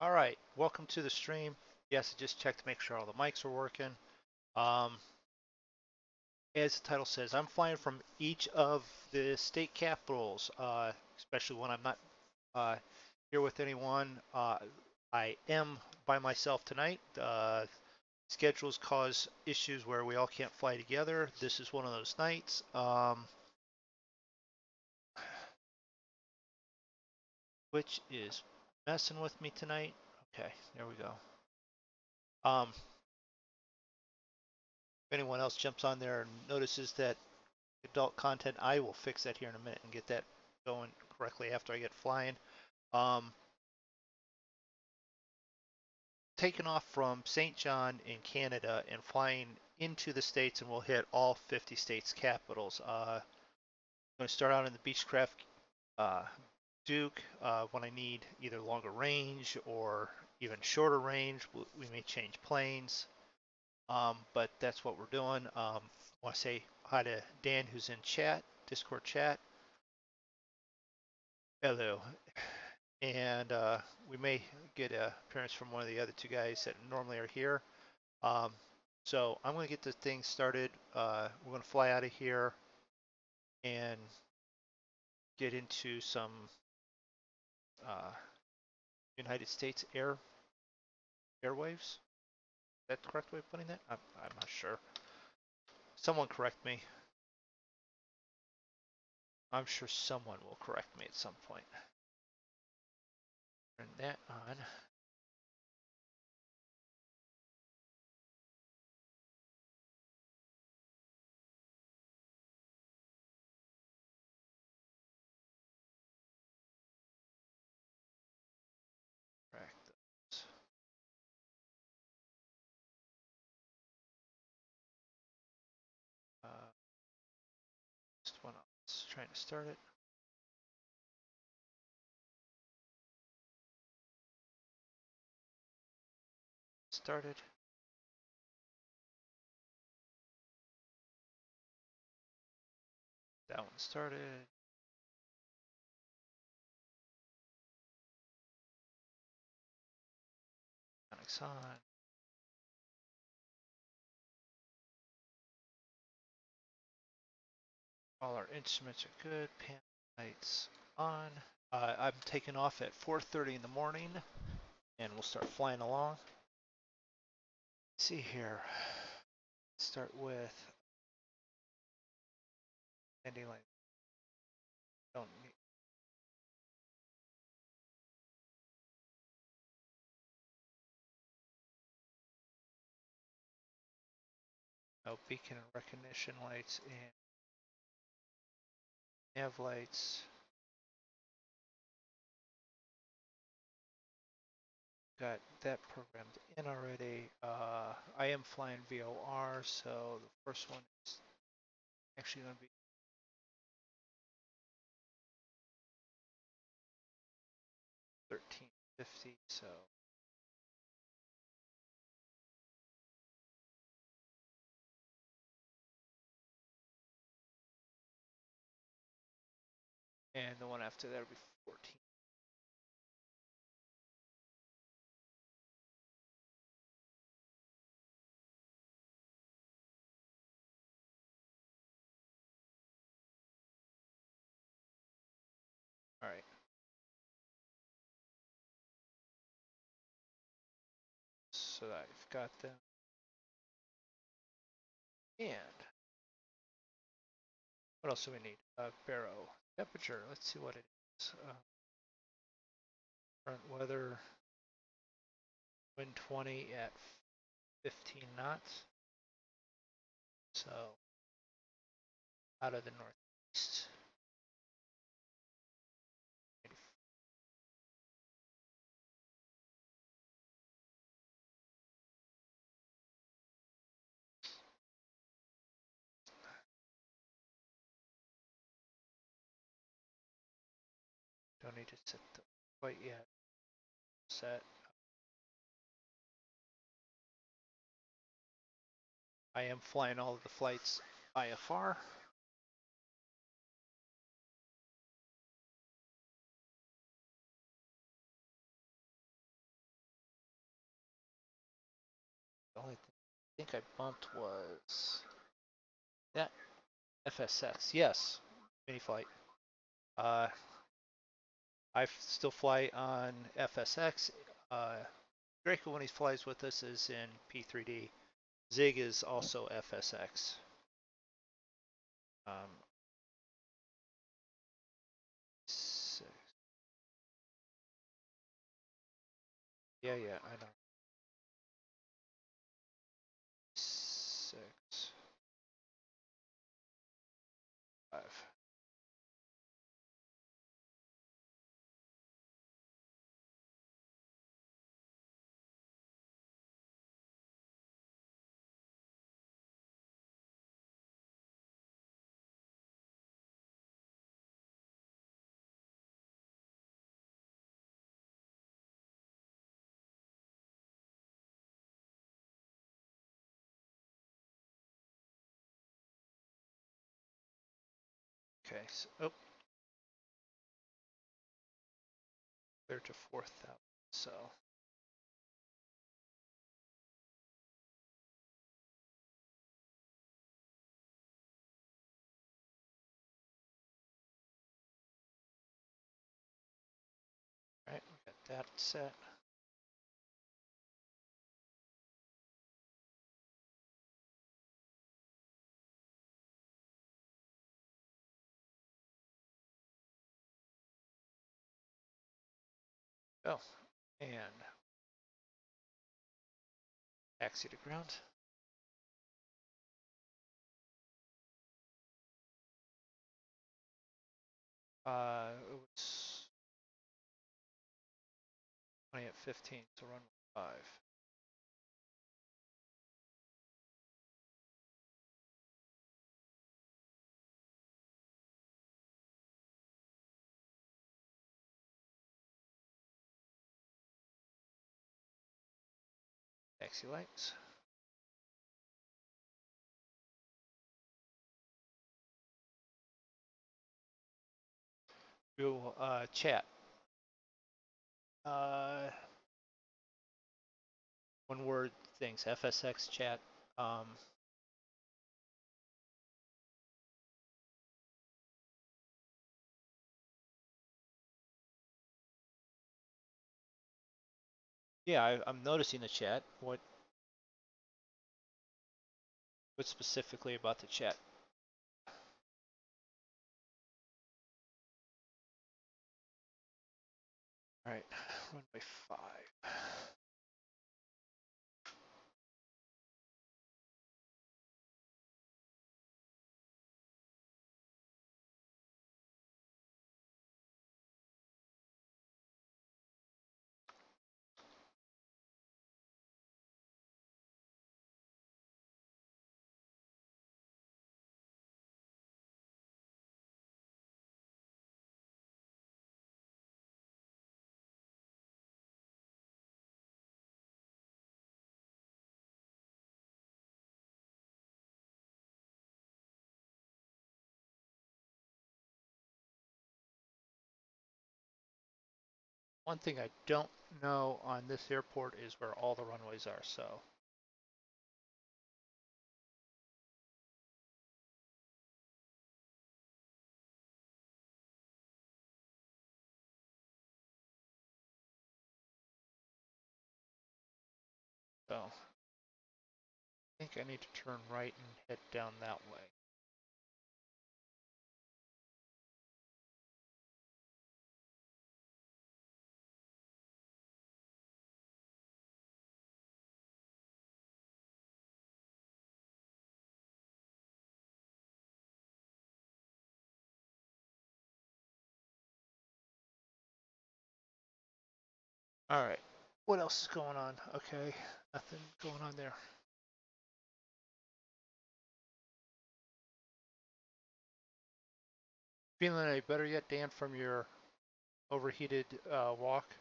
All right, welcome to the stream. Yes, I just checked to make sure all the mics are working. Um, as the title says, I'm flying from each of the state capitals, especially when I'm not uh, here with anyone. I am by myself tonight. Schedules cause issues where we all can't fly together. This is one of those nights. Which is messing with me tonight. Okay, there we go. If anyone else jumps on there and notices that adult content, I will fix that here in a minute and get that going correctly after I get flying. Um, Taking off from St. John in Canada and flying into the States, and we'll hit all 50 states capitals. I'm going to start out in the Beechcraft uh, Duke. When I need either longer range or even shorter range, we may change planes. But that's what we're doing. I want to say hi to Dan, who's in chat, Discord chat. Hello. And we may get an appearance from one of the other two guys that normally are here. Um, so I'm going to get this thing started. We're going to fly out of here and get into some uh, United States airwaves. Is that the correct way of putting that? I'm not sure. Someone correct me. I'm sure someone will correct me at some point. Turn that on. Practice. Just one else. Trying to start it. Started. That one started. Onyx on. All our instruments are good. Pan lights on. I'm taking off at 4:30 in the morning, and we'll start flying along. Let's see here. Start with landing line. Don't need. No beacon and recognition lights and nav lights. Got that programmed in already. I am flying VOR, so the first one is actually going to be 1350. So and the one after that will be 14. All right. So I've got them. And what else do we need? Baro. Temperature. Let's see what it is. Current weather. Wind 20 at 15 knots. So out of the northeast. Don't need to set the quite yet. Set. I am flying all of the flights IFR. think I bumped was that FSX. Yes, mini flight. Uh, I still fly on FSX. Draco, when he flies with us, is in P3D. Zig is also FSX. Um, yeah, yeah, I know. 6, 5. Okay, so, oh, clear to 4,000. So, all right, we got that set. Oh, and taxi to ground. It was 20 at 15, so run 5. Taxi lights. We'll chat. One word things. FSX chat. Yeah, I'm noticing the chat. What specifically about the chat? All right, runway 5. One thing I don't know on this airport is where all the runways are, so. So, I think I need to turn right and head down that way. All right, what else is going on? Okay, nothing going on there. Feeling any better yet, Dan, from your overheated walk?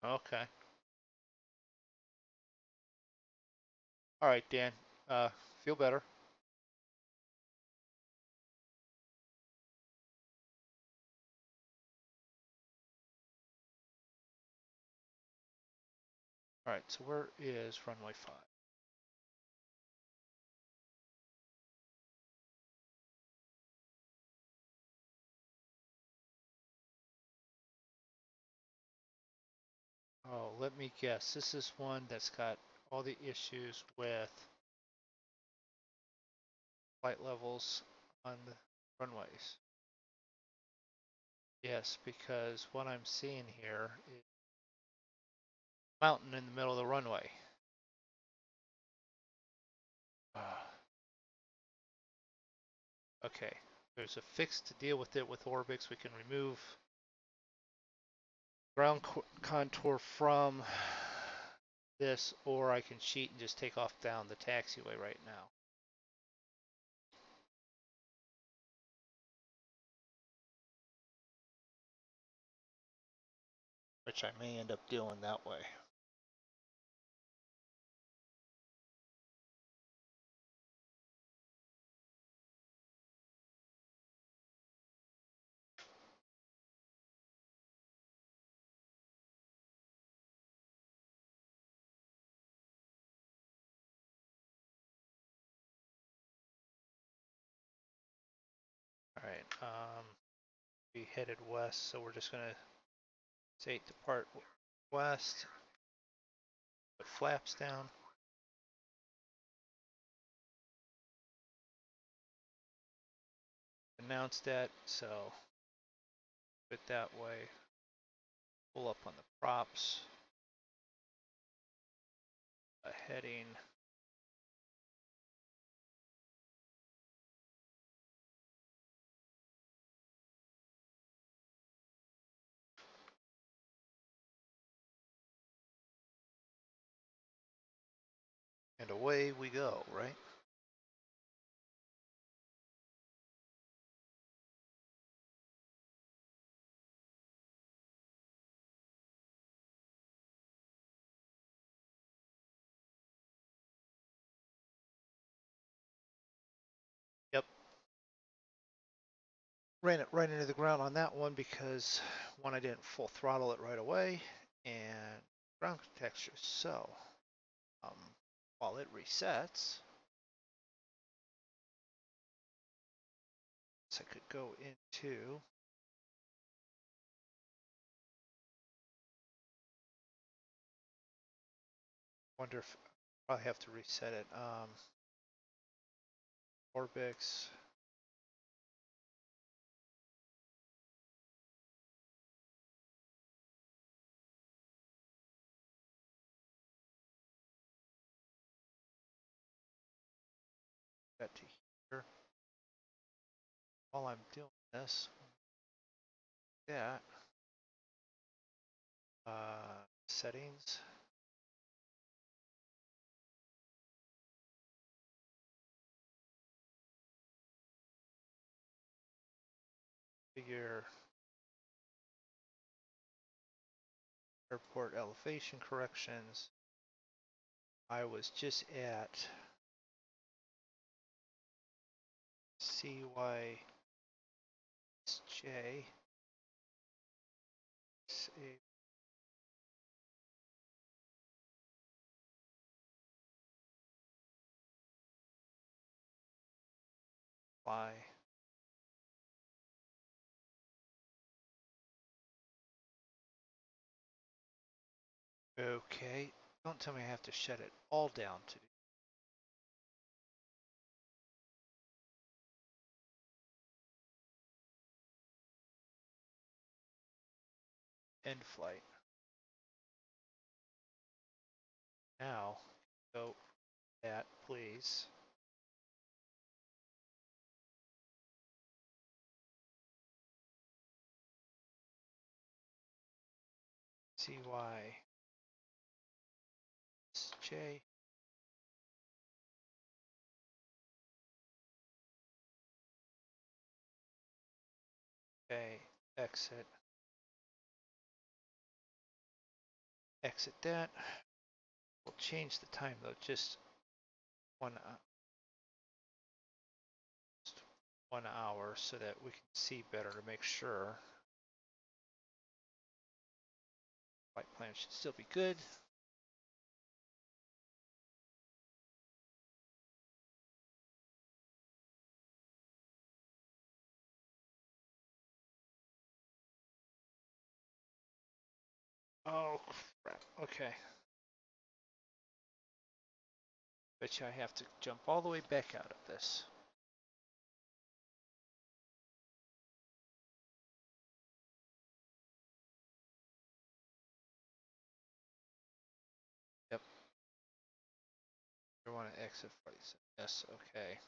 Okay. All right, Dan. Feel better. All right, so where is runway 5? Oh, let me guess. This is one that's got all the issues with flight levels on the runways. Yes, because what I'm seeing here is a mountain in the middle of the runway. Okay, there's a fix to deal with it with Orbix. We can remove ground contour from this, or I can cheat and just take off down the taxiway right now. Which I may end up doing that way. All right, we headed west, so we're just gonna say depart west, put flaps down. Announced that, so put it that way. Pull up on the props. A heading. And away we go, right? Yep. Ran it right into the ground on that one because one, I didn't full throttle it right away, and ground texture. So while it resets, so I could go into wonder if I probably have to reset it. Orbix. That to here. While I'm doing this, that settings. Figure airport elevation corrections. I was just at CYJ. Fly. Okay. Don't tell me I have to shut it all down to end flight. Now, go that, please. CYJ. Okay. Exit. Exit that. We'll change the time though, just 1 hour so that we can see better to make sure. Flight plan should still be good. Oh, crap. Okay. Bet you I have to jump all the way back out of this. Yep. I want to exit flights. Yes, okay.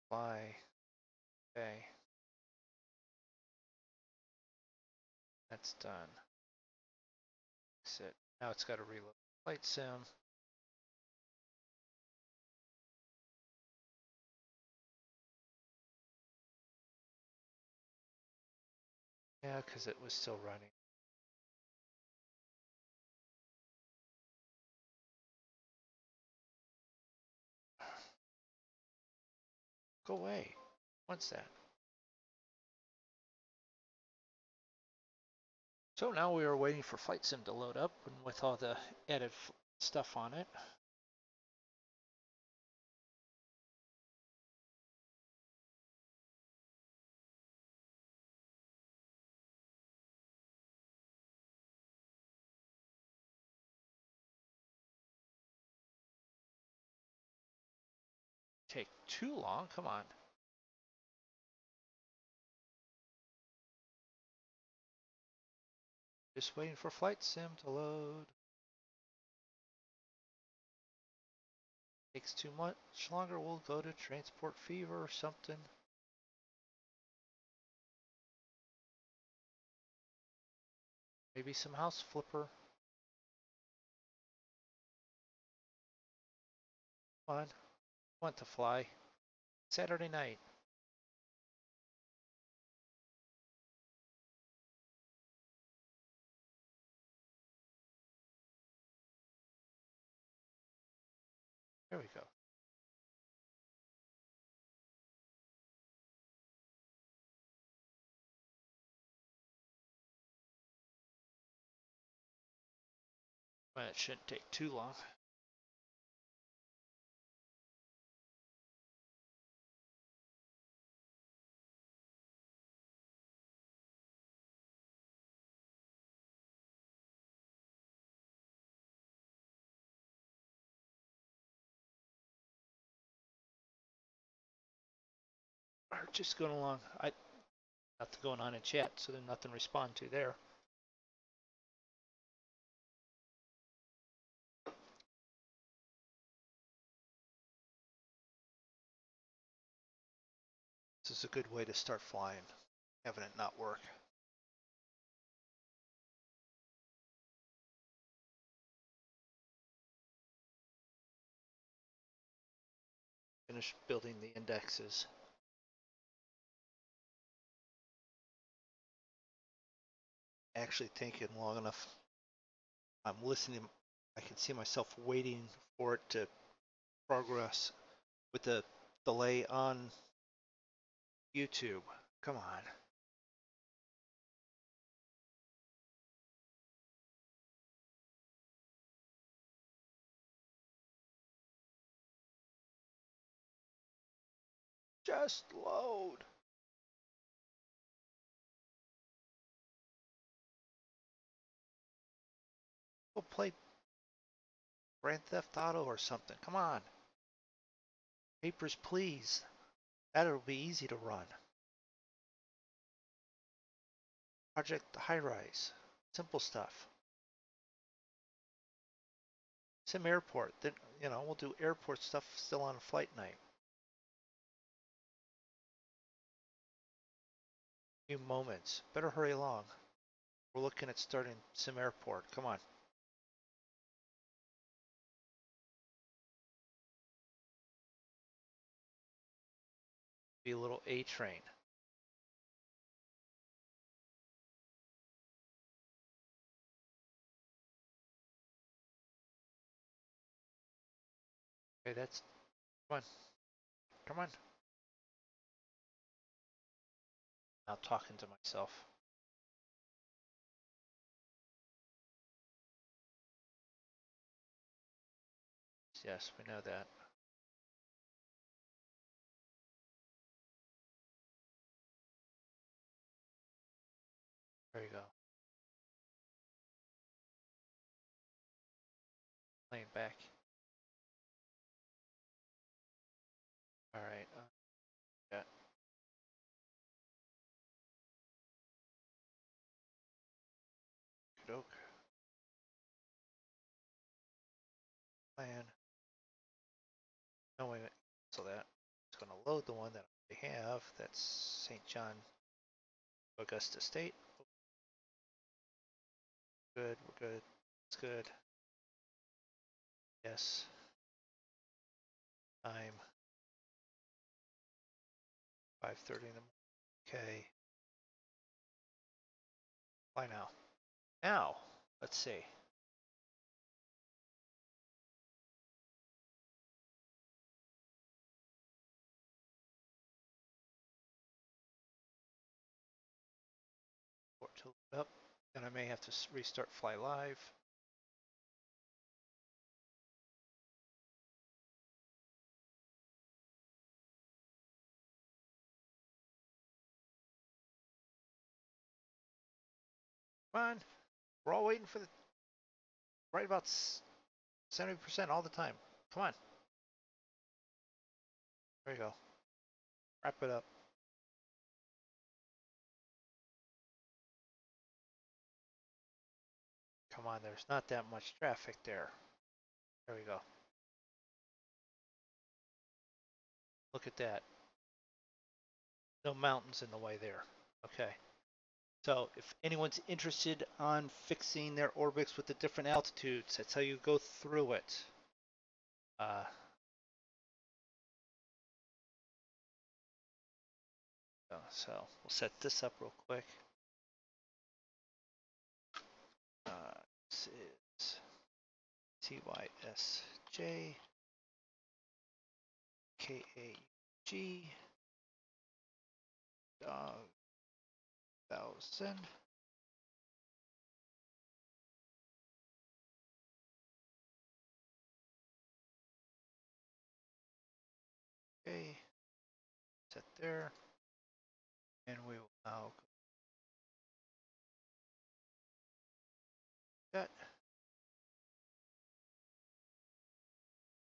Fly. Okay. That's done. Exit. Now it's got to reload flight sim. Yeah, because it was still running. Go away. What's that? So now we are waiting for Flight Sim to load up and with all the added stuff on it. Take too long, come on. Just waiting for Flight Sim to load. Takes too much longer, we'll go to Transport Fever or something. Maybe some House Flipper. Come on, want to fly. Saturday night. There we go. Well, it shouldn't take too long. We're just going along. Nothing going on in chat, so there's nothing to respond to there. This is a good way to start flying, having it not work. Finish building the indexes. Actually thinking long enough. I'm listening. I can see myself waiting for it to progress with the delay on YouTube. Come on. Just load. We'll play Grand Theft Auto or something. Come on. Papers, please. That'll be easy to run. Project High Rise. Simple stuff. Sim Airport. Then, we'll do airport stuff still on flight night. Few moments. Better hurry along. We're looking at starting Sim Airport. Come on. Be a little A train. Okay, that's, come on. Come on. Now talking to myself. Yes, we know that. plane back. All right. Yeah. Good oak. Plan. No, wait a minute. So that it's going to load the one that I have. That's St. John Augusta State. Good. We're good. It's good. Yes. Time 5:30 in the morning. Okay. Fly now. Now, let's see. Port to load up. Then I may have to restart Fly Live. Come on. We're all waiting for the right about 70% all the time. Come on. There you go. Wrap it up. Come on, there's not that much traffic there. There we go. Look at that. No mountains in the way there. Okay. So if anyone's interested on fixing their Orbix with the different altitudes, that's how you go through it. So we'll set this up real quick. This is TYSJ KAG dog 1000. Okay, set there, and we will now go that.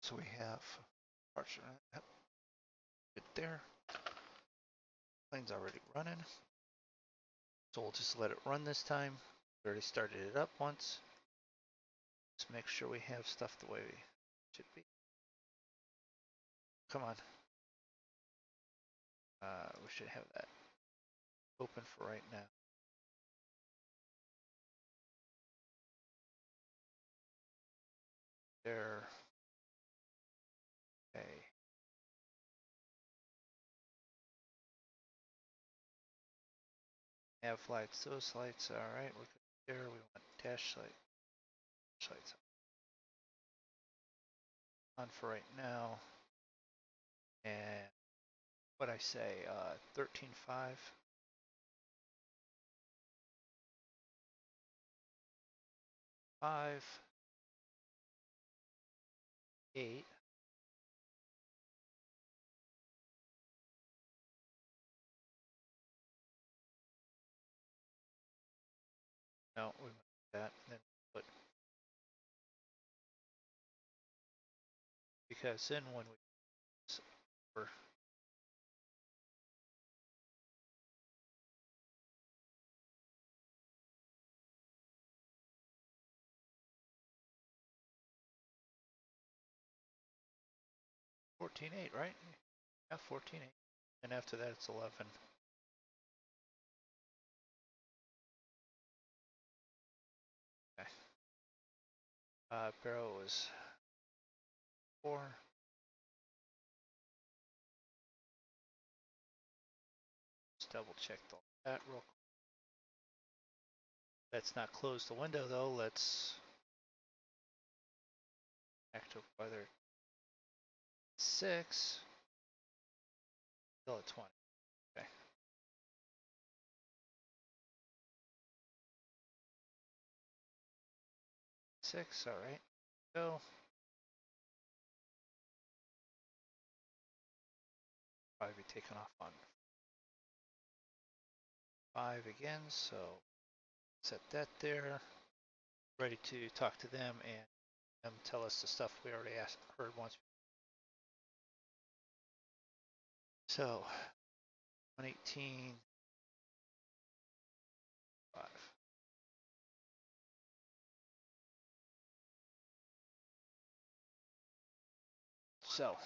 So we have partial it there. Plane's already running, so we'll just let it run this time. We already started it up once. Just make sure we have stuff the way we should be. Come on. We should have that open for right now. There. Okay. Nav lights, those lights, alright, we're good there. We want dash lights on for right now. And what I say, 13.5. 5, 8. No, we want that, and then put, because then when we're 14.8, right? Yeah, 14.8. And after that, it's 11. Okay. Barrel was 4. Let's double check that real quick. Let's not close the window though. Let's active weather 6. Still at 20. Okay. 6, alright. Go. 5 be taken off on 5 again, so set that there. Ready to talk to them and them tell us the stuff we already heard once. So 118.5. So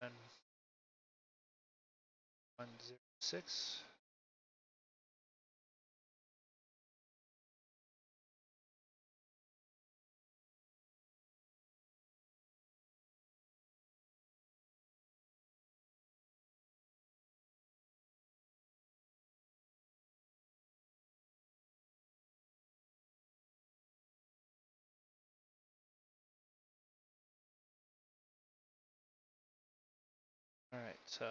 and 106. All right, so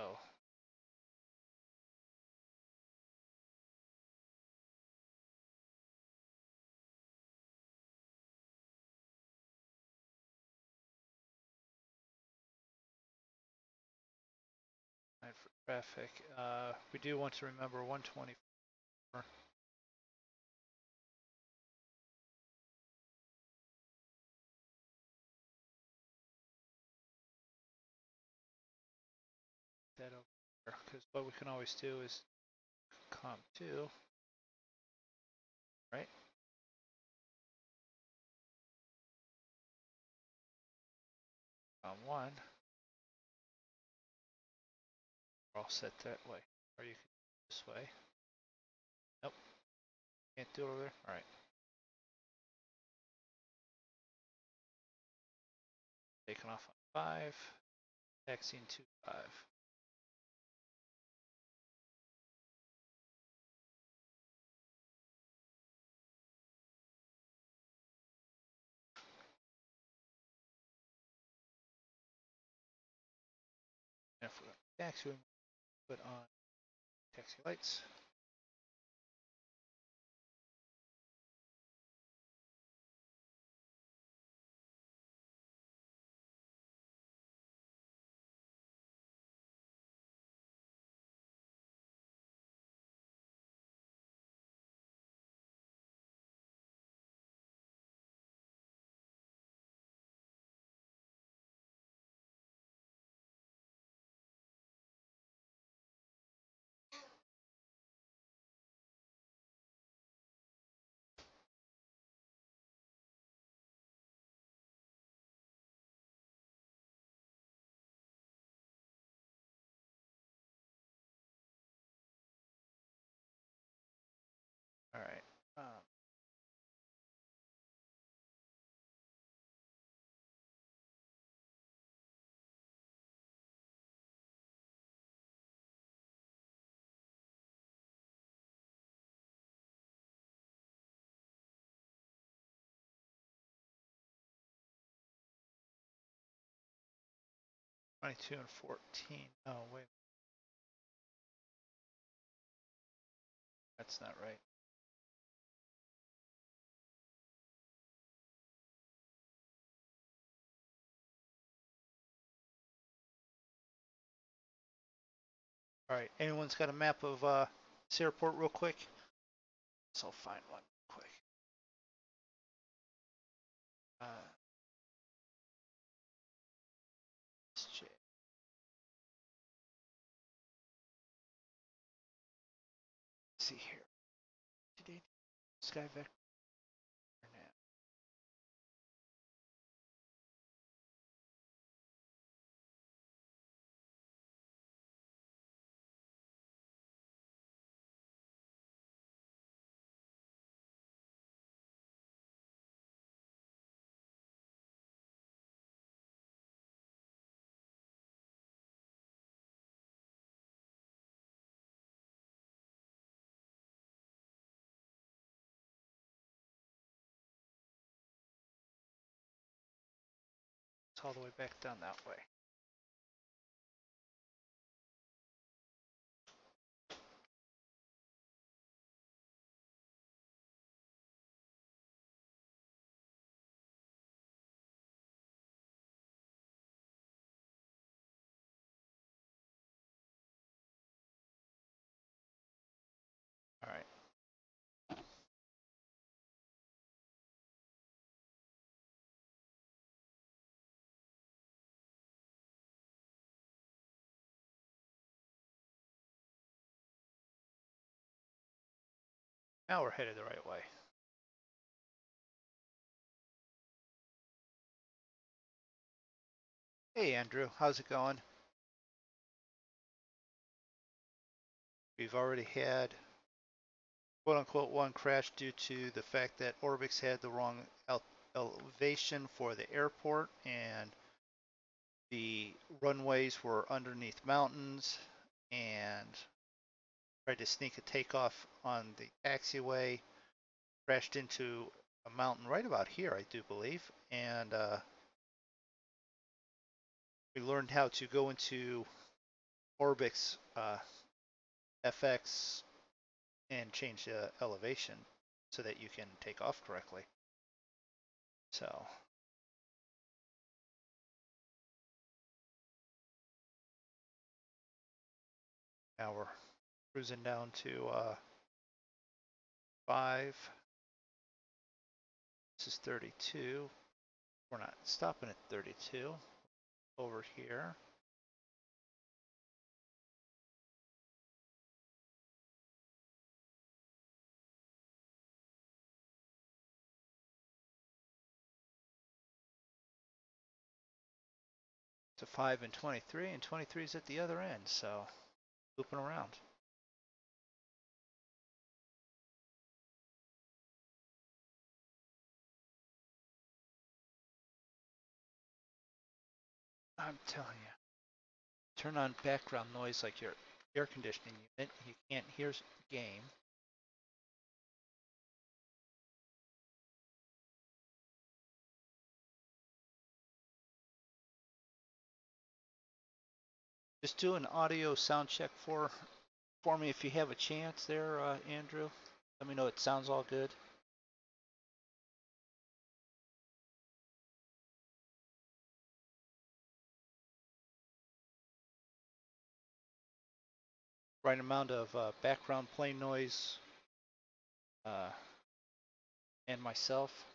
for traffic, we do want to remember 124. That over there, because what we can always do is comp 2, right? On 1, we're all set that way. Or you can go this way. Nope, can't do it over there. All right. Taking off on 5, taxiing to 5. And if we're going to taxi, we put on taxi lights. All right. Um, 22 and 14. Oh, wait. That's not right. All right. Anyone's got a map of this airport real quick? So I'll find one quick. SJ. Let's see here. Today, Sky Vector. It's all the way back down that way. Now we're headed the right way. Hey Andrew, how's it going? We've already had quote unquote one crash due to the fact that Orbix had the wrong elevation for the airport and the runways were underneath mountains and tried to sneak a takeoff on the taxiway, crashed into a mountain right about here, I do believe, and we learned how to go into Orbix FX and change the elevation so that you can take off correctly. So now we're cruising down to 5. This is 32. We're not stopping at 32. Over here. To 5 and 23, and 23 is at the other end, so looping around. I'm telling you, turn on background noise like your air conditioning unit. You can't hear the game. Just do an audio sound check for me if you have a chance there, Andrew. Let me know it sounds all good. Right amount of background plane noise and myself.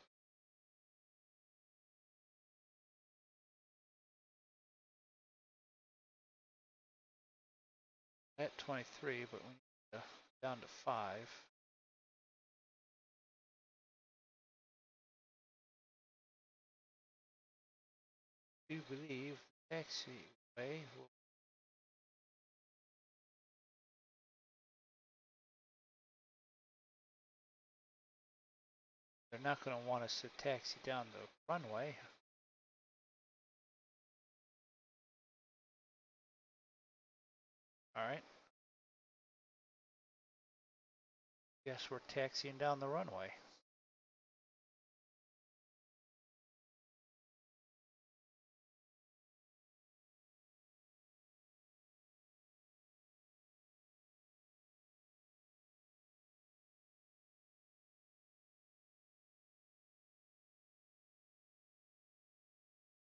At 23, but we need to down to 5. I do believe the taxiway will. They're not going to want us to taxi down the runway. All right. Guess we're taxiing down the runway.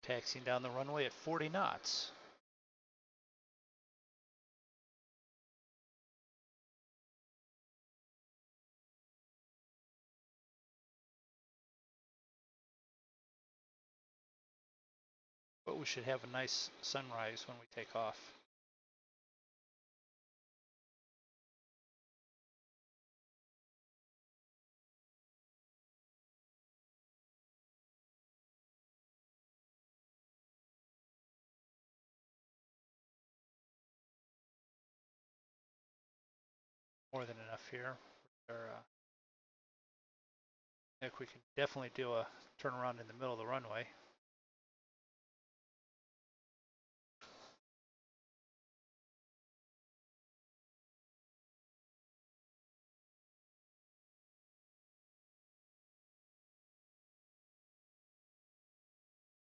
Taxiing down the runway at 40 knots. But we should have a nice sunrise when we take off. More than enough here. Nick, we can definitely do a turnaround in the middle of the runway.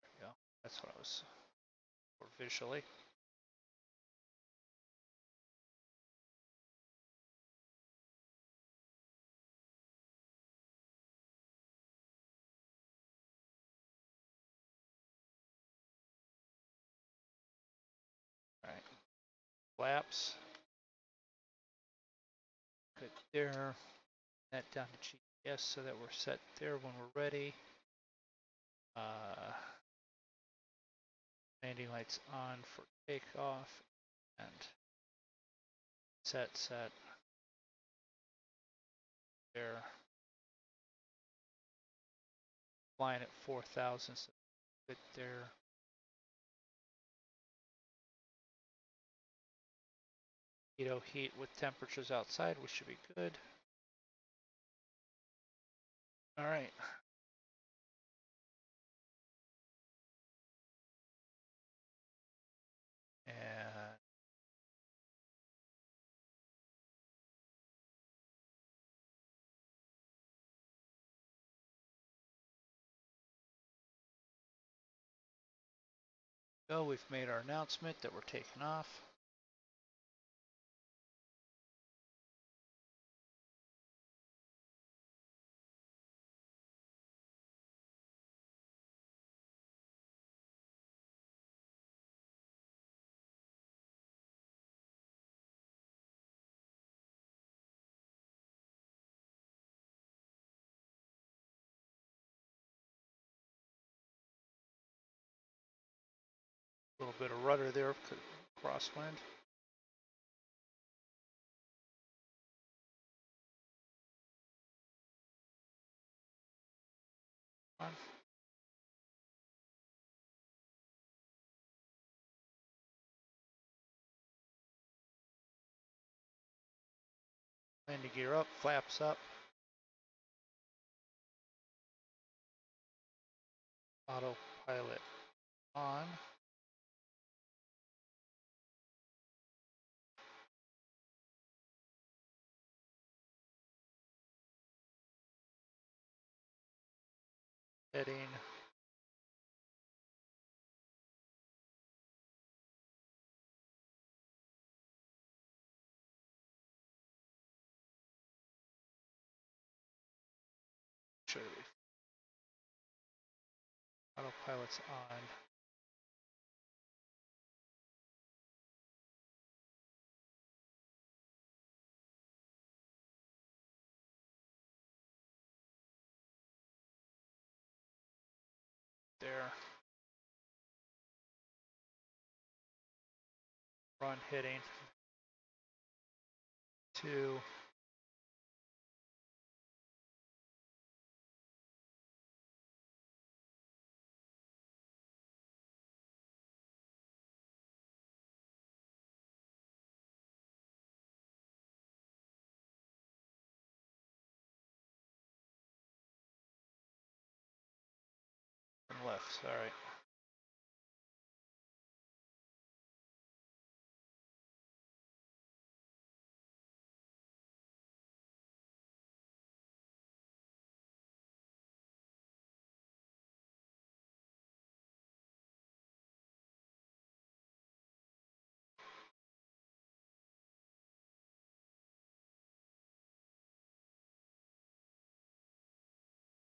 There you go. That's what I was for visually. All right. Flaps. Good there. That down to GPS so that we're set there when we're ready. Landing lights on for takeoff and set. There. Flying at 4,000, so good there. Heat with temperatures outside, which should be good. All right. And so we've made our announcement that we're taking off. A little bit of rudder there, crosswind. On. Landing gear up, flaps up. Autopilot on. Heading. Autopilot's on. There. Run hitting. 2. And left. All right.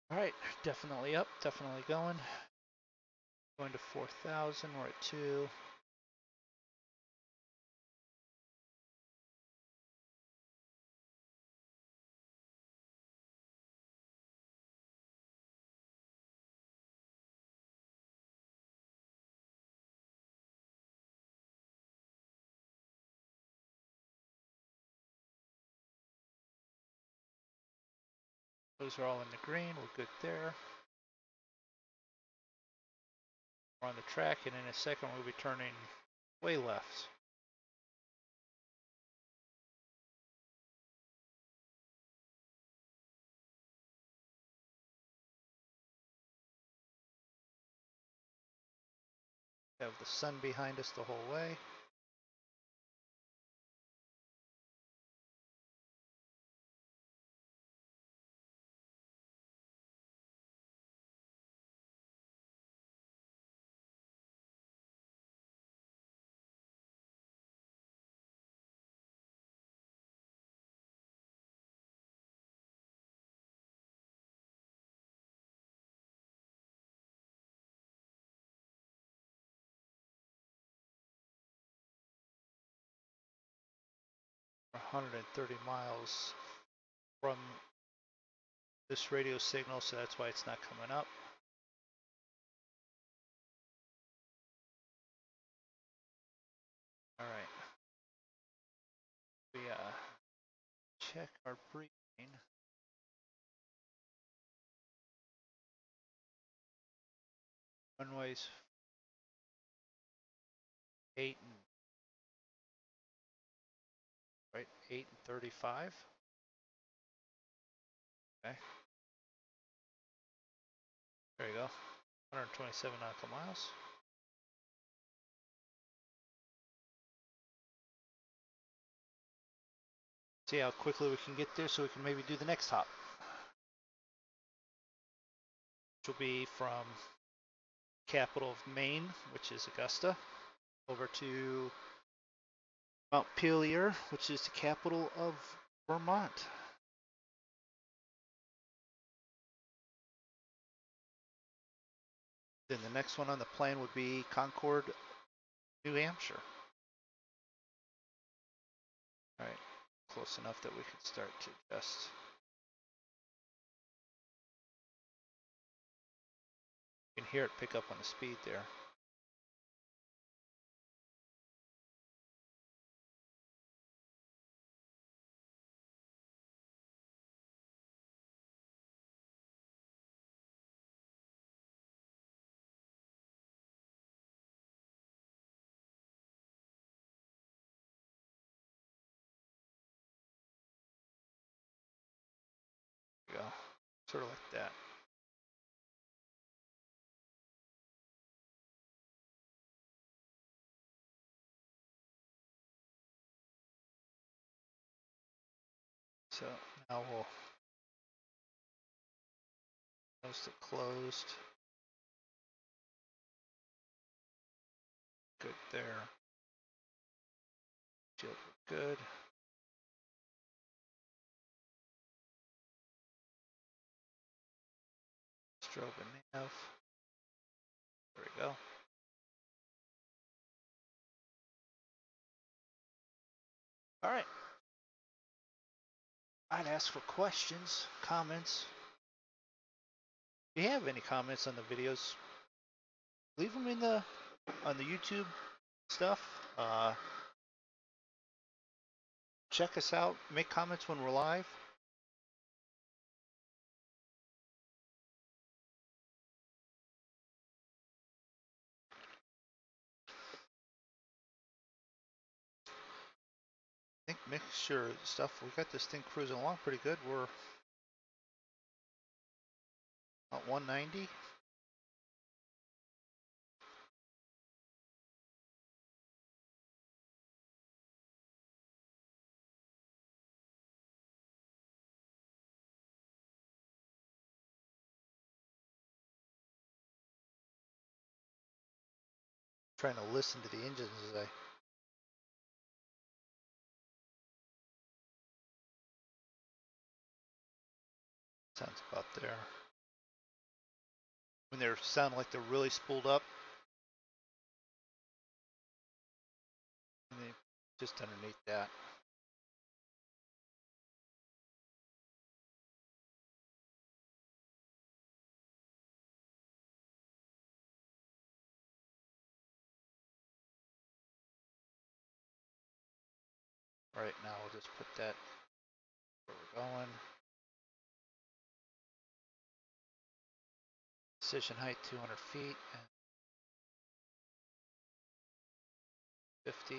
All right, definitely up, definitely going. Going to 4,000, we're at 2. Those are all in the green, we're good there. We're on the track, and in a second we'll be turning way left. Have the sun behind us the whole way. We're 130 miles from this radio signal, so that's why it's not coming up. All right. We check our briefing. Runways 8 and right 8 and 35. Okay. There you go. 127 nautical miles. See how quickly we can get there so we can maybe do the next hop. Which will be from capital of Maine, which is Augusta, over to Montpelier, which is the capital of Vermont. Then the next one on the plan would be Concord, New Hampshire. All right, close enough that we could start to adjust. You can hear it pick up on the speed there. There you go, sort of like that. So now we'll close it closed. Good there. Shield good. Strobe and nav. There we go. All right. I'd ask for questions, comments. If you have any comments on the videos, leave them in on the YouTube stuff. Check us out. Make comments when we're live. I think mixture stuff. We got this thing cruising along pretty good. We're at 190. Trying to listen to the engines as I sounds about there. When they sound like they're really spooled up, and they just underneath that. Right now, we'll just put that where we're going. Decision height 200 feet and 50.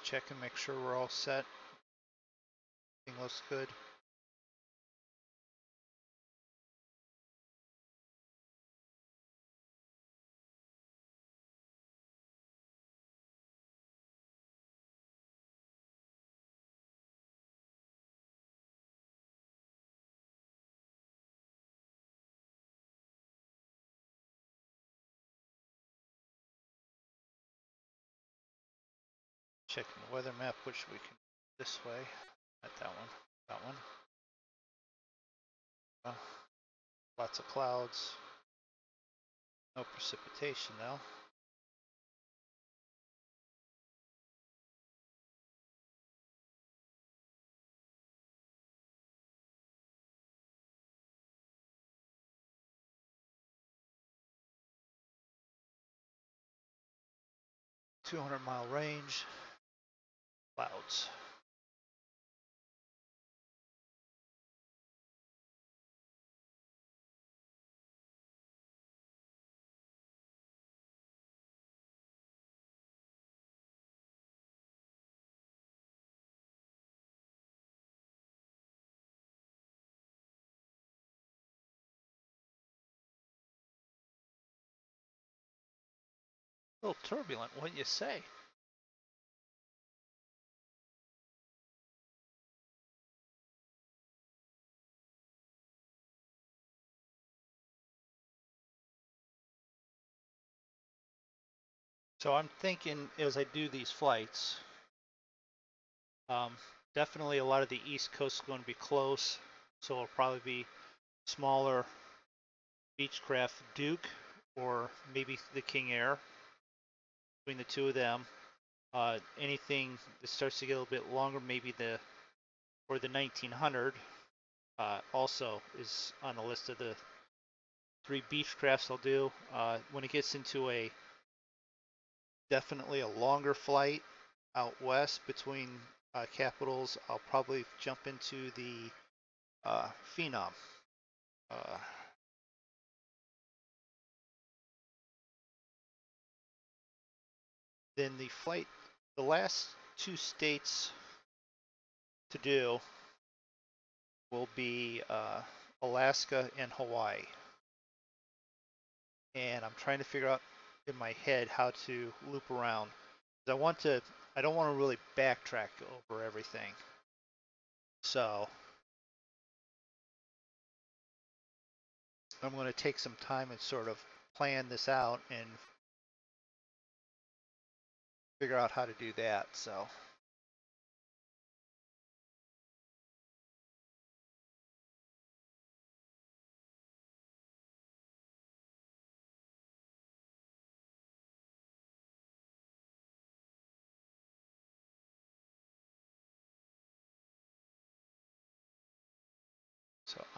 Check and make sure we're all set. Everything looks good. Checking the weather map, which we can this way. Not that one. That one. Oh, lots of clouds. No precipitation though. .200-mile range. Clouds. A little turbulent, wouldn't you say? So I'm thinking as I do these flights, definitely a lot of the East Coast is going to be close, so it'll probably be smaller Beechcraft Duke or maybe the King Air between the two of them. Anything that starts to get a little bit longer, maybe the 1900 also is on the list of the 3 Beechcrafts I'll do. When it gets into definitely a longer flight out west between capitals, I'll probably jump into the Phenom. Then the last 2 states to do will be Alaska and Hawaii. And I'm trying to figure out in my head how to loop around. I don't want to really backtrack over everything. So I'm going to take some time and sort of plan this out and figure out how to do that. So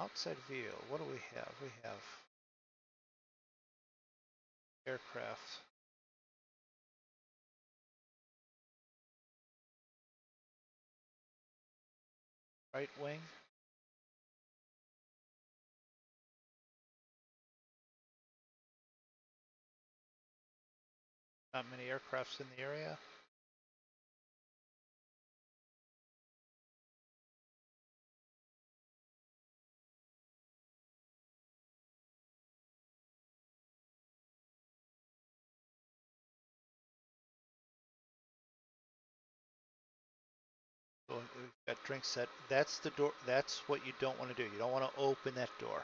outside view, what do we have? We have aircraft. Right wing. Not many aircrafts in the area. So we've got drink set. That's the door. That's what you don't want to do. You don't want to open that door.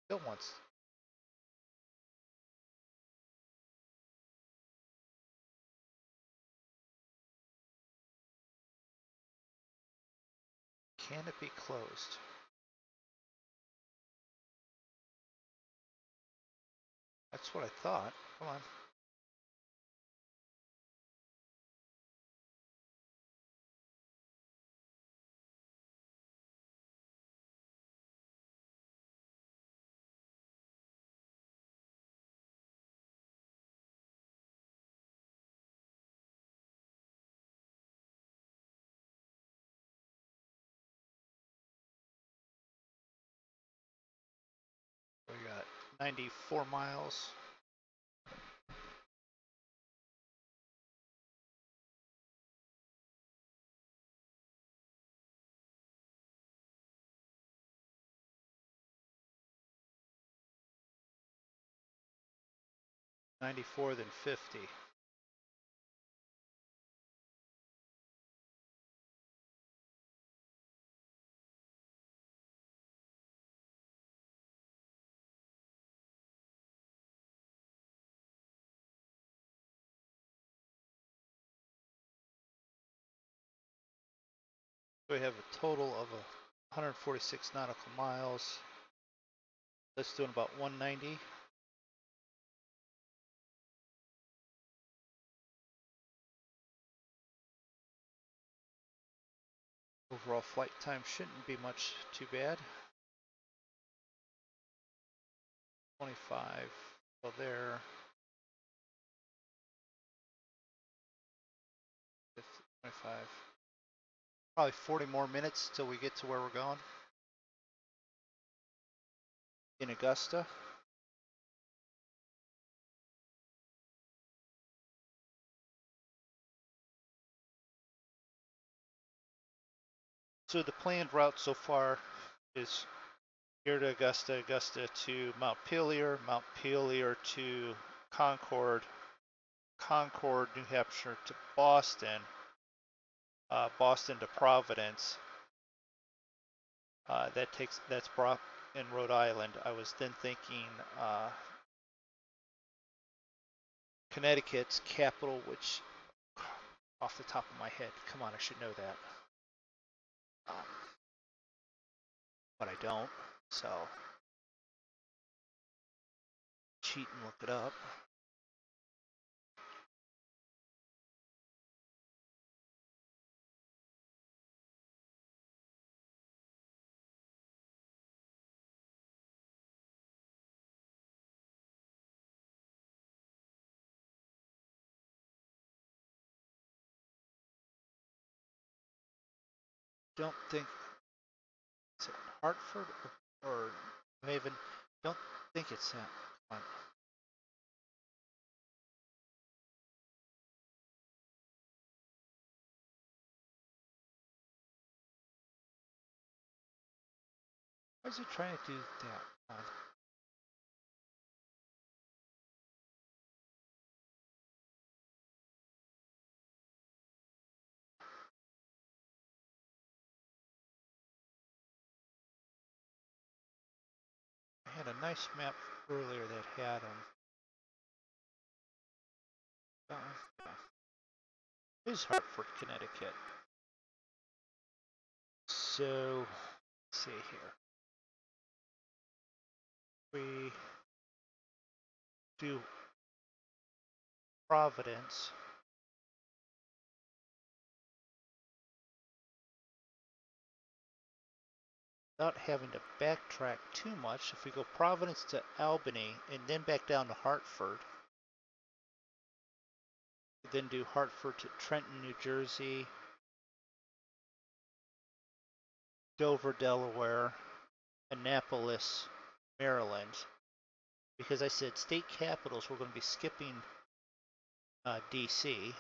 Still wants. Can it be closed? That's what I thought. Come on. We got 94 miles. .94 than 50. So we have a total of 146 nautical miles. That's doing about 190. Overall flight time shouldn't be much too bad. 25, so there. 50, 25. Probably 40 more minutes till we get to where we're going. In Augusta. So the planned route so far is here to Augusta, Augusta to Montpelier, Montpelier to Concord, Concord, New Hampshire to Boston, Boston to Providence. That's in Rhode Island. I was then thinking Connecticut's capital, which off the top of my head, come on, I should know that. But I don't, so cheat and look it up. Don't think it's Hartford or Maven. Don't think it's that. Come on. Why is it trying to do that? I had a nice map earlier that had them. It is Hartford, Connecticut. So, let's see here. We do Providence. Without having to backtrack too much, if we go Providence to Albany and then back down to Hartford, then do Hartford to Trenton, New Jersey, Dover, Delaware, Annapolis, Maryland. Because I said state capitals, we're going to be skipping DC.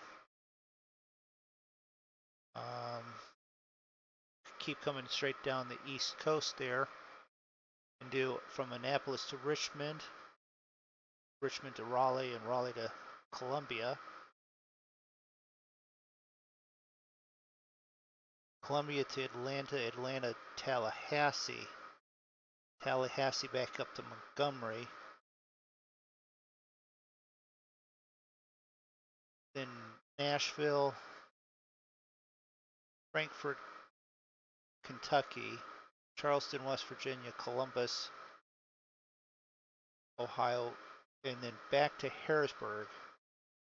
Keep coming straight down the east coast there and do from Annapolis to Richmond, Richmond to Raleigh, and Raleigh to Columbia. Columbia to Atlanta, Atlanta, Tallahassee, Tallahassee back up to Montgomery, then Nashville, Frankfort, Kentucky, Charleston, West Virginia, Columbus, Ohio, and then back to Harrisburg,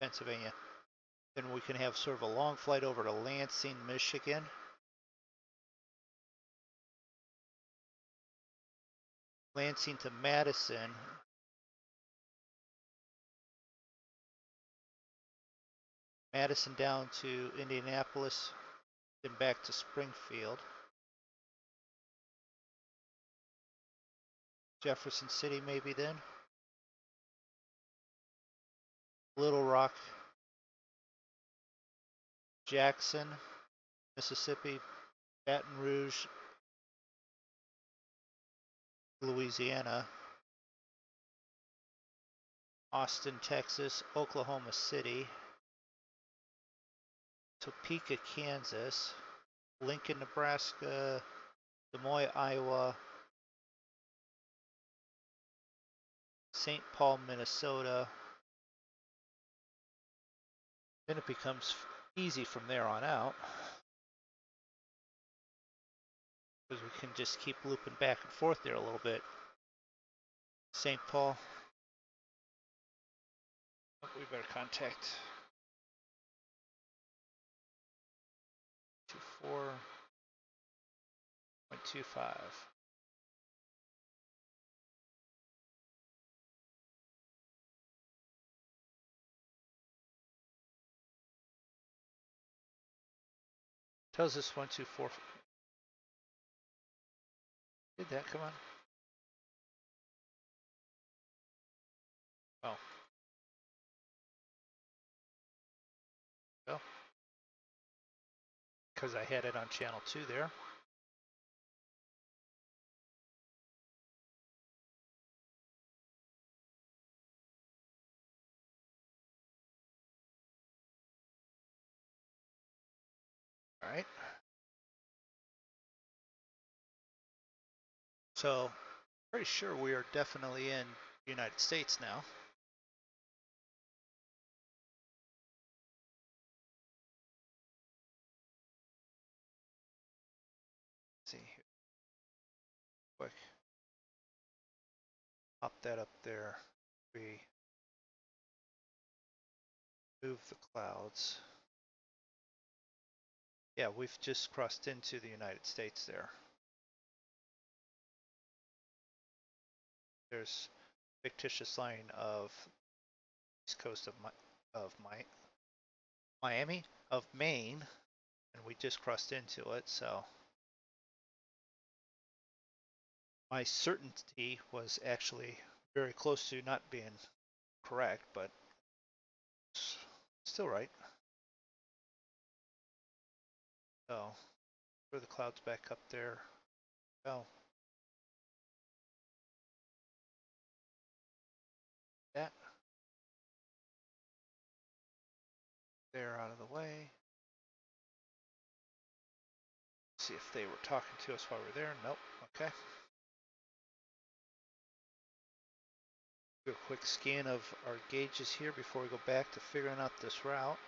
Pennsylvania. Then we can have sort of a long flight over to Lansing, Michigan. Lansing to Madison. Madison down to Indianapolis, then back to Springfield. Jefferson City maybe then. Little Rock, Jackson, Mississippi, Baton Rouge, Louisiana, Austin, Texas, Oklahoma City, Topeka, Kansas, Lincoln, Nebraska, Des Moines, Iowa, St. Paul, Minnesota. Then it becomes easy from there on out. because we can just keep looping back and forth there a little bit. St. Paul. Oh, we better contact 24.25. Tells us 124. Did that come on? Oh. Well, because I had it on channel 2 there. All right. So, pretty sure we are definitely in the United States now. Let's see here. Quick. Pop that up there. We move the clouds. Yeah, we've just crossed into the United States there. There's a fictitious line of east coast of Miami, of Maine, and we just crossed into it, so my certainty was actually very close to not being correct, but still right. So, throw the clouds back up there. Oh. That. They're out of the way. See if they were talking to us while we're there. Nope. Okay. Do a quick scan of our gauges here before we go back to figuring out this route.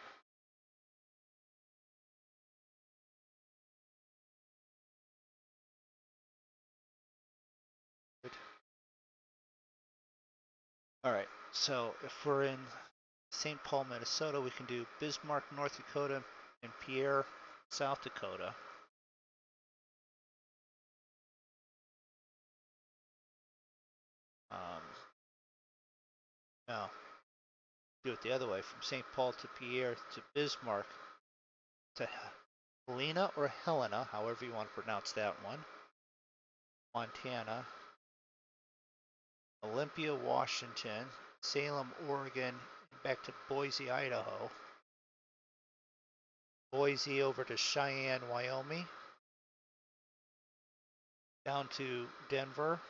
Good. All right. So if we're in St. Paul, Minnesota, we can do Bismarck, North Dakota, and Pierre, South Dakota. Now, do it the other way, from St. Paul to Pierre to Bismarck to Helena or Helena, however you want to pronounce that one, Montana, Olympia, Washington, Salem, Oregon, back to Boise, Idaho, Boise over to Cheyenne, Wyoming, down to Denver,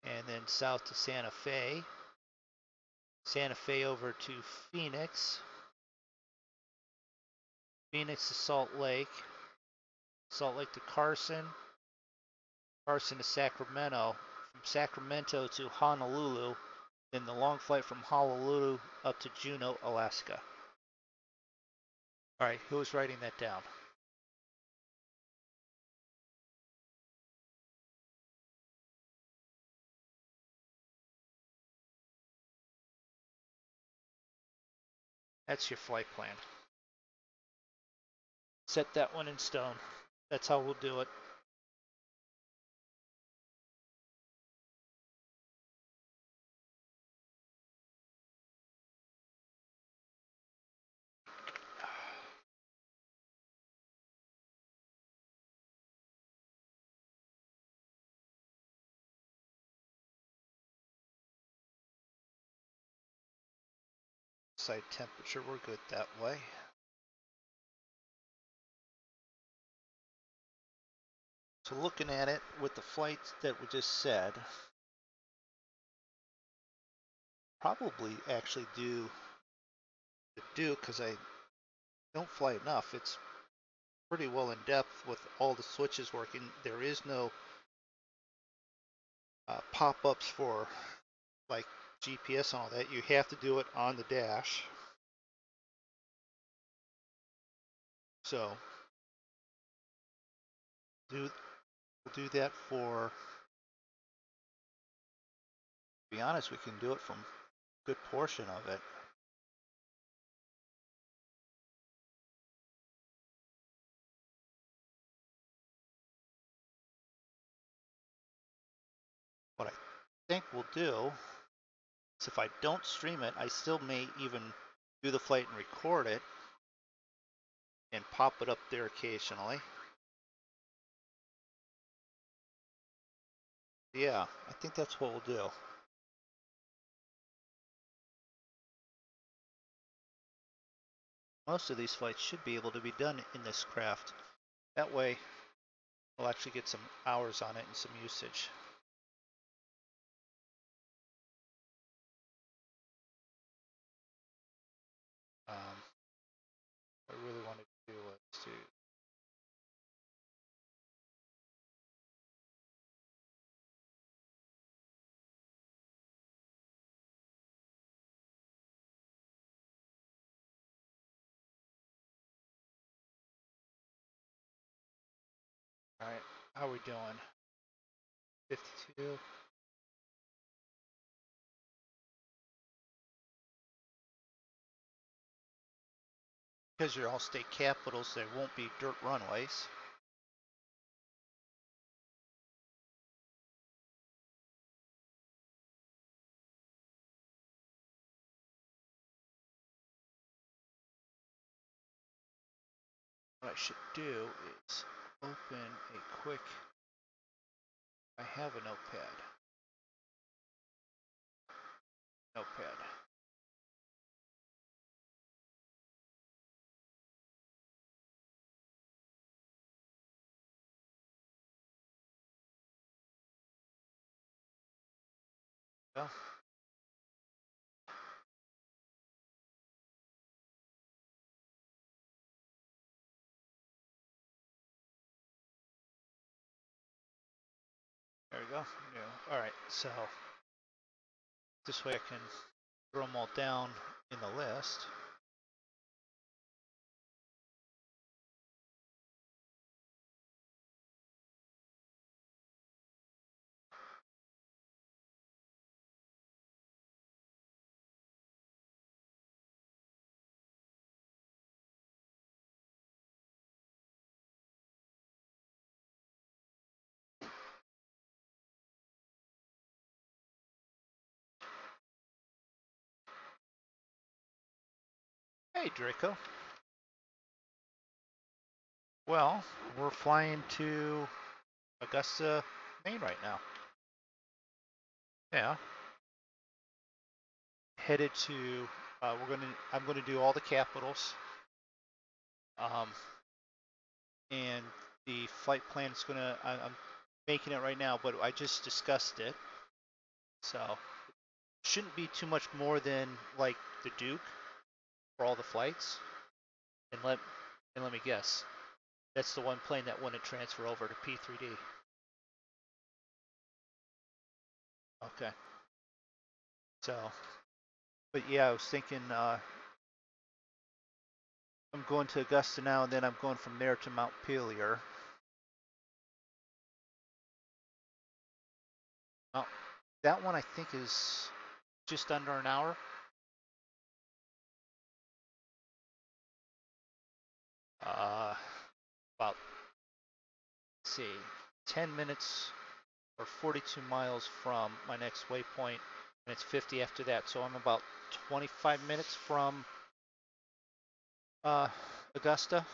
and then south to Santa Fe, Santa Fe over to Phoenix, Phoenix to Salt Lake, Salt Lake to Carson, Carson to Sacramento, from Sacramento to Honolulu, then the long flight from Honolulu up to Juneau, Alaska. All right, who's writing that down? That's your flight plan. Set that one in stone. That's how we'll do it. Side temperature, we're good that way. So looking at it with the flights that we just said, probably actually do the Duke because I don't fly enough. It's pretty well in depth with all the switches working. There is no pop-ups for like GPS and all that. You have to do it on the dash. So We'll do that for, to be honest, we can do it from a good portion of it. What I think we'll do is if I don't stream it, I still may even do the flight and record it and pop it up there occasionally. Yeah, I think that's what we'll do. Most of these flights should be able to be done in this craft. That way, we'll actually get some hours on it and some usage. What I really want to do is to all right, how are we doing? 52. Because you're all state capitals, there won't be dirt runways. What I should do is open a quick, I have a notepad. Notepad. Well, there we go. All right, so this way I can throw them all down in the list. Hey, Draco. Well, we're flying to Augusta, Maine right now. Yeah. Headed to, I'm gonna do all the capitals. And the flight plan is I'm making it right now, but I just discussed it. So, shouldn't be too much more than like the Duke for all the flights. And let me guess. That's the one plane that wouldn't transfer over to P3D. Okay. So, but yeah, I was thinking I'm going to Augusta now, and then I'm going from there to Montpelier. Oh, that one I think is just under an hour. About, let's see, 10 minutes or 42 miles from my next waypoint, and it's 50 after that. So I'm about 25 minutes from Augusta.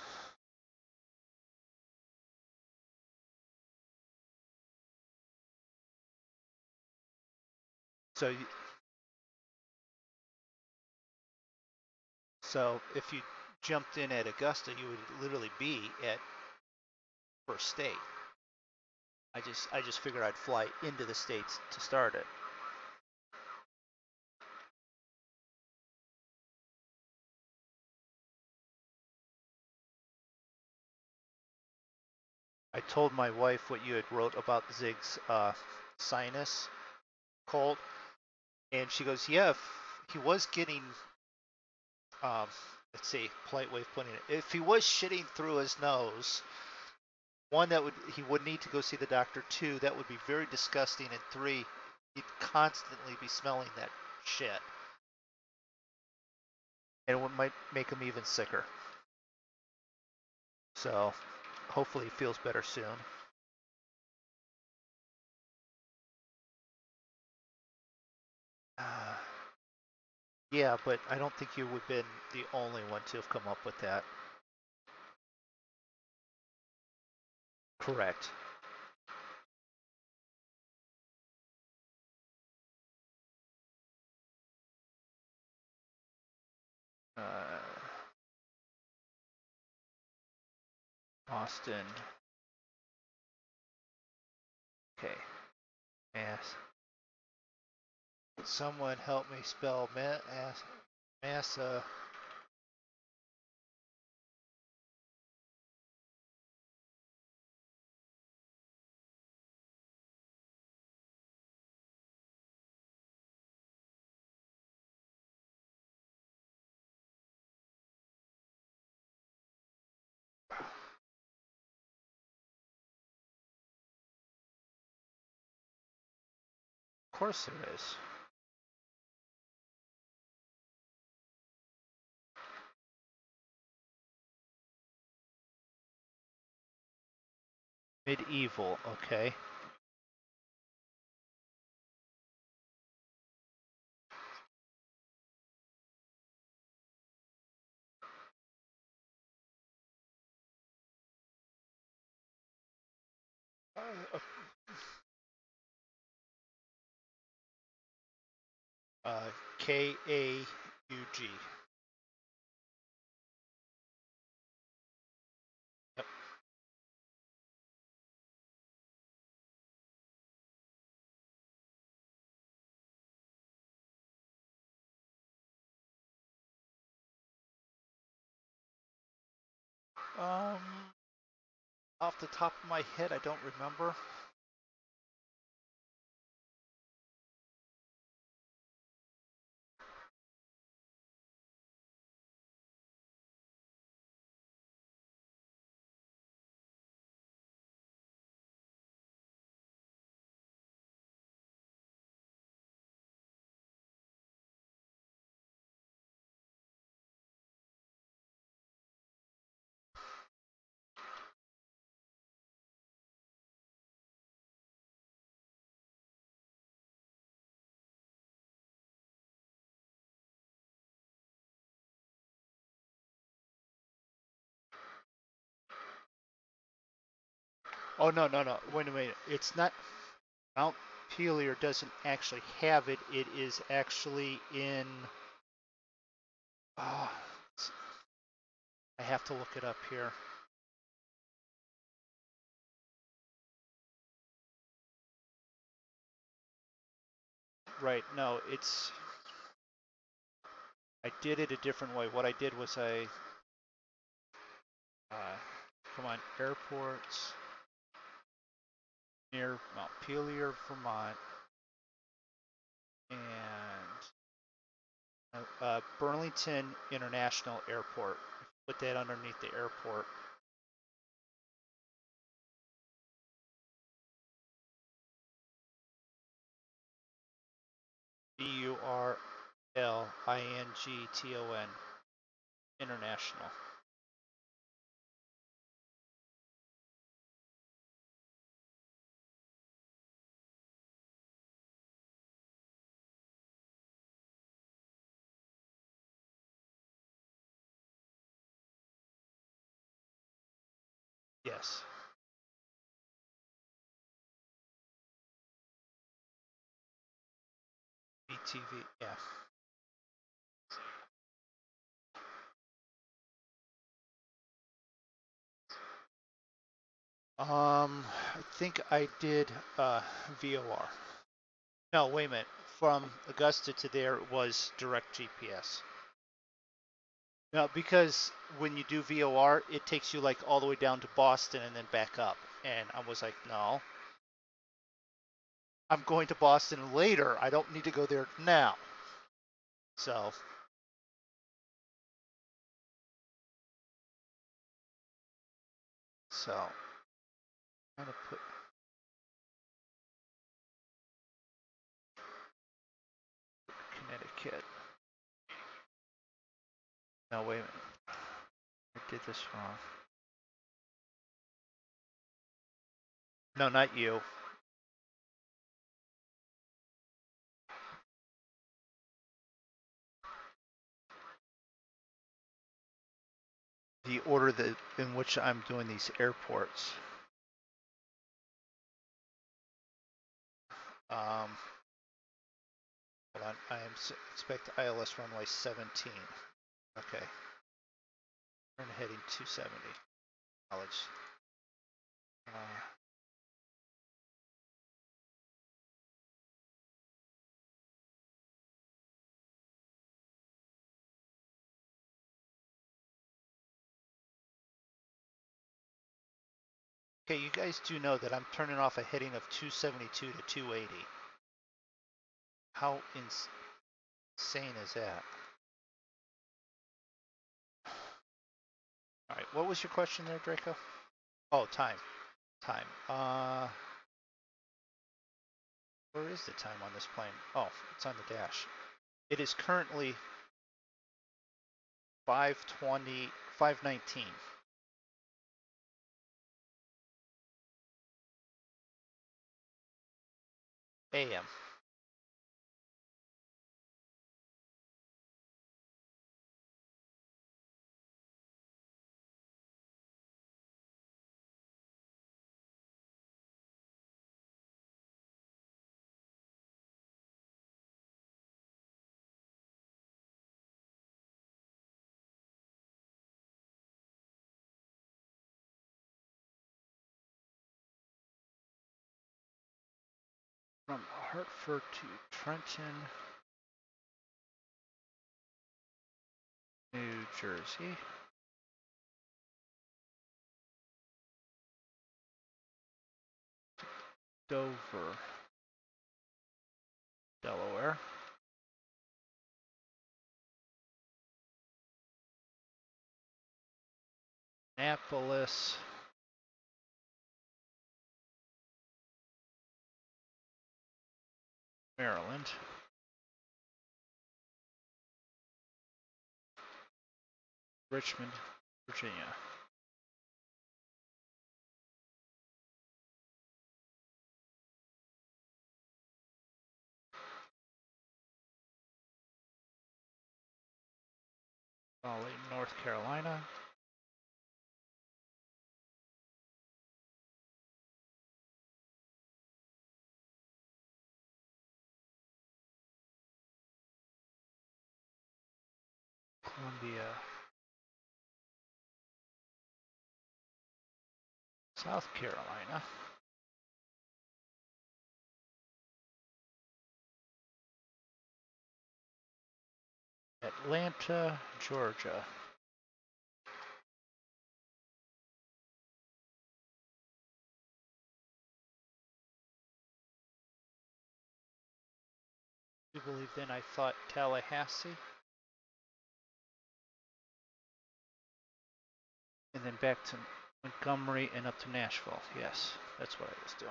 So, so if you jumped in at Augusta, you would literally be at first state. I just figured I'd fly into the States to start it. I told my wife what you had wrote about Zig's sinus cold, and she goes, yeah, if he was getting, let's see, polite way of putting it, if he was shitting through his nose, one, that he would need to go see the doctor. Two, that would be very disgusting. And three, he'd constantly be smelling that shit. And it might make him even sicker. So hopefully he feels better soon. Yeah, but I don't think you would have been the only one to have come up with that. Correct. Austin. Okay. Mass. Could someone help me spell Massa? Of course there is. Medieval, okay. Kaug. Yep. Um, Off the top of my head, I don't remember. Oh, no, no, no. Wait a minute. It's not. Montpelier doesn't actually have it. It is actually in. Oh, I have to look it up here. Right. No, it's. I did it a different way. What I did was come on, airports near Montpelier, Vermont, and Burlington International Airport. Put that underneath the airport. Burlington International. Yes. BTV. Yeah. I think I did VOR. No, wait a minute. From Augusta to there was direct GPS. No, because when you do VOR, it takes you like all the way down to Boston and then back up. And I was like, no, I'm going to Boston later. I don't need to go there now. So, so I'm gonna put Connecticut. No, wait a minute. I did this wrong. No, not you. The order that in which I'm doing these airports. Hold on. I expect ILS runway 17. Okay. Turn heading 270. Knowledge. Okay, you guys do know that I'm turning off a heading of 272 to 280. How insane is that? All right, what was your question there, Draco? Oh, time. Time. Where is the time on this plane? Oh, it's on the dash. It is currently 5:20, 5:19. AM. From Hartford to Trenton, New Jersey. Dover, Delaware. Annapolis, Maryland. Richmond, Virginia. Raleigh, North Carolina. Columbia, South Carolina. Atlanta, Georgia. You believe then I thought Tallahassee? And then back to Montgomery and up to Nashville. Yes, that's what I was doing.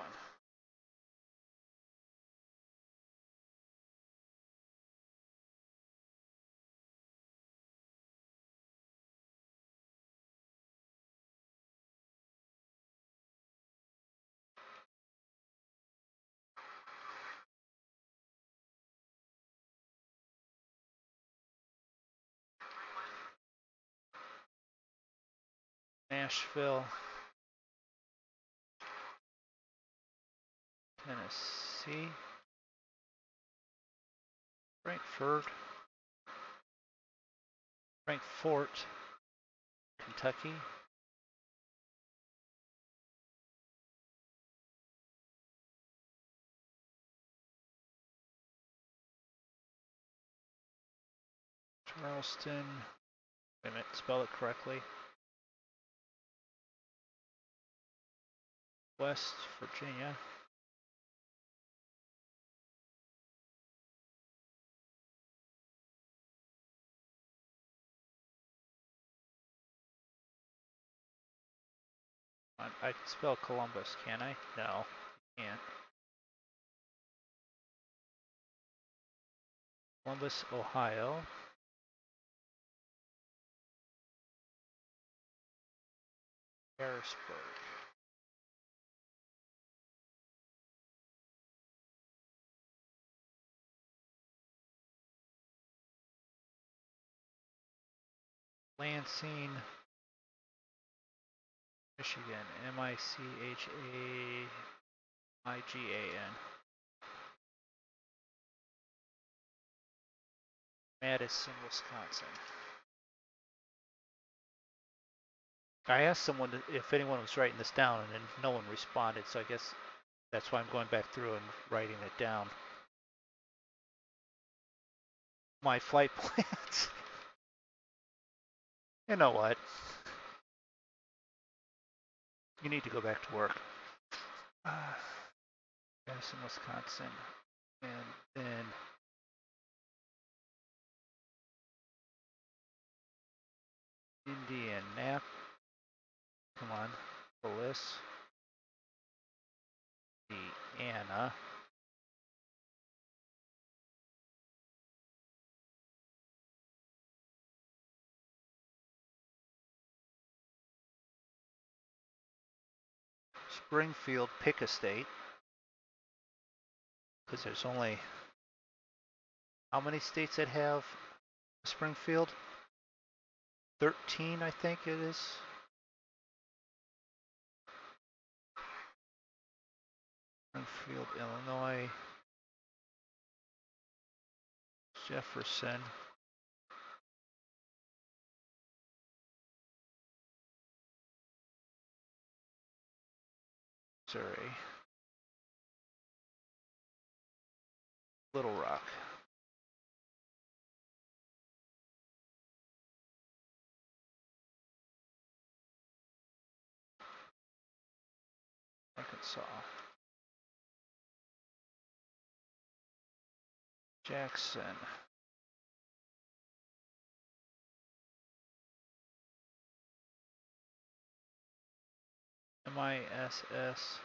Nashville, Tennessee, Frankfurt, Frankfort, Kentucky, Charleston, wait a minute, spell it correctly. West Virginia, I can spell Columbus, can I? No, can't. Columbus, Ohio. Harrisburg. Lansing, Michigan. Michigan. Madison, Wisconsin. I asked someone if anyone was writing this down, and then no one responded, so I guess that's why I'm going back through and writing it down. My flight plans. You know what? You need to go back to work. Madison, Wisconsin, and then Indianapolis. Come on, Police, Indiana. Springfield, pick a state, because there's only how many states that have Springfield? 13, I think it is. Springfield, Illinois, Jefferson, Missouri, Little Rock. Arkansas, Jackson, MISS.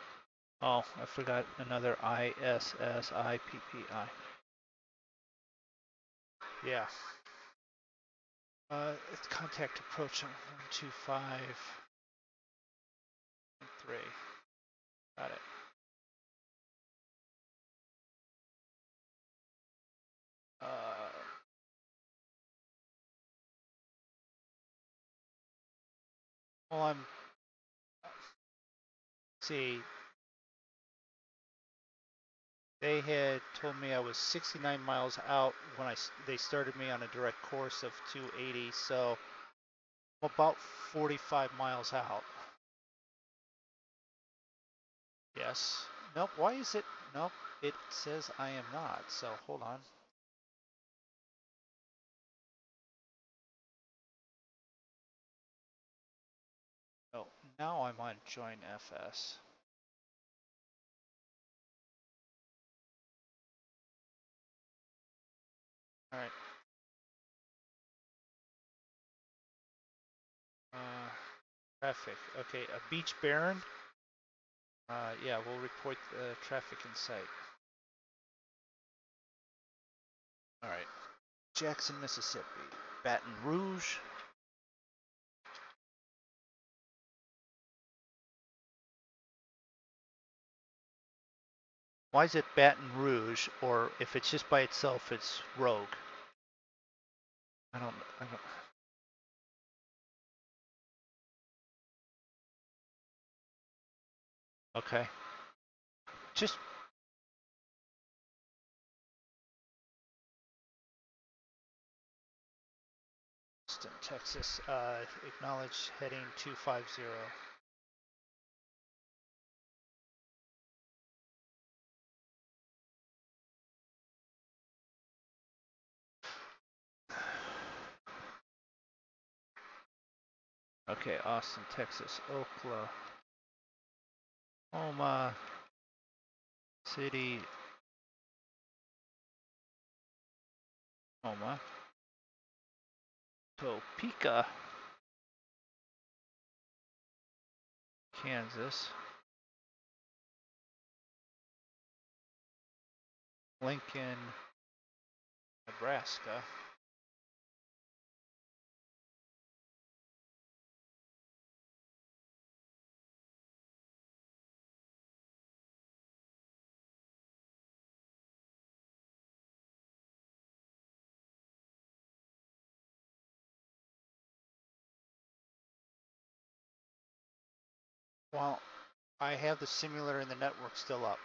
Oh, I forgot another ISSIPPI. Yeah. It's contact approach on 125.3. Got it. Well, see, they had told me I was 69 miles out when they started me on a direct course of 280, so I'm about 45 miles out. Yes. Nope. Why is it? Nope. It says I am not. So hold on. Oh, now I'm on join FS. All right. Traffic. Okay. A Beach Baron. Yeah, we'll report the traffic in sight. All right. Jackson, Mississippi. Baton Rouge. Why is it Baton Rouge, or if it's just by itself, it's Rogue? I don't. Okay. Just. Austin, Texas. Acknowledge heading 250. Okay, Austin, Texas, Oklahoma City, Oklahoma, Topeka, Kansas, Lincoln, Nebraska, well, I have the simulator and the network still up.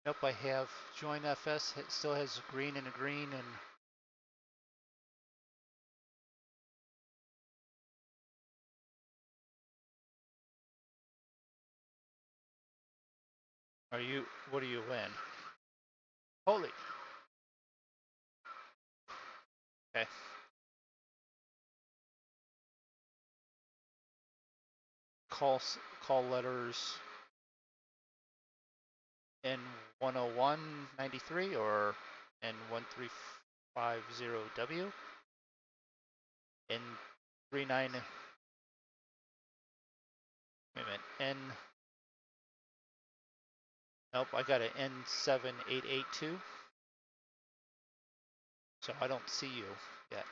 Nope, I have join FS. It still has a green and a green, and are you? What are you in? Holy. Okay. Call letters in 10193 or in 1350W in 39. Wait a minute. N. Nope, I got an N7882. So I don't see you yet.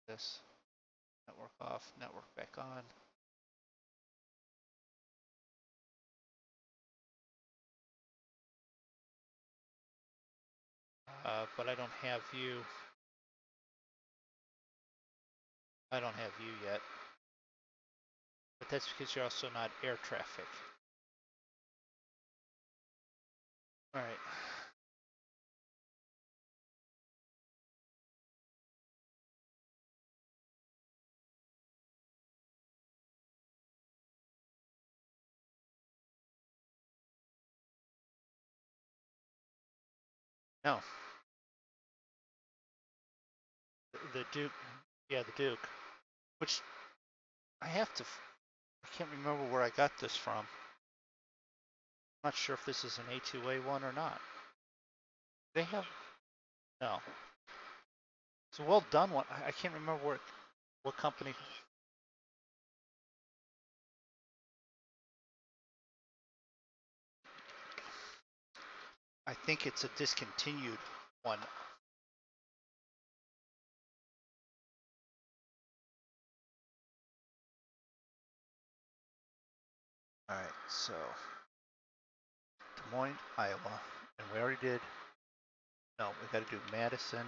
This network off, network back on. But I don't have you. I don't have you yet. But that's because you're also not air traffic. All right. No, the Duke. Yeah, the Duke. Which I have to. I can't remember where I got this from. I'm not sure if this is an A2A one or not. They have. No. It's a well done one. I can't remember what company. I think it's a discontinued one. All right, so Des Moines, Iowa, and we already did. No, we got to do Madison.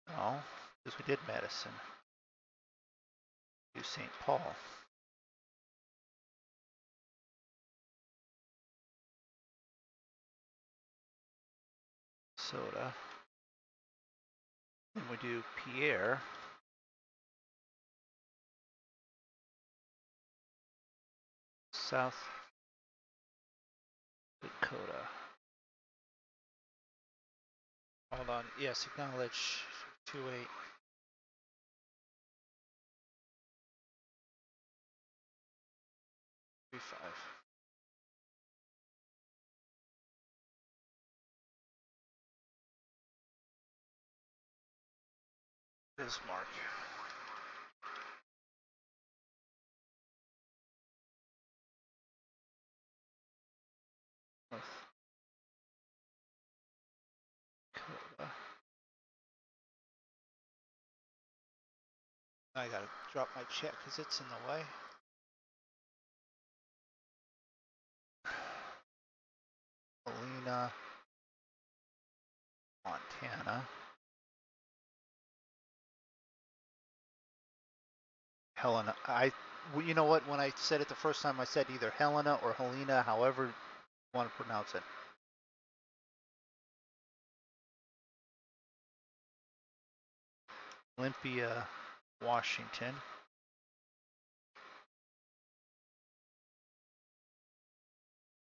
No, because we did Madison. Do St. Paul. Soda. And we do Pierre. South Dakota. Hold on. Yes, acknowledge 28. Five. Bismarck. North Dakota. I gotta drop my check because it's in the way. Helena, Montana. Helena. Well, you know what? When I said it the first time, I said either Helena or Helena, however you want to pronounce it. Olympia, Washington.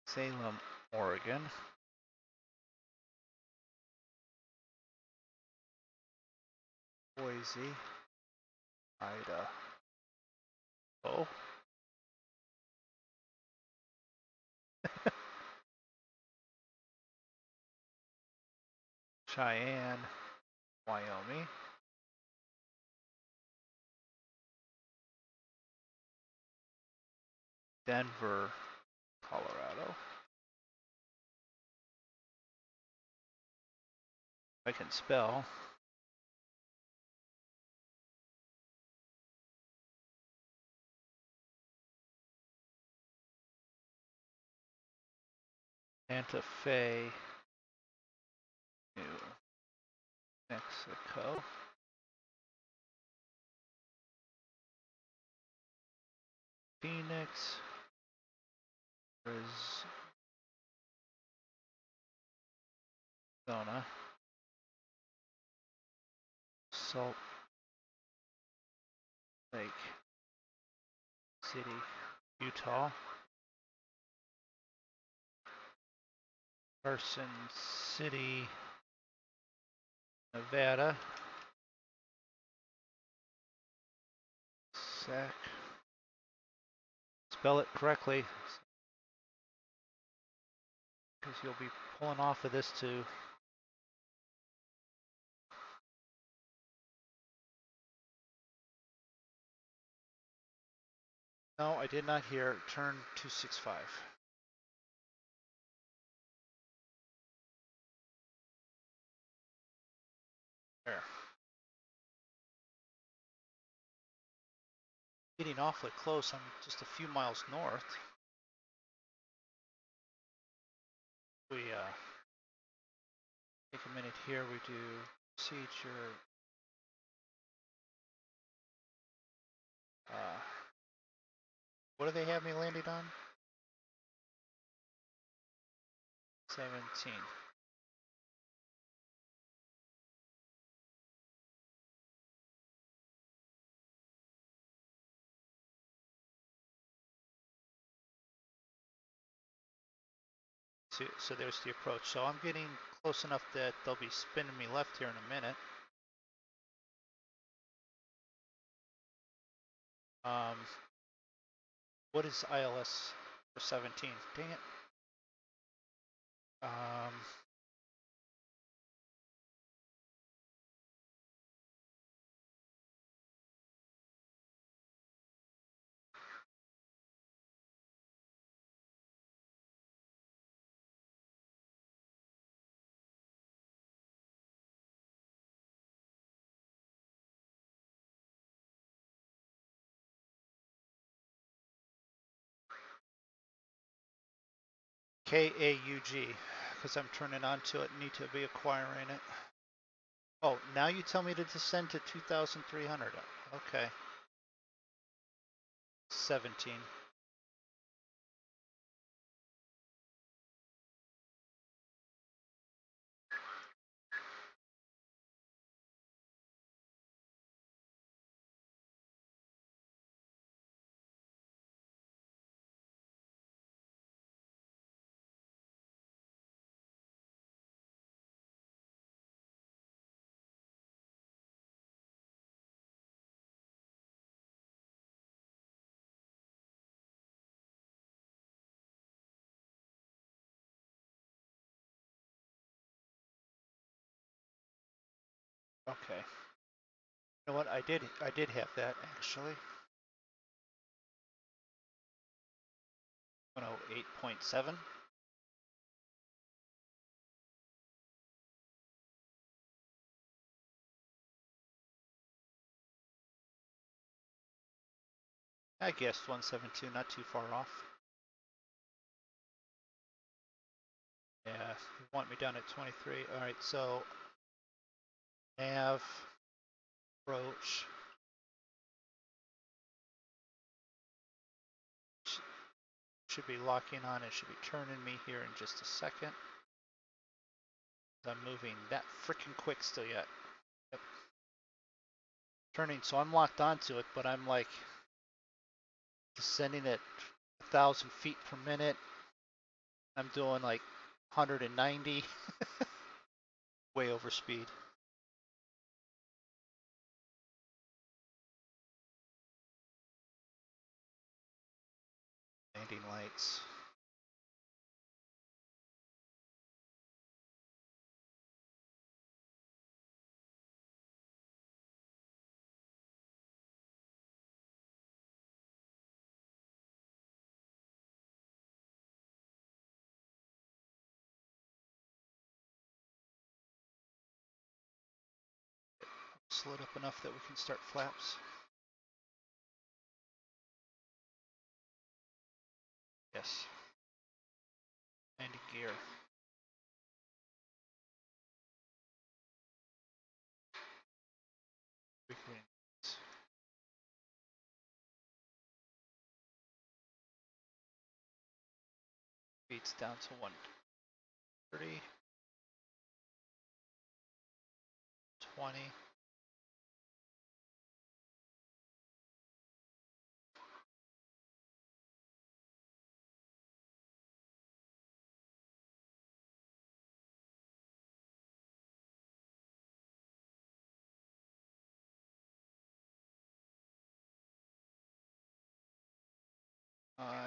Salem, Oregon. Boise, Idaho. Oh. Cheyenne, Wyoming. Denver, Colorado. I can spell. Santa Fe, New Mexico. Phoenix, Arizona. Salt Lake City, Utah. Carson City, Nevada. Sac. Spell it correctly, because you'll be pulling off of this too. No, I did not hear. Turn 265. There. Getting awfully close. I'm just a few miles north. We take a minute here. We do procedure. What do they have me landed on? 17. So there's the approach. So I'm getting close enough that they'll be spinning me left here in a minute. What is ILS for 17? Dang it. KAUG, because I'm turning onto it, need to be acquiring it. Oh, now you tell me to descend to 2,300. Okay. 17. Okay. You know what? I did have that actually. 108.7. I guessed 172, not too far off. Yeah, you want me down at 23. All right, so nav, approach. Should be locking on. It should be turning me here in just a second. I'm moving that freaking quick still yet. Yep. Turning, so I'm locked onto it, but I'm like descending at 1,000 feet per minute. I'm doing like 190, way over speed. landing lights. Slid up enough that we can start flaps. Yes. Landing gear. Speeds down to 130, 20.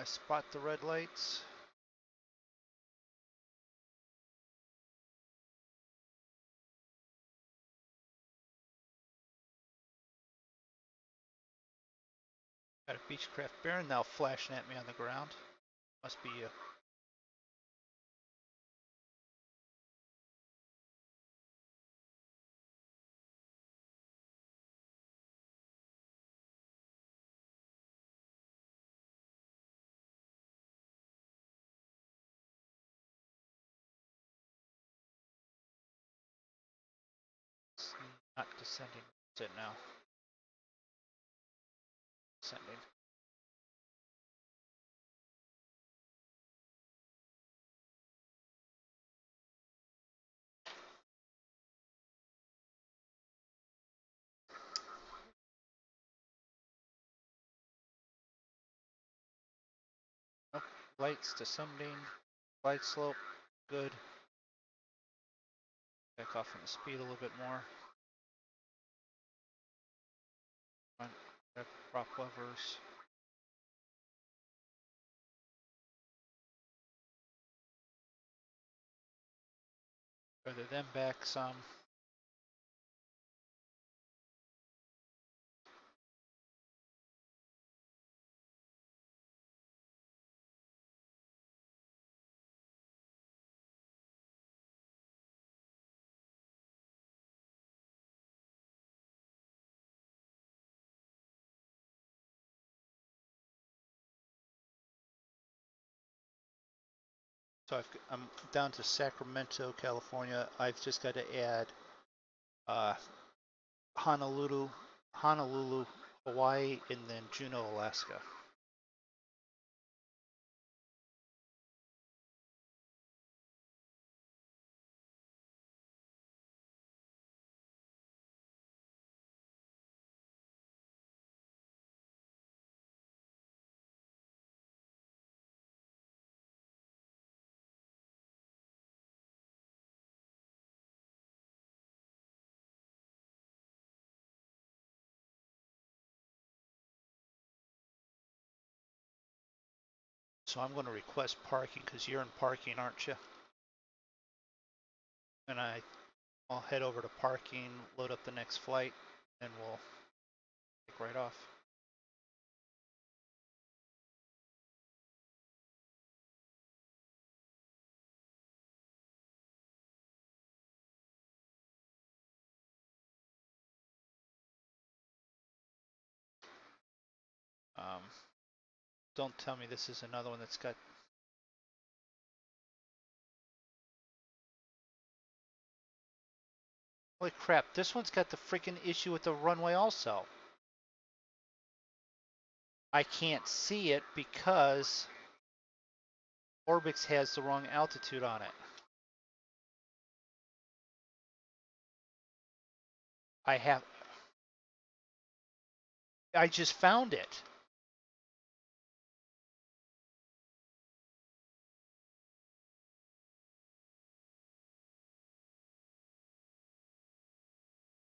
Spot the red lights. Got a Beechcraft Baron now flashing at me on the ground. Must be you. It's not descending. What's it now? Descending. Nope. Lights descending. Glide slope. Good. Back off on the speed a little bit more. Prop levers. Feather them back some. So I'm down to Sacramento, California. I've just got to add uh, Honolulu, Hawaii, and then Juneau, Alaska. So I'm going to request parking because you're in parking, aren't you? And I'll head over to parking, load up the next flight, and we'll take right off. Don't tell me this is another one that's got. Holy crap, this one's got the freaking issue with the runway also. I can't see it because Orbix has the wrong altitude on it. I just found it.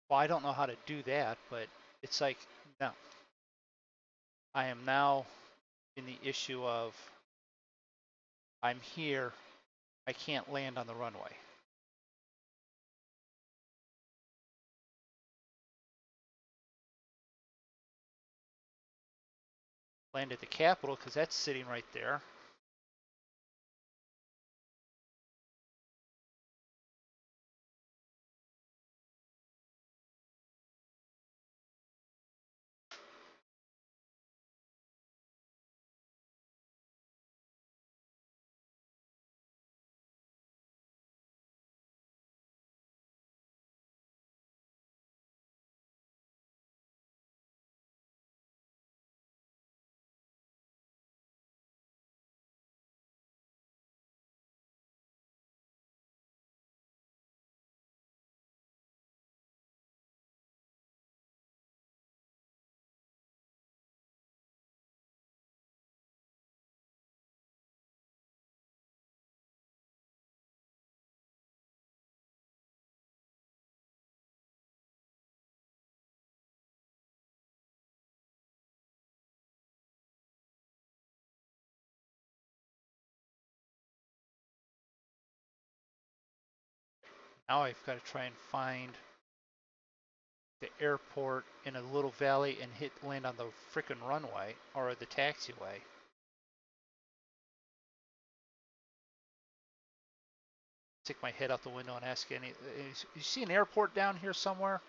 Well, I don't know how to do that, but it's like, no. I am now in the issue of I'm here, I can't land on the runway. Land at the Capitol because that's sitting right there. Now I've got to try and find the airport in a little valley and land on the frickin' runway or the taxiway. Stick my head out the window and ask any. You see an airport down here somewhere?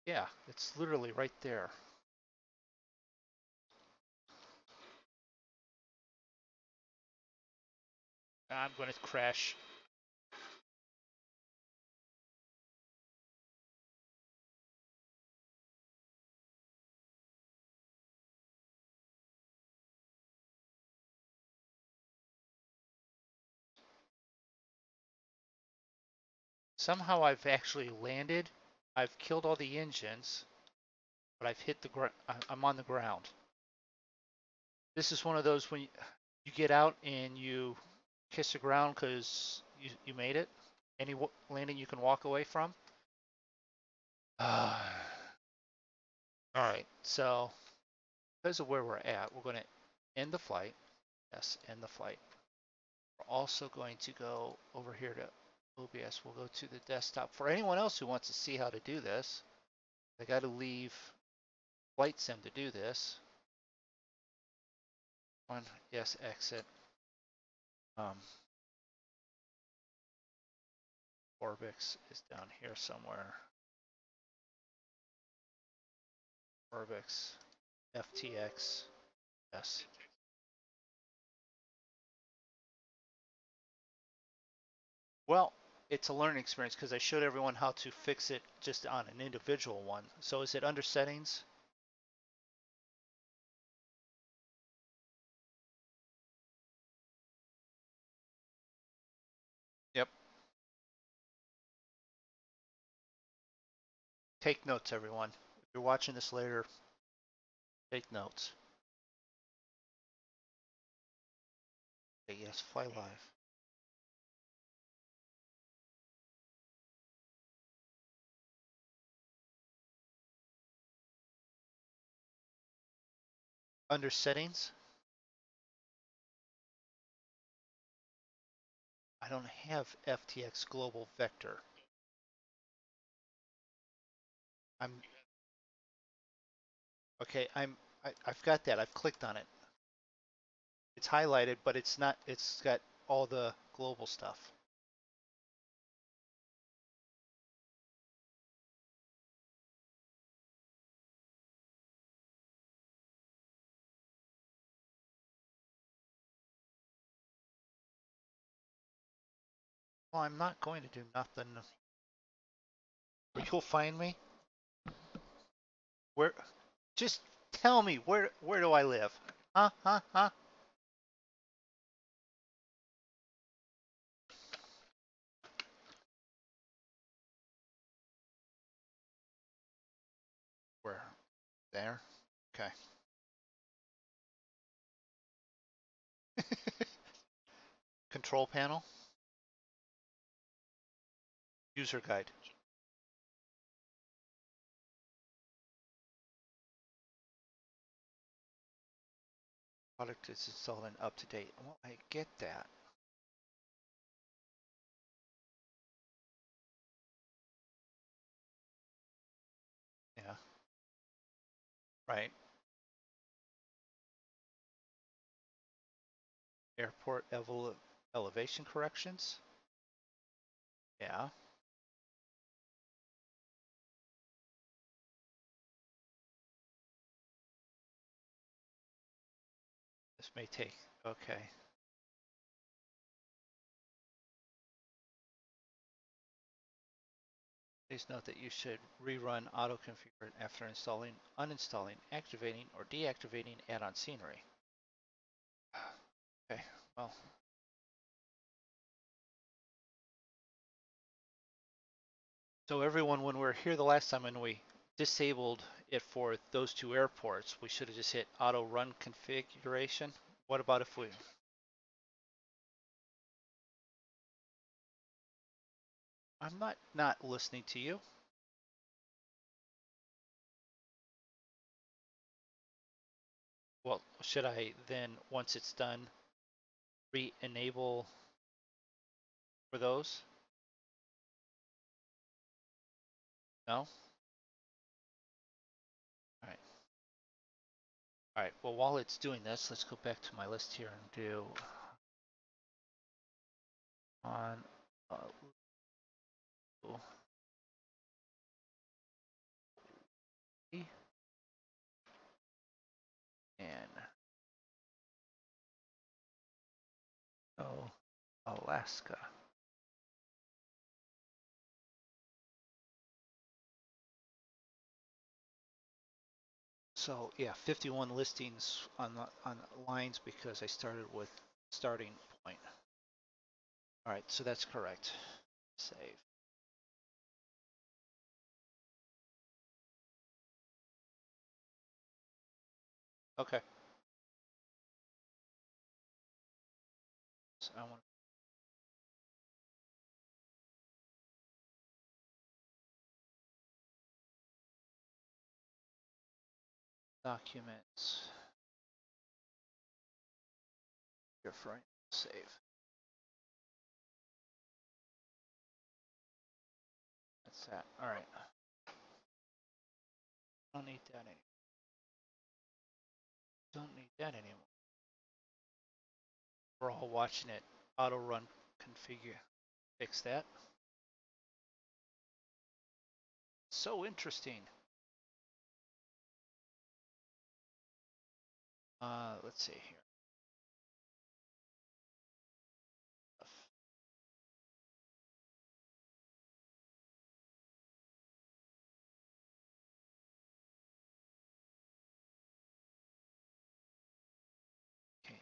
Yeah, it's literally right there. I'm going to crash. Somehow I've actually landed. I've killed all the engines, but I've hit the ground. I'm on the ground. This is one of those when you get out and you kiss the ground because you made it. Any landing you can walk away from. All right, so because of where we're at, we're going to end the flight. Yes, end the flight. We're also going to go over here to OBS. We'll go to the desktop. For anyone else who wants to see how to do this, I got to leave Flight Sim to do this. One, yes, exit. Orbix is down here somewhere. Orbix, FTX, yes. Well, it's a learning experience because I showed everyone how to fix it just on an individual one. So is it under settings? Yep. Take notes, everyone. If you're watching this later, take notes. Okay, yes, fly live. Under settings, I don't have FTX Global Vector. I'm okay. I've got that. I've clicked on it. It's highlighted, but it's not. It's got all the global stuff. Well, I'm not going to do nothing. You'll find me. Where? Just tell me where do I live? Huh? Huh? Huh? Where? There. Okay. Control panel. User guide. Product is installed and up to date. Well, I get that. Yeah, right. Airport elevation corrections. Yeah, this may take, okay. Please note that you should rerun auto-configure after installing, uninstalling, activating, or deactivating add-on scenery. Okay, well, so everyone, when we were here the last time and we disabled it for those two airports, we should have just hit auto run configuration. What about if we, I'm not listening to you. Well, should I then, once it's done, re-enable for those? No? All right. All right, well, while it's doing this, let's go back to my list here and do on and oh, Alaska. So yeah, 51 listings on lines because I started with starting point. All right, so that's correct. Save. Okay. So I want documents. Your frame. Save. That's that. All right. Don't need that anymore. Don't need that anymore. We're all watching it. Auto run configure. Fix that. So interesting. Let's see here. Okay.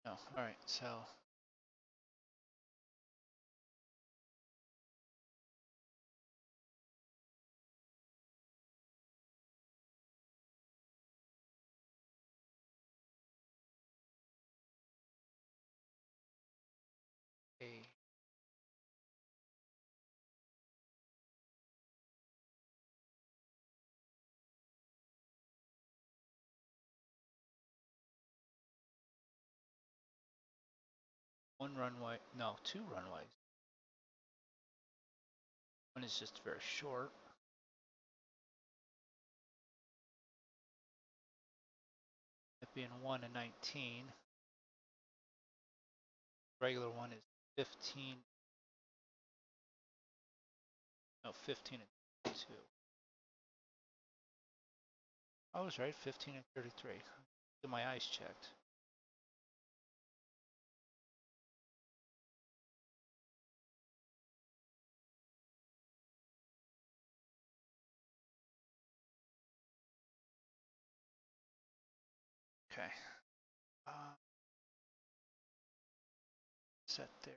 No. All right. So a one runway. No, two runways. One is just very short. That being 1 and 19. Regular one is 15. No, 15 and 32. I was right. 15 and 33. Get my eyes checked. Okay. Set there.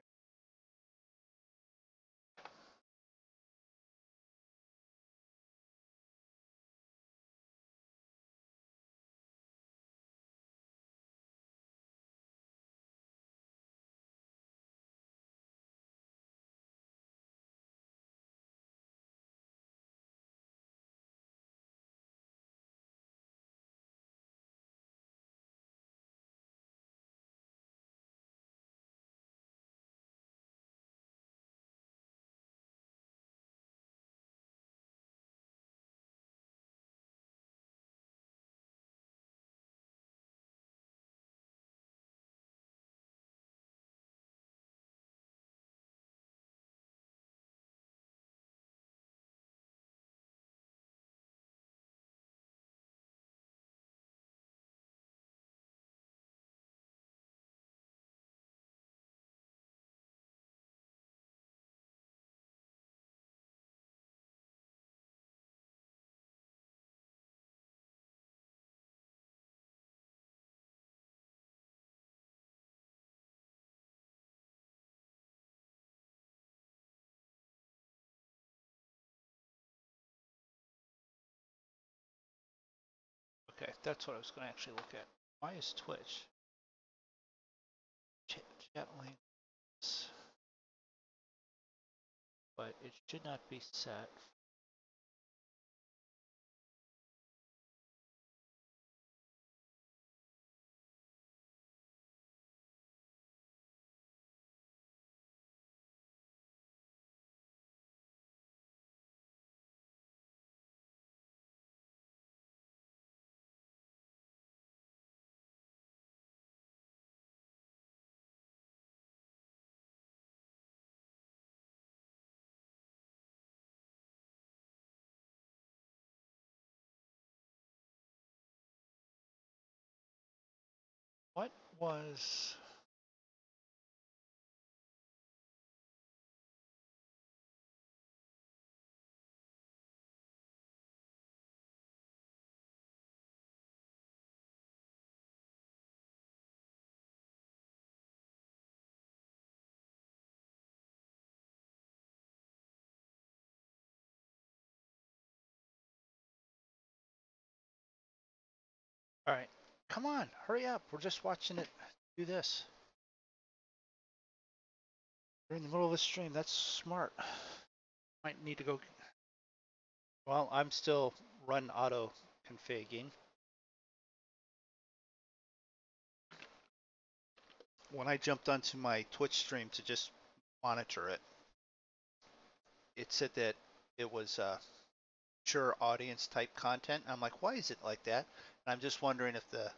That's what I was going to actually look at. Why is Twitch? Chat links, but it should not be set. What was... All right, come on, hurry up. We're just watching it do this. We're in the middle of the stream. That's smart. Might need to go. Well, I'm still run auto configuring. When I jumped onto my Twitch stream to just monitor it, it said that it was mature audience type content. I'm like, why is it like that? And I'm just wondering if the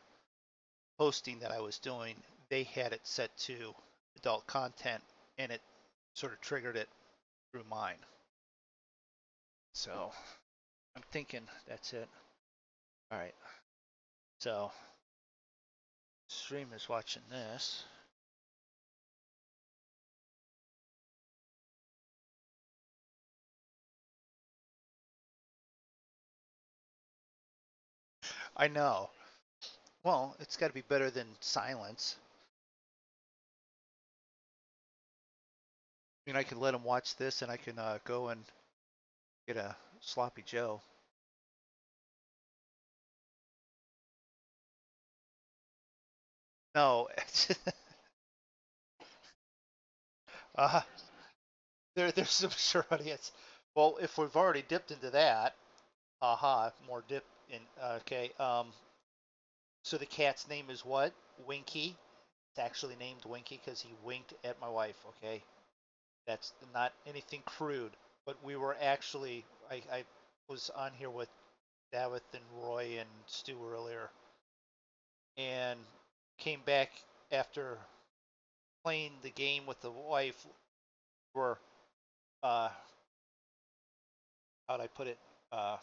hosting that I was doing, they had it set to adult content and it sort of triggered it through mine. So I'm thinking that's it. All right. So streamer's watching this. I know. Well, it's got to be better than silence. I mean, I can let them watch this and I can go and get a sloppy Joe. No. uh, there's a mature audience. Well, if we've already dipped into that, more dip in. Okay. So the cat's name is what? Winky. It's actually named Winky because he winked at my wife. Okay. That's not anything crude, but we were actually. I was on here with Davith and Roy and Stu earlier, and came back after playing the game with the wife. We're how'd I put it? Uh,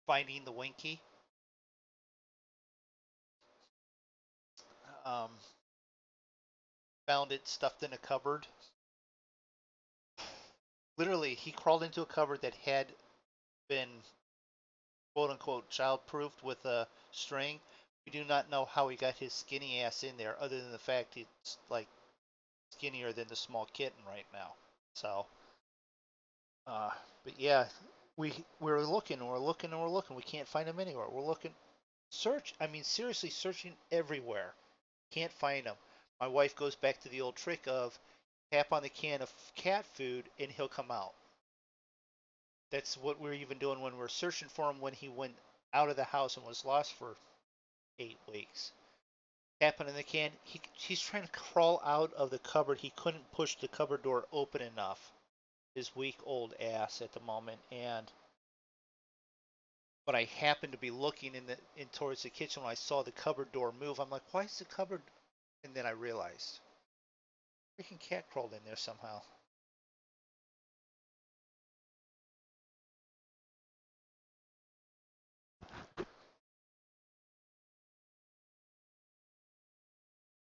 Finding the Winky. Um, Found it stuffed in a cupboard. Literally, he crawled into a cupboard that had been quote unquote child proofed with a string. We do not know how he got his skinny ass in there, other than the fact he's like skinnier than the small kitten right now. So, uh, but yeah, we're looking and we're looking and we're looking. We can't find him anywhere. We're looking, search. I mean, seriously, searching everywhere. Can't find him. My wife goes back to the old trick of tap on the can of cat food and he'll come out. That's what we're even doing when we're searching for him when he went out of the house and was lost for 8 weeks. Tapping in the can, he's trying to crawl out of the cupboard. He couldn't push the cupboard door open enough. His weak old ass at the moment, and but I happened to be looking in towards the kitchen when I saw the cupboard door move. I'm like, why is the cupboard? And then I realized, freaking cat crawled in there somehow.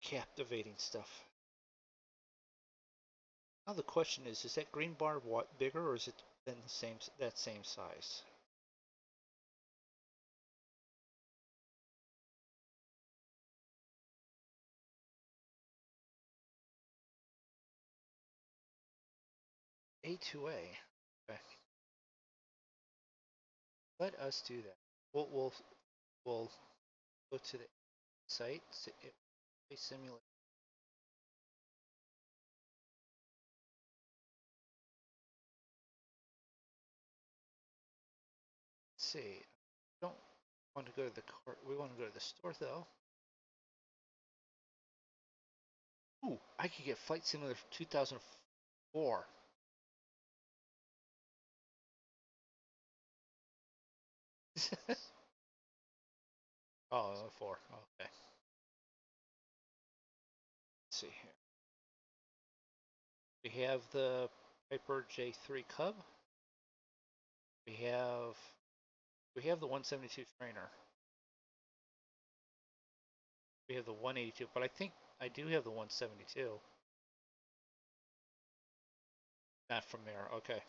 Captivating stuff. Now the question is that green bar what bigger or is it then the same that same size? A2A. Okay. Let us do that. We'll Go to the site, simulate. Let's see. Don't want to go to the cart. We want to go to the store though. Ooh, I could get Flight Simulator from 2004. Oh, 4. Okay. Let's see here. We have the Piper J3 Cub. We have the 172 trainer. We have the 182, but I think I do have the 172. Not from there. Okay.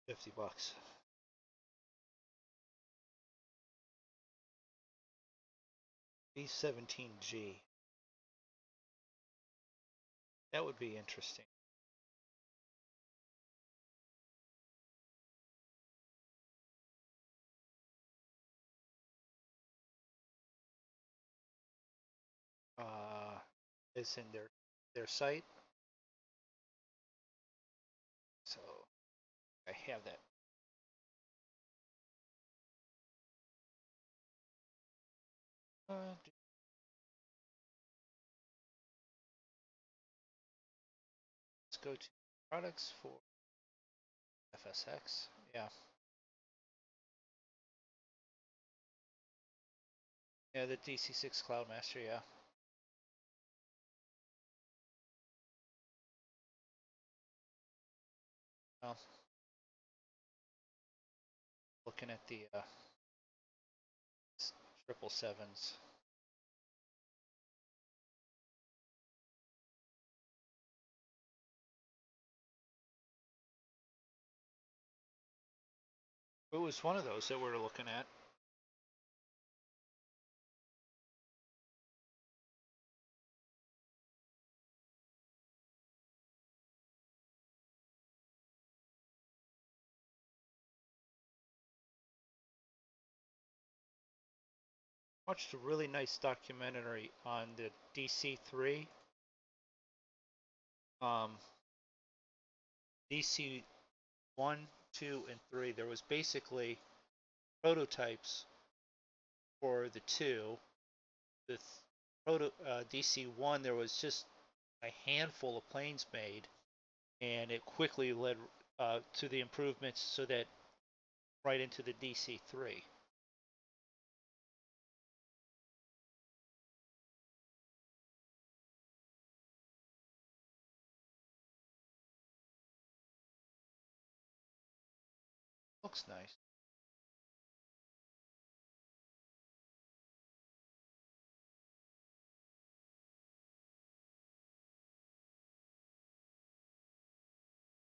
$50. B17G. That would be interesting. It's in their site. So I have that. Let's go to products for FSX. Yeah. Yeah, the DC6 Cloudmaster, yeah. Well, looking at the 777s. It was one of those that we were looking at. Watched a really nice documentary on the DC3. DC 1, 2, and 3. There was basically prototypes for the 2. The DC1, there was just a handful of planes made, and it quickly led to the improvements so that right into the DC3. Looks nice.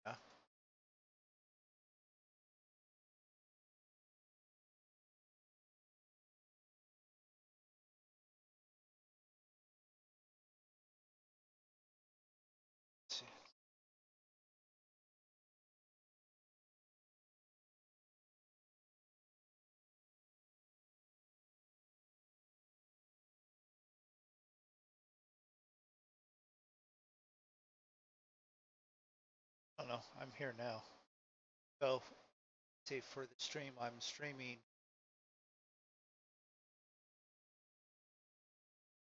Yeah. Let's see. Oh no, I'm here now. So, see, for the stream, I'm streaming.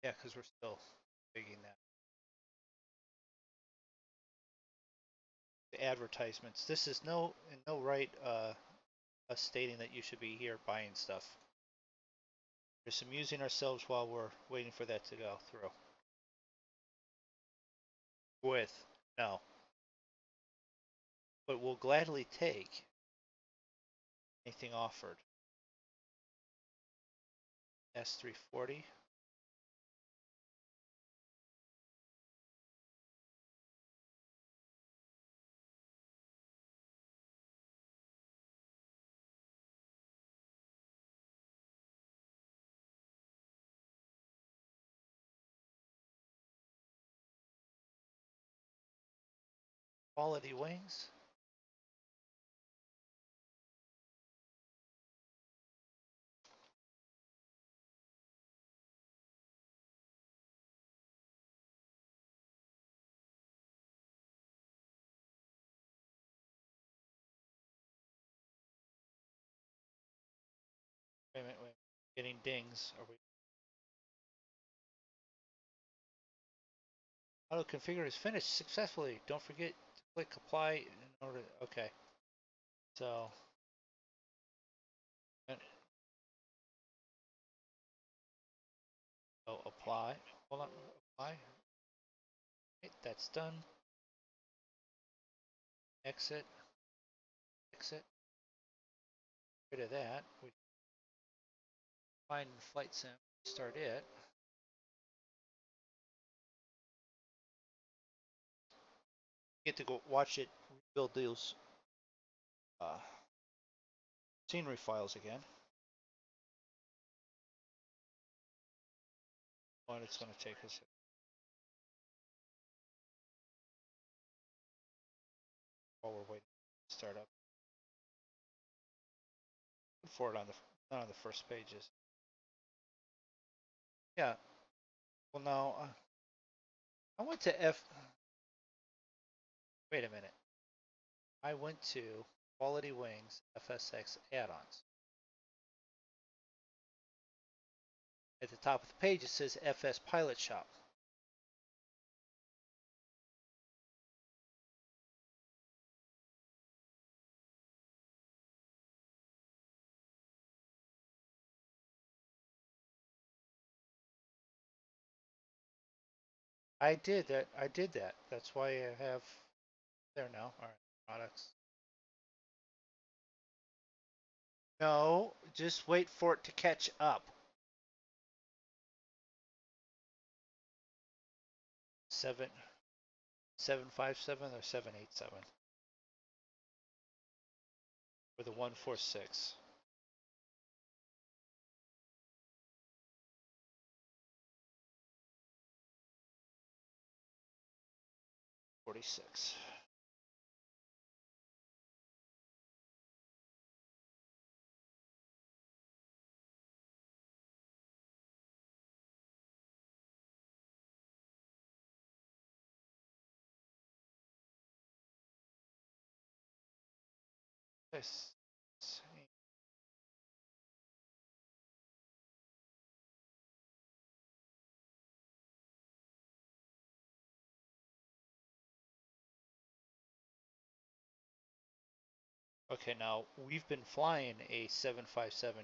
Yeah, because we're still figuring that. The advertisements. This is no right us stating that you should be here buying stuff. Just amusing ourselves while we're waiting for that to go through. With no, but we'll gladly take anything offered. S340. Quality wings. Wait a minute, wait. Getting dings. Are we? Auto configure is finished successfully. Don't forget to click apply in order. Okay. So. Oh, apply. Hold on. Apply. Okay, that's done. Exit. Exit. Rid of that. We find flight sim. Start it. Get to go watch it rebuild those uh, scenery files again. What it's going to take us. While we're waiting to start up. Look for it on the not on the first pages. Yeah. Well, now I went to F. Wait a minute. I went to Quality Wings FSX add-ons. At the top of the page it says FS Pilot Shop. I did that. I did that. That's why I have there now. All right, products. No, just wait for it to catch up. 757 or 787 or the 146. 46. This. Okay, now we've been flying a 757-200.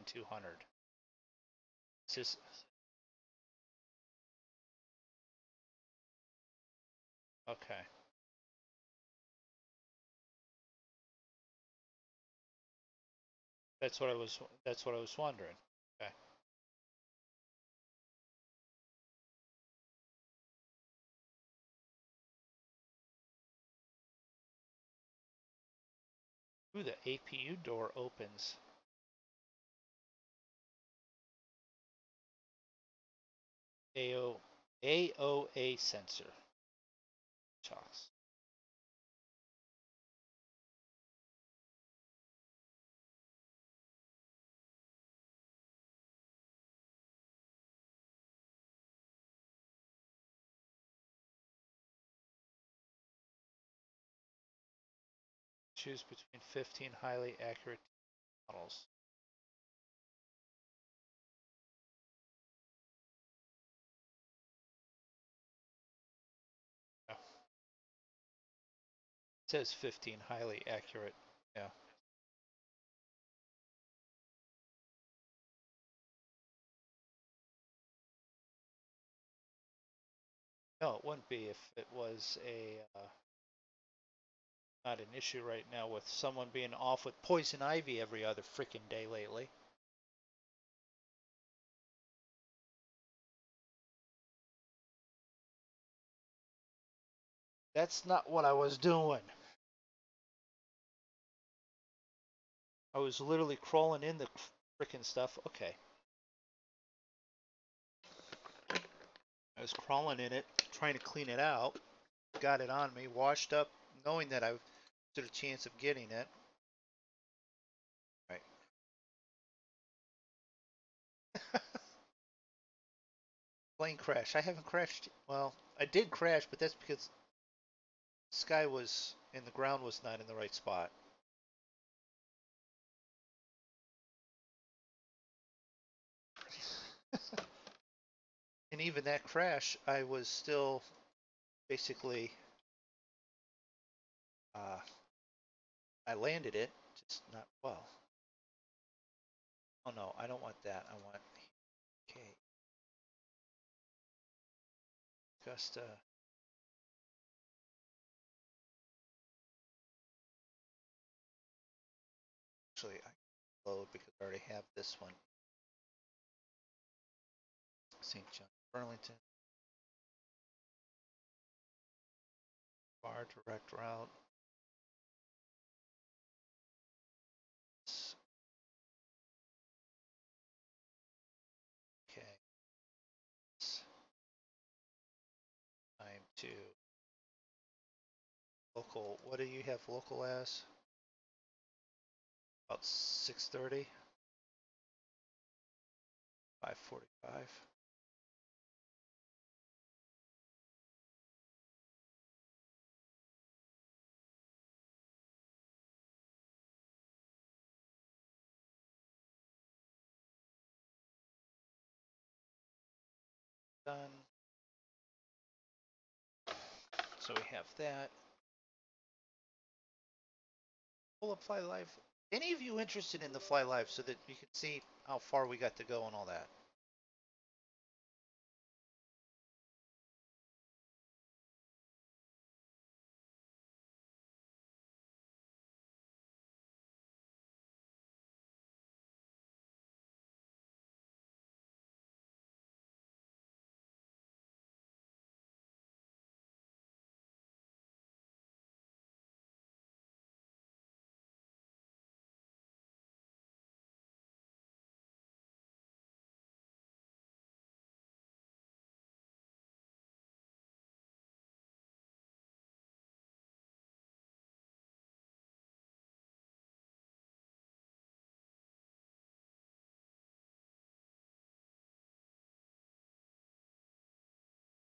This is okay. That's what I was. That's what I was wondering. Okay. Ooh, the APU door opens. AOA sensor. Chalks. Choose between 15 highly accurate models. Oh. It says 15 highly accurate. Yeah. No, it wouldn't be if it was a not an issue right now with someone being off with poison ivy every other freaking day lately. That's not what I was doing. I was literally crawling in the freaking stuff. Okay. I was crawling in it, trying to clean it out. Got it on me, washed up, knowing that I stood a chance of getting it. Right. Plane crash. I haven't crashed. Well, I did crash, but that's because the sky was and the ground was not in the right spot. And even that crash, I was still basically, uh, I landed it, just not well. Oh no, I don't want that. I want, okay, Augusta. Actually, I load because I already have this one. St. John, Burlington, bar direct route. Okay, it's time to local. What do you have local as? About 6:30, 5:45. Done. So we have that. Pull up Fly Live. Any of you interested in the Fly Live so that you can see how far we got to go and all that?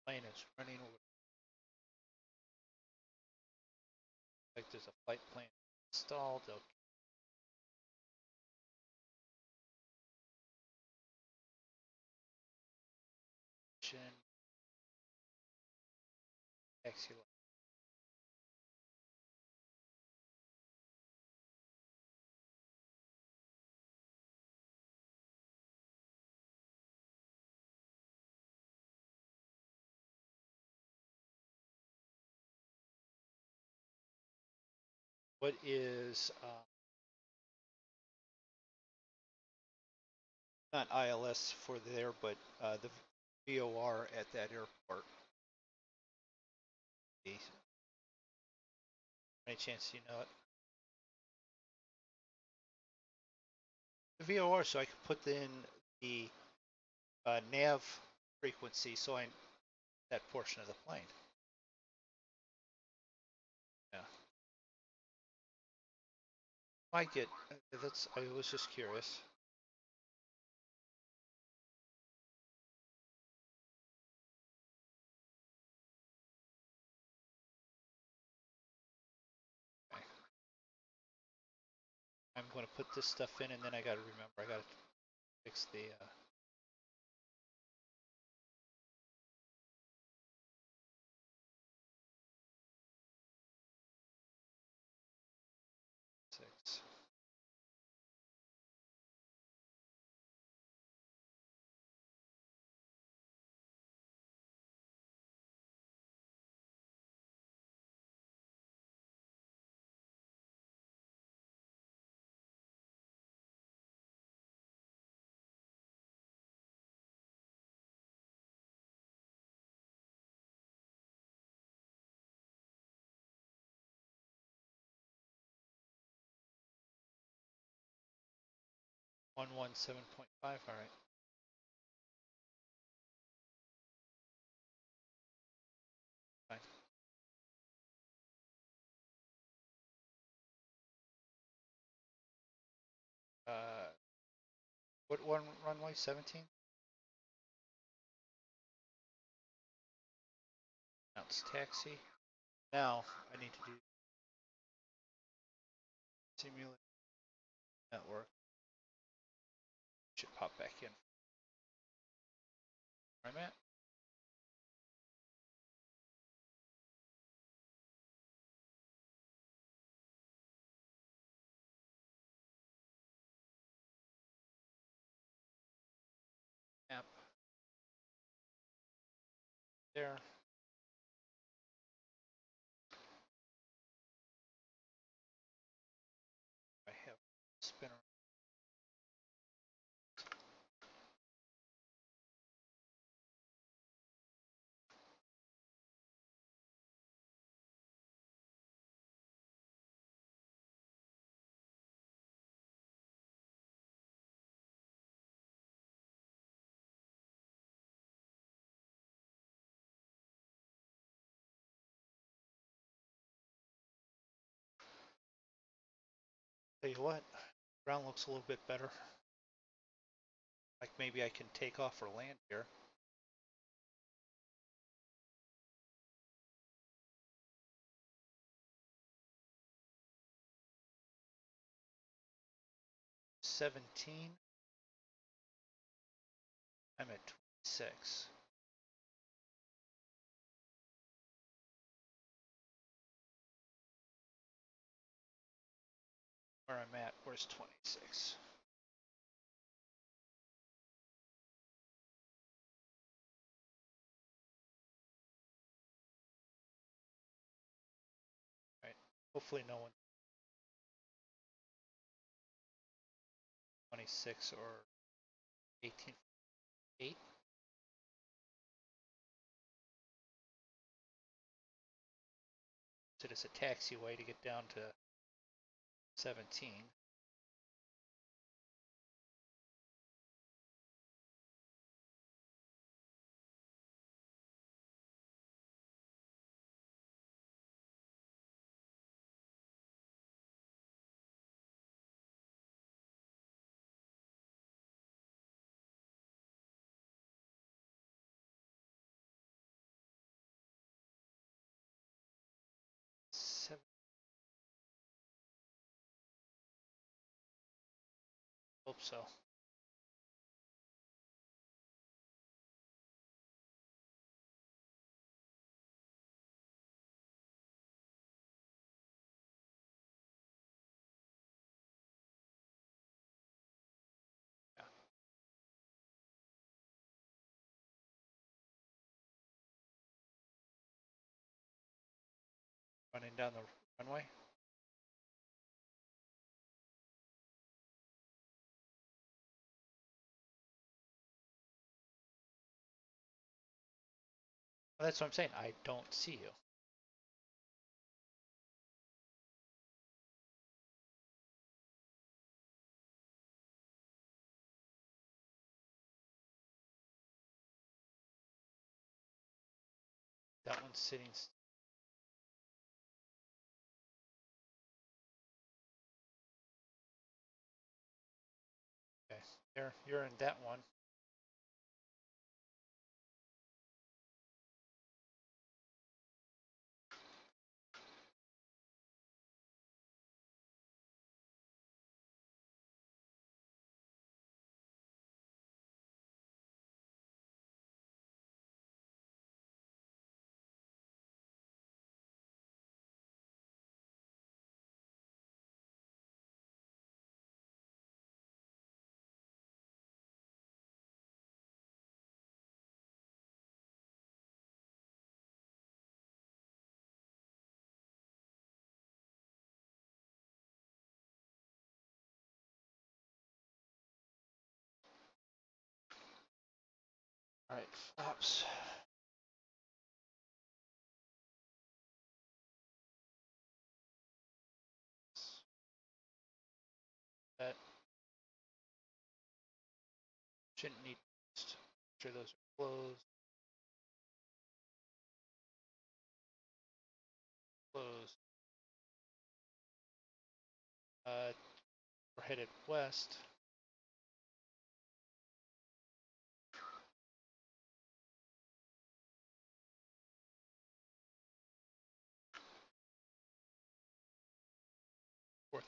Plane is running over. Like there's a flight plan installed. Ocean. Taxi. What is not ILS for there, but the VOR at that airport? Any chance you know it? The VOR, so I could put in the nav frequency, so I that portion of the plane. Yeah, might get. That's. I was just curious. Okay. I'm going to put this stuff in, and then I got to remember. I got to fix the. 6. 117.5. All right. Fine. What one runway? 17? Announce taxi. Now I need to do simulate network. Should pop back in. Where I'm at. Map. There. I have spinner. Tell you what, ground looks a little bit better. Like maybe I can take off or land here. $17. I'm at 26. Where I'm at, where's 26? Right. Hopefully no one 26 or 18.8. So it's a taxiway to get down to 17. Hope so. Yeah. Running down the runway. Well, that's what I'm saying. I don't see you. That one's sitting. Okay. There, you're in that one. All right, flaps. That shouldn't need. Make sure those are closed. Closed. We're headed west. $4,000.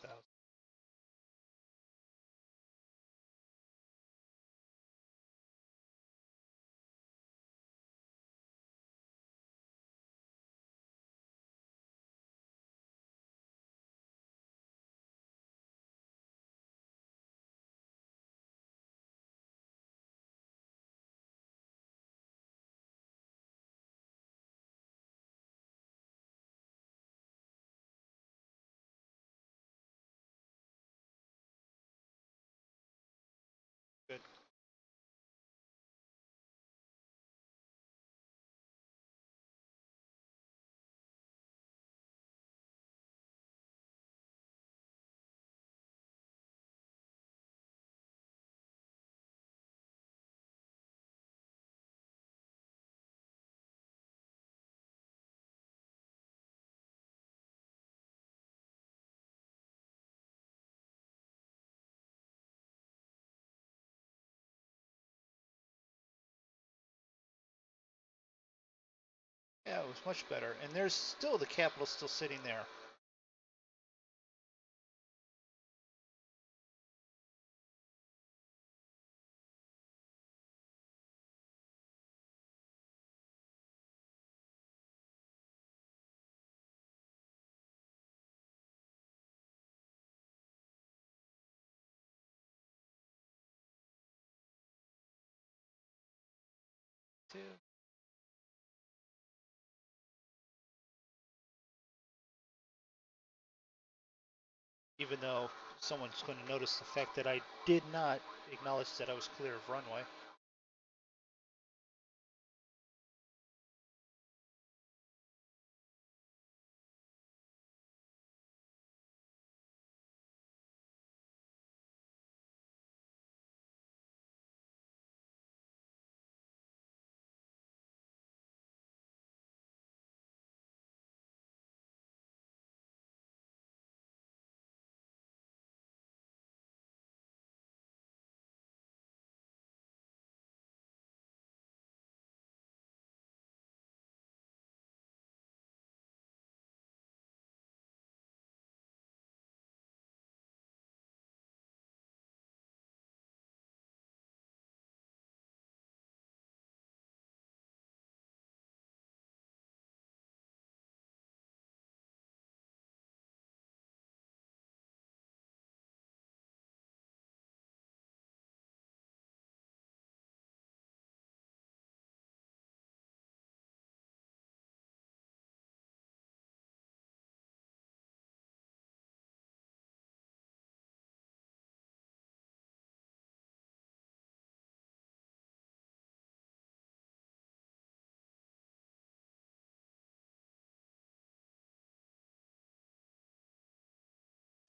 Good. Yeah, it was much better. And there's still the capital still sitting there. Too. Even though someone's going to notice the fact that I did not acknowledge that I was clear of runway.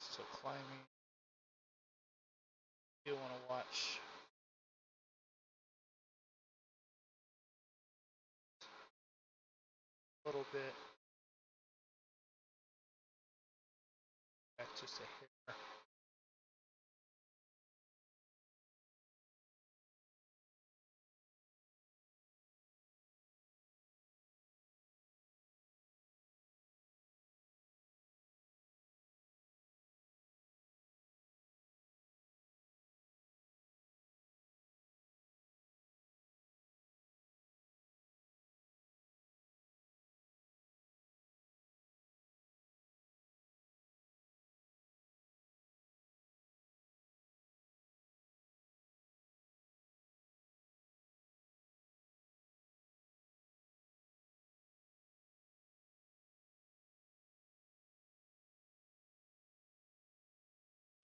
So climbing. You want to watch a little bit. Back just a hair.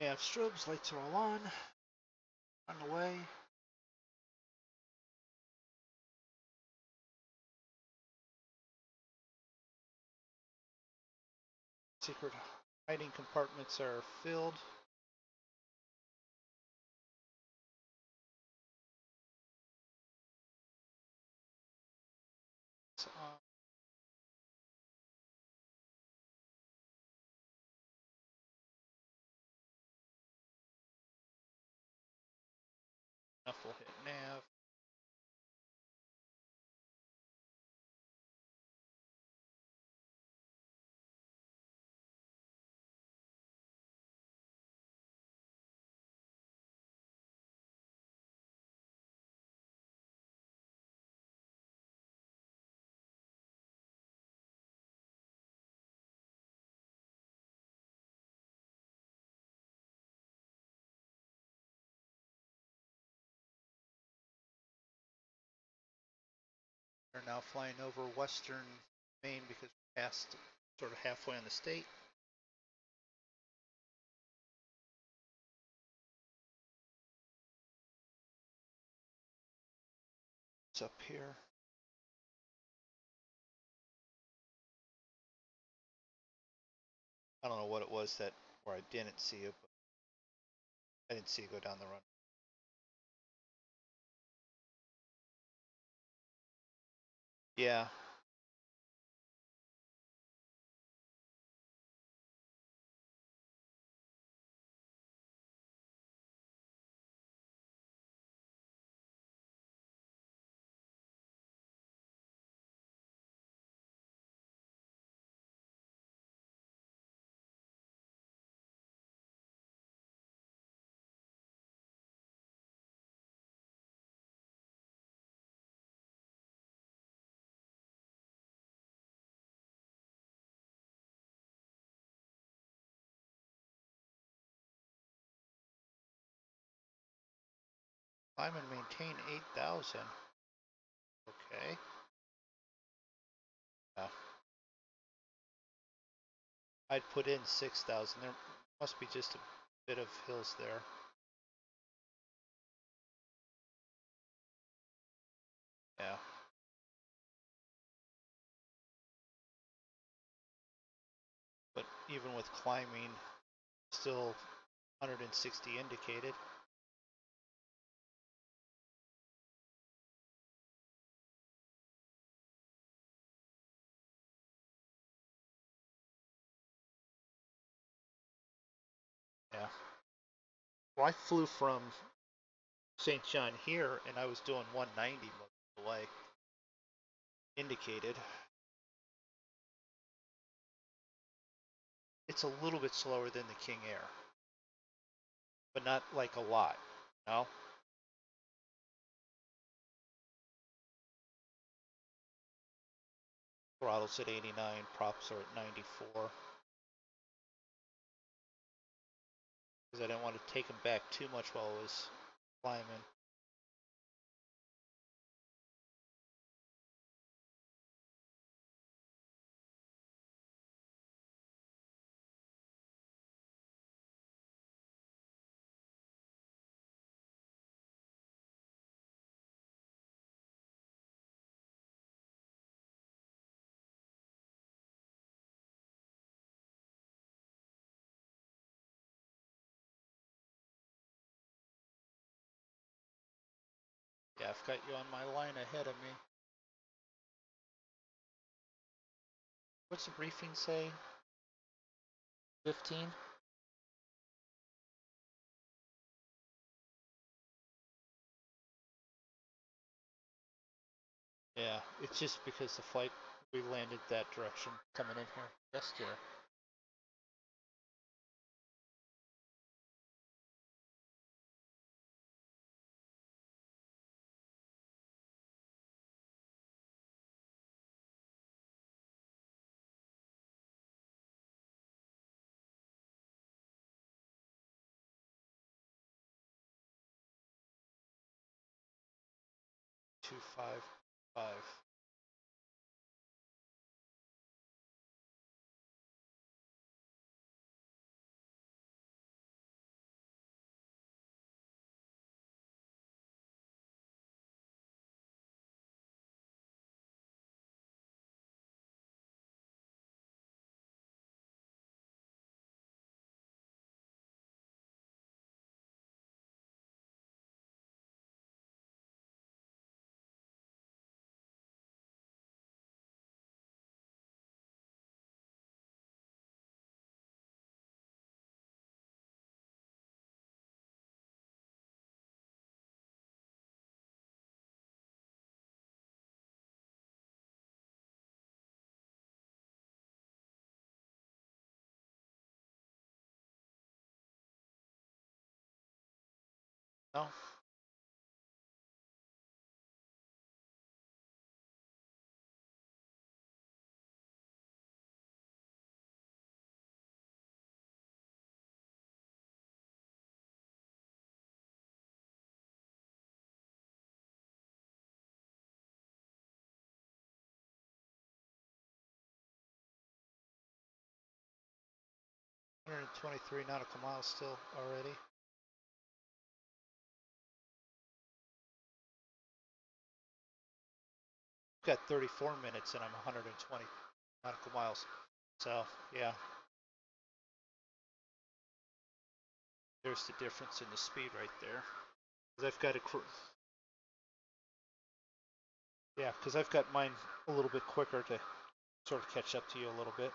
Yeah, strobes, lights are all on the way. Secret hiding compartments are filled. It's on. We'll hit nav. We're now flying over western Maine because we passed sort of halfway on the state. It's up here. I don't know what it was that where I didn't see it, but I didn't see it go down the run. Yeah. Climb and maintain 8,000. Okay. Yeah. I'd put in 6,000. There must be just a bit of hills there. Yeah. But even with climbing, still 160 indicated. Yeah. Well, I flew from St. John here, and I was doing 190 most of the way. Indicated. It's a little bit slower than the King Air, but not like a lot. No. Throttle's at 89, props are at 94. Because I didn't want to take them back too much while I was climbing. Yeah, I've got you on my line ahead of me. What's the briefing say? 15? Yeah, it's just because the flight, we landed that direction coming in here. Yes, dear. Two five five. No? One 123 nautical miles still already. Got 34 minutes and I'm 120 nautical miles. So yeah, there's the difference in the speed right there. Because I've got a yeah, because I've got mine a little bit quicker to sort of catch up to you a little bit.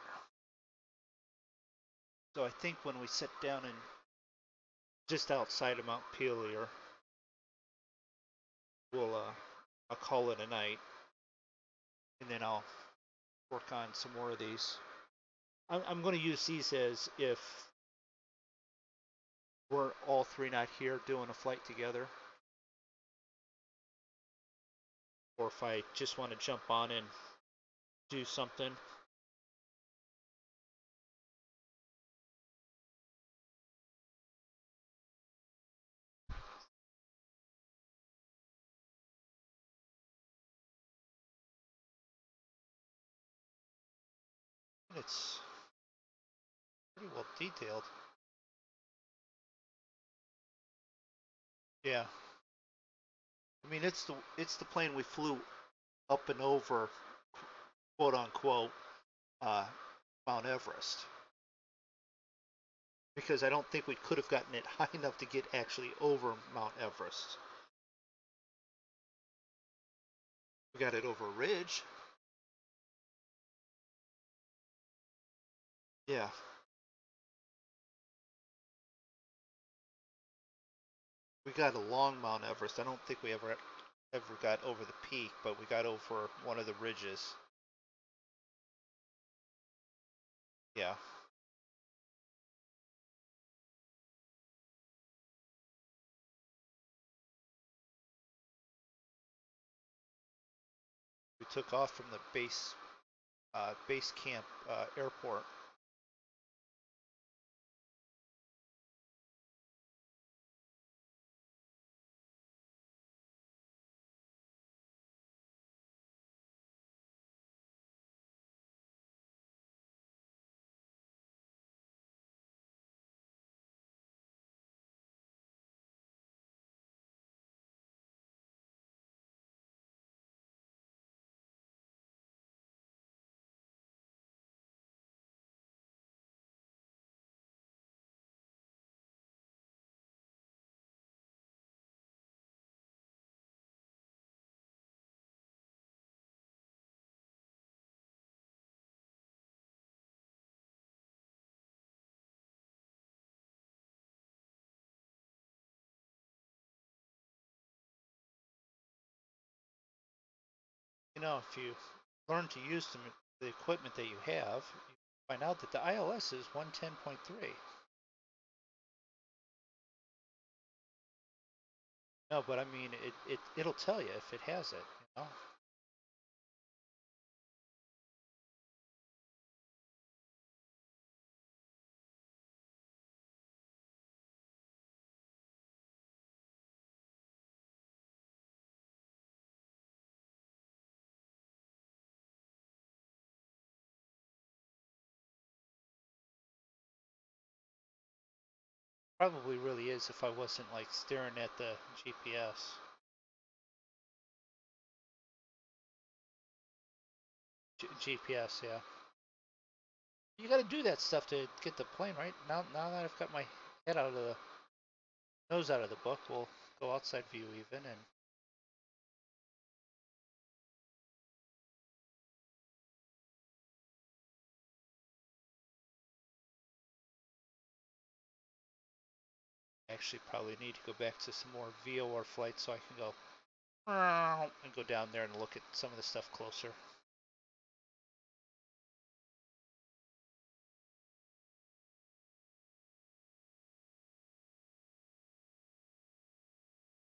So I think when we sit down in just outside of Montpelier, I'll call it a night, and then I'll work on some more of these. I'm going to use these as if we're all three not here doing a flight together, or if I just want to jump on and do something. It's pretty well detailed. Yeah, I mean it's the plane we flew up and over, quote unquote, uh, Mount Everest. Because I don't think we could have gotten it high enough to get actually over Mount Everest. We got it over a ridge. Yeah. We got along Mount Everest. I don't think we ever got over the peak, but we got over one of the ridges. Yeah. We took off from the base camp airport. You know, if you learn to use the equipment that you have, you find out that the ILS is 110.3. No, but I mean, it'll tell you if it has it. You know. Probably really is if I wasn't like staring at the GPS. GPS, yeah. You got to do that stuff to get the plane right. Now that I've got my head out of the nose out of the book, we'll go outside view even and actually probably need to go back to some more VOR flights so I can go and go down there and look at some of the stuff closer.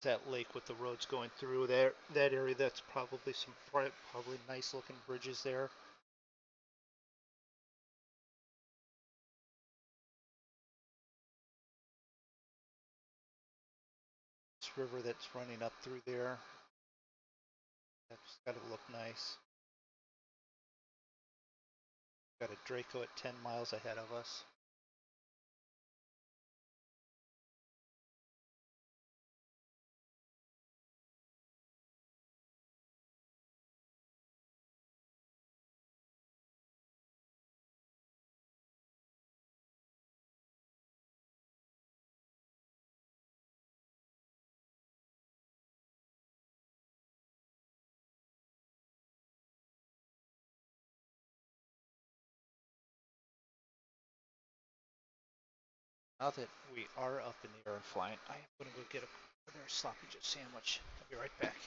that lake with the roads going through there. That area, that's probably some probably nice looking bridges there. This river that's running up through there, that's got to look nice. Got a Draco at 10 miles ahead of us. Now that we are up in the air and flying, I am going to go get another sloppy Joe sandwich. I'll be right back.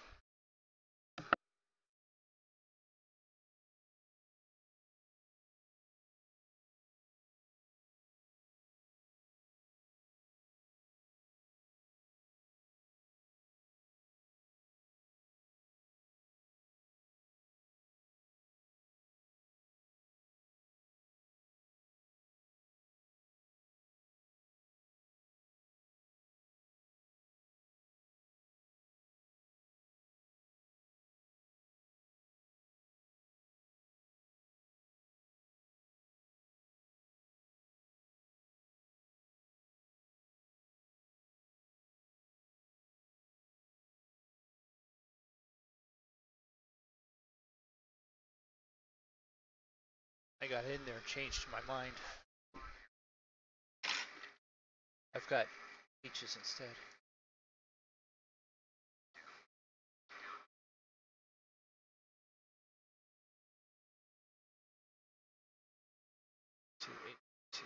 I got in there and changed my mind. I've got peaches instead. Two eight two.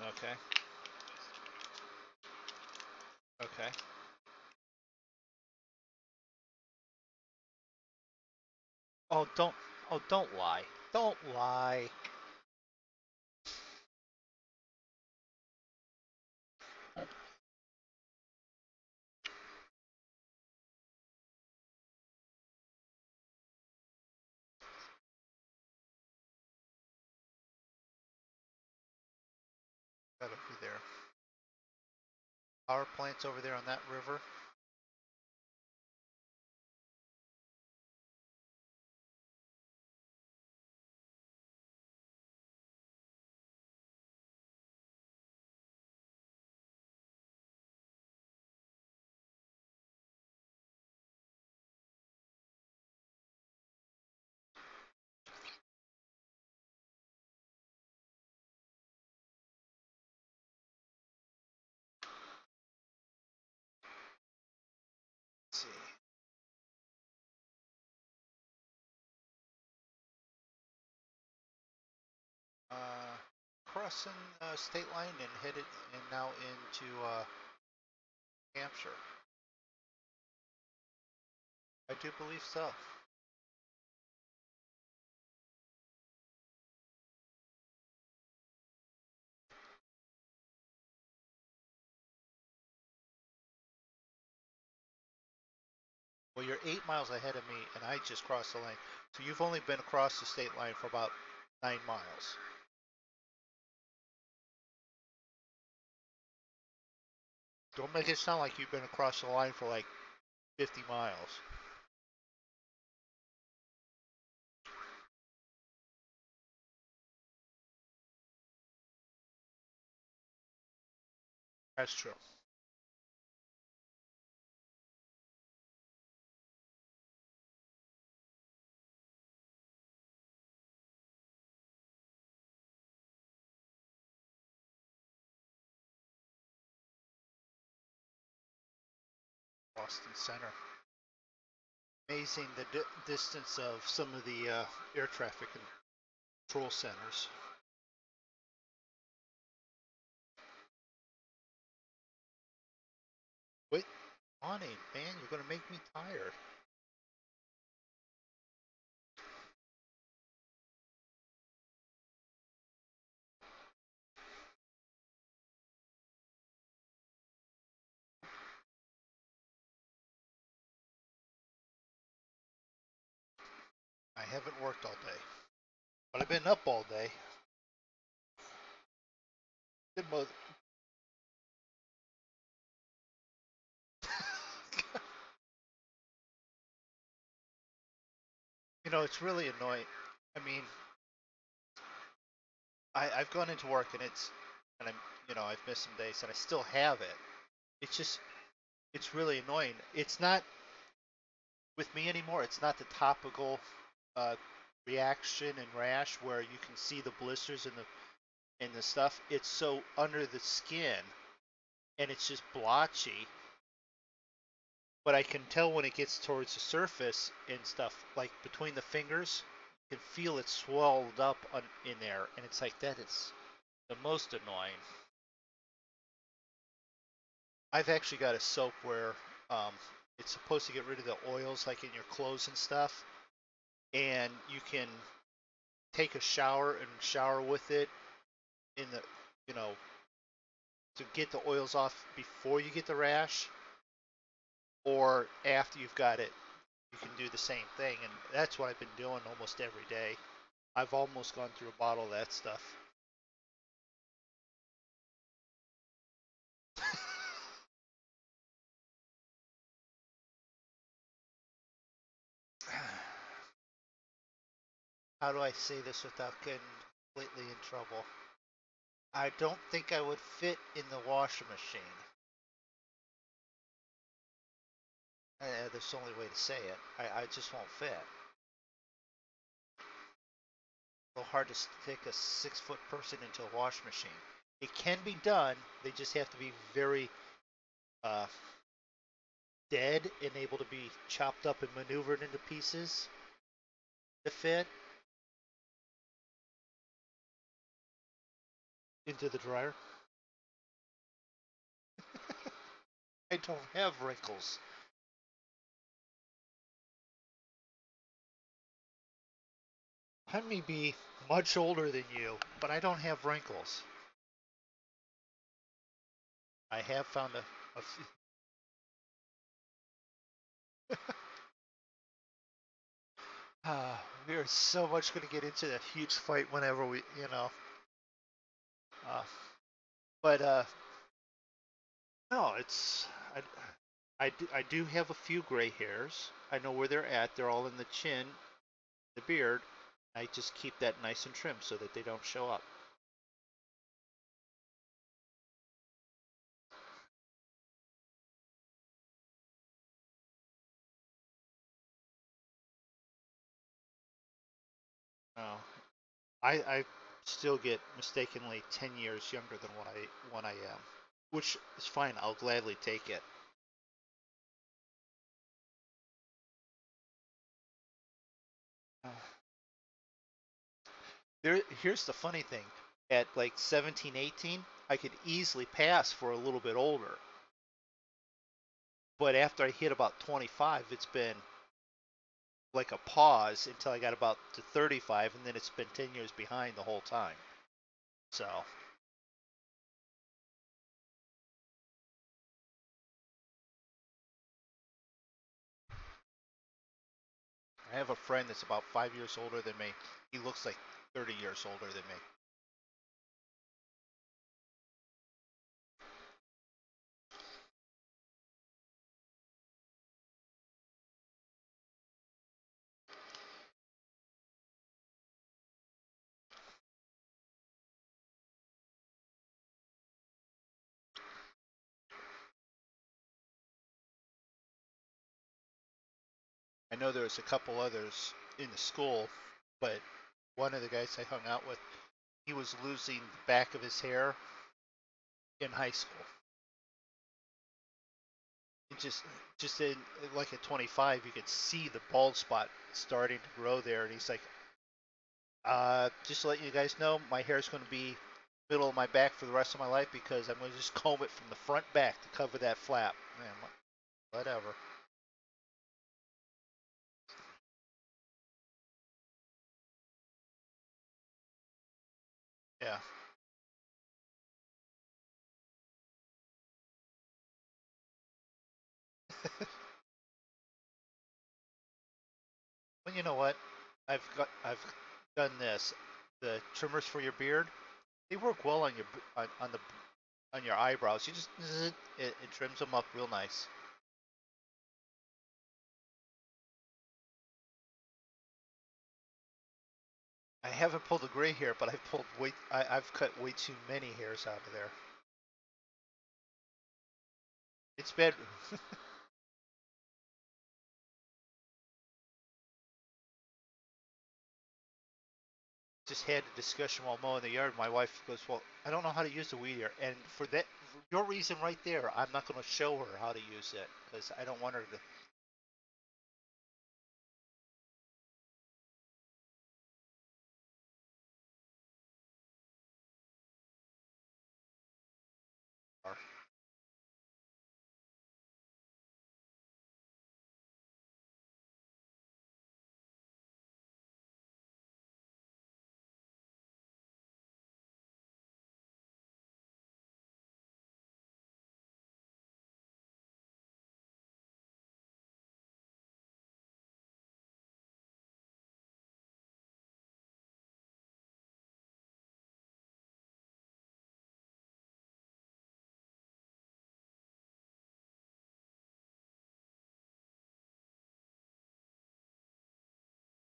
Okay. Okay. Oh, don't lie. Don't lie. Right over there. Power plants over there on that river. Let's see. Crossing state line and headed and now into Hampshire. I do believe so. Well, you're 8 miles ahead of me, and I just crossed the line. So you've only been across the state line for about 9 miles. Don't make it sound like you've been across the line for like 50 miles. That's true. Boston Center. Amazing the distance of some of the air traffic control centers. Wait, awning, man, you're gonna make me tired. I haven't worked all day, but I've been up all day. Did most, you know, it's really annoying. I mean, I've gone into work and and I'm, you know, I've missed some days and I still have it. It's just, it's really annoying. It's not with me anymore. It's not the topical uh, reaction and rash where you can see the blisters and the stuff. It's so under the skin and it's just blotchy. But I can tell when it gets towards the surface and stuff, like between the fingers, you can feel it swelled up in there, and it's like that is the most annoying. I've actually got a soap where um, it's supposed to get rid of the oils, like in your clothes and stuff, and you can take a shower and shower with it in the, you know, to get the oils off before you get the rash, or after you've got it, you can do the same thing, and that's what I've been doing almost every day. I've almost gone through a bottle of that stuff. How do I say this without getting completely in trouble? I don't think I would fit in the washing machine. That's the only way to say it. I just won't fit. So hard to stick a 6 foot person into a washing machine. It can be done. They just have to be very uh, dead and able to be chopped up and maneuvered into pieces to fit into the dryer. I don't have wrinkles. I may be much older than you, but I don't have wrinkles. I have found a few. We are so much going to get into that huge fight whenever we, you know. Uh, but no, it's I do have a few gray hairs. I know where they're at. They're all in the chin, the beard. I just keep that nice and trim so that they don't show up. Oh, I still get mistakenly 10 years younger than what I am, which is fine. I'll gladly take it. Uh, here's the funny thing. At like 17, 18, I could easily pass for a little bit older. But after I hit about 25, it's been like a pause until I got about to 35, and then it's been 10 years behind the whole time. So I have a friend that's about 5 years older than me. He looks like 30 years older than me. I know there was a couple others in the school, but one of the guys I hung out with, he was losing the back of his hair in high school. It just in like at 25, you could see the bald spot starting to grow there, and he's like, just to let you guys know, my hair is going to be middle of my back for the rest of my life because I'm going to just comb it from the front back to cover that flap. Man, whatever. Yeah. Well, you know what? I've done this. The trimmers for your beard, they work well on your on the on your eyebrows. You just it trims them up real nice. I haven't pulled the gray hair, but I've cut way too many hairs out of there. It's bad. Just had a discussion while mowing the yard. My wife goes, "Well, I don't know how to use the weed eater," and for that, for your reason right there, I'm not going to show her how to use it because I don't want her to.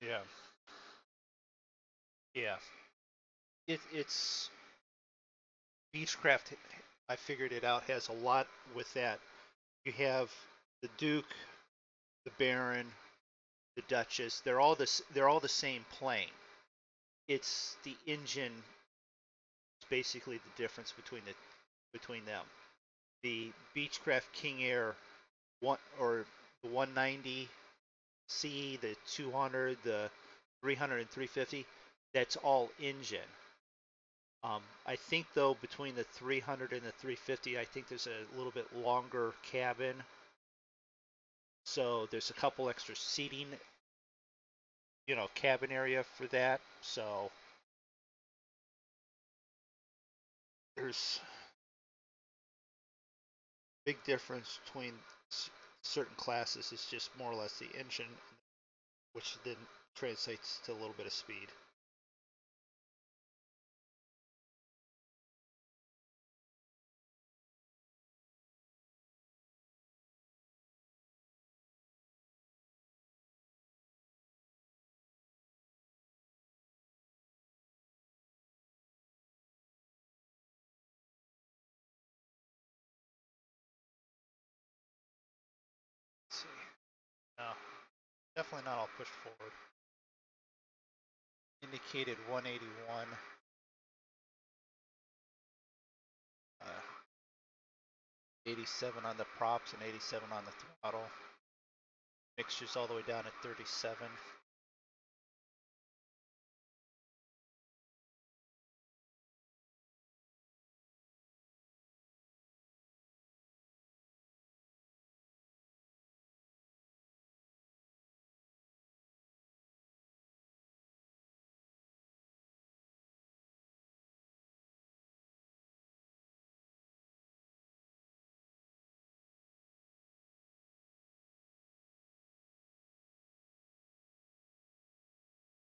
Yeah, yeah. It's Beechcraft. I figured it out. Has a lot with that. You have the Duke, the Baron, the Duchess. They're all the same plane. It's the engine is basically the difference between them. The Beechcraft King Air one or the 190C, the 200, the 300 and 350, that's all engine. I think though between the 300 and the 350, I think there's a little bit longer cabin, so there's a couple extra seating, cabin area for that. So there's big difference between certain classes. It's just more or less the engine, which then translates to a little bit of speed. Let's see. No, definitely not all pushed forward. Indicated 181. 87 on the props and 87 on the throttle. Mixture's all the way down at 37.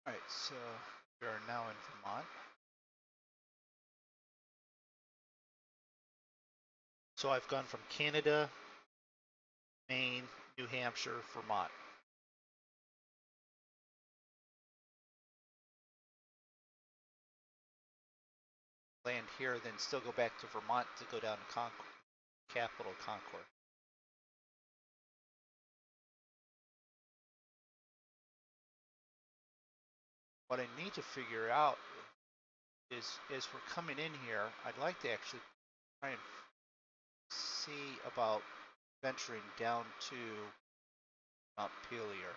All right, so we are now in Vermont. So I've gone from Canada, Maine, New Hampshire, Vermont. Land here, then still go back to Vermont to go down to Concord, capital Concord. what I need to figure out is, as we're coming in here, I'd like to actually try and see about venturing down to Montpelier.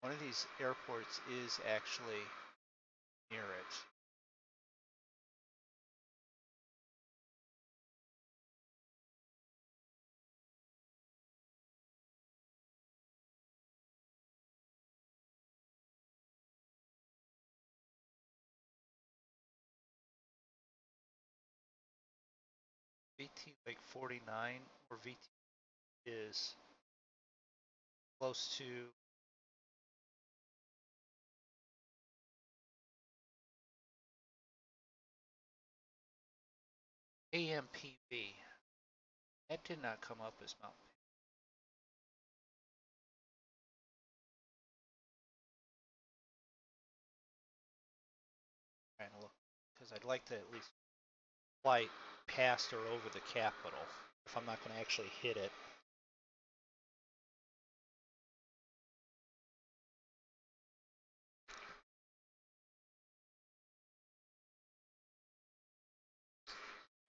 One of these airports is actually near it. VT like 49 or VT is close to AMPV. That did not come up as Mount. Trying to look because I'd like to at least fly past or over the capital if I'm not going to actually hit it.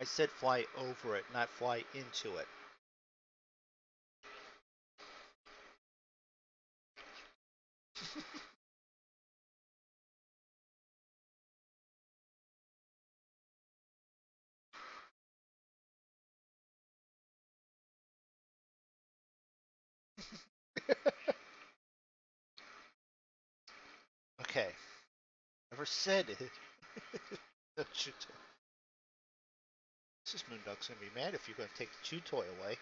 I said fly over it, not fly into it. Okay. Never said it. This MoonDog's going to be mad if you're going to take the chew toy away.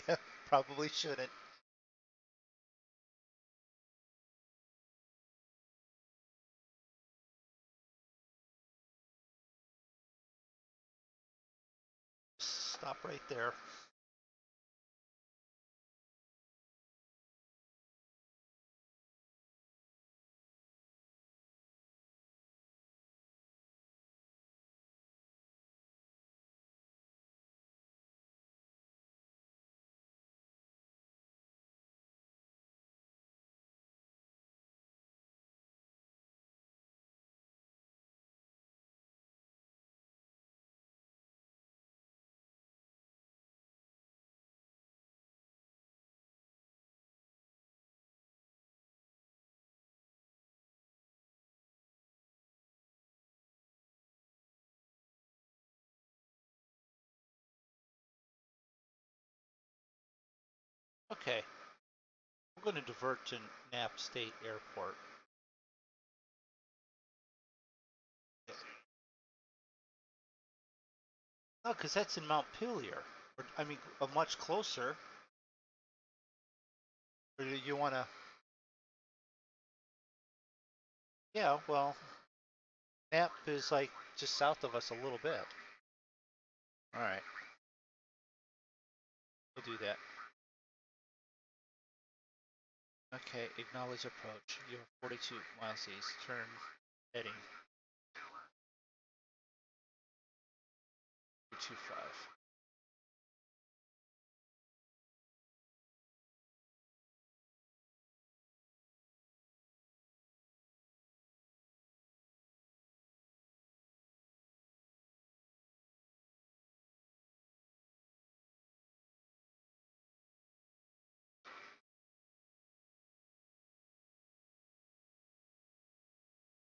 Yeah, probably shouldn't. Stop right there. Okay, we're going to divert to Knapp State Airport. No, because that's in Montpelier. Or, I mean, much closer. Or do you want to? Yeah, well, Knapp is like just south of us a little bit. All right, we'll do that. Okay, acknowledge approach. You're 42 miles east. Turn heading 225.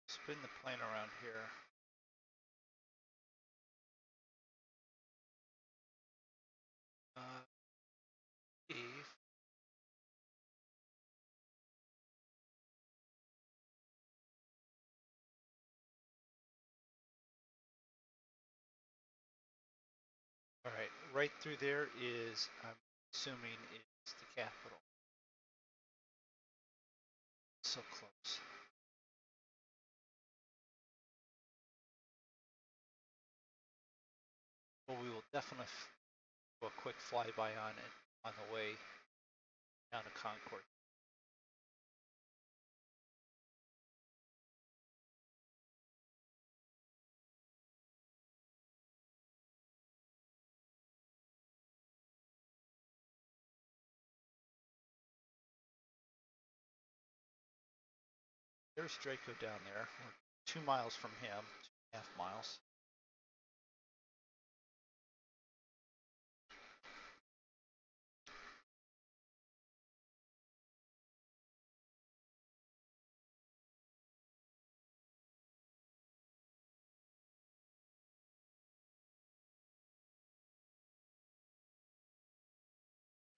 Spin the plane around here. Eve. All right, right through there is, I'm assuming, is the capital. So close. Well, we will definitely do a quick flyby on it on the way down to Concord. There's Draco down there. We're 2 miles from him, 2.5 miles.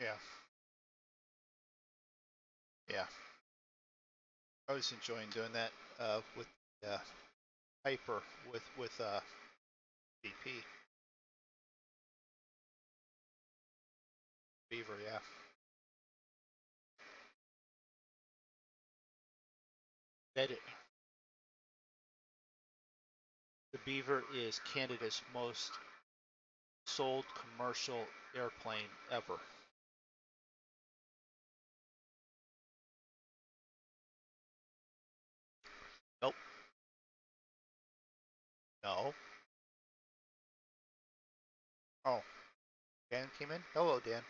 Yeah, yeah. I was enjoying doing that with Hyper with BP Beaver. Yeah, that it, the Beaver is Canada's most sold commercial airplane ever. Nope. No. Oh, Dan came in. Hello, Dan.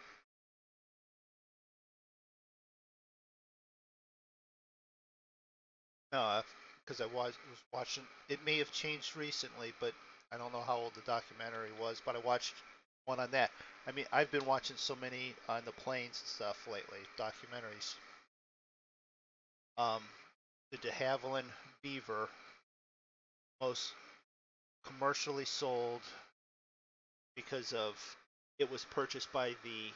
No, because I was watching. It may have changed recently, but I don't know how old the documentary was. But I watched one on that. I mean, I've been watching so many on the planes and stuff lately, documentaries. Um, the de Havilland Beaver, most commercially sold because of it was purchased by the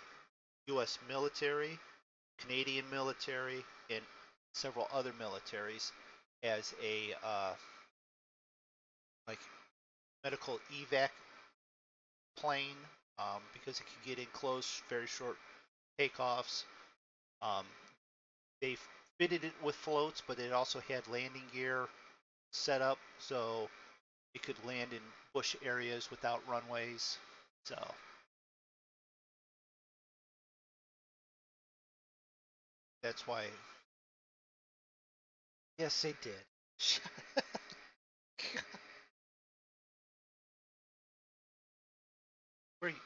U.S. military, Canadian military, and several other militaries as a like medical evac plane because it can get in close, very short takeoffs. Um, they fitted it with floats, but it also had landing gear set up so it could land in bush areas without runways. So that's why. Yes, they did. Where you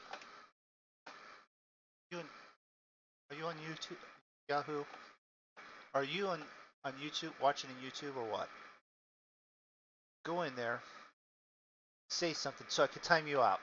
are you on YouTube, Yahoo? Are you on YouTube watching on YouTube or what? Go in there, say something so I can time you out.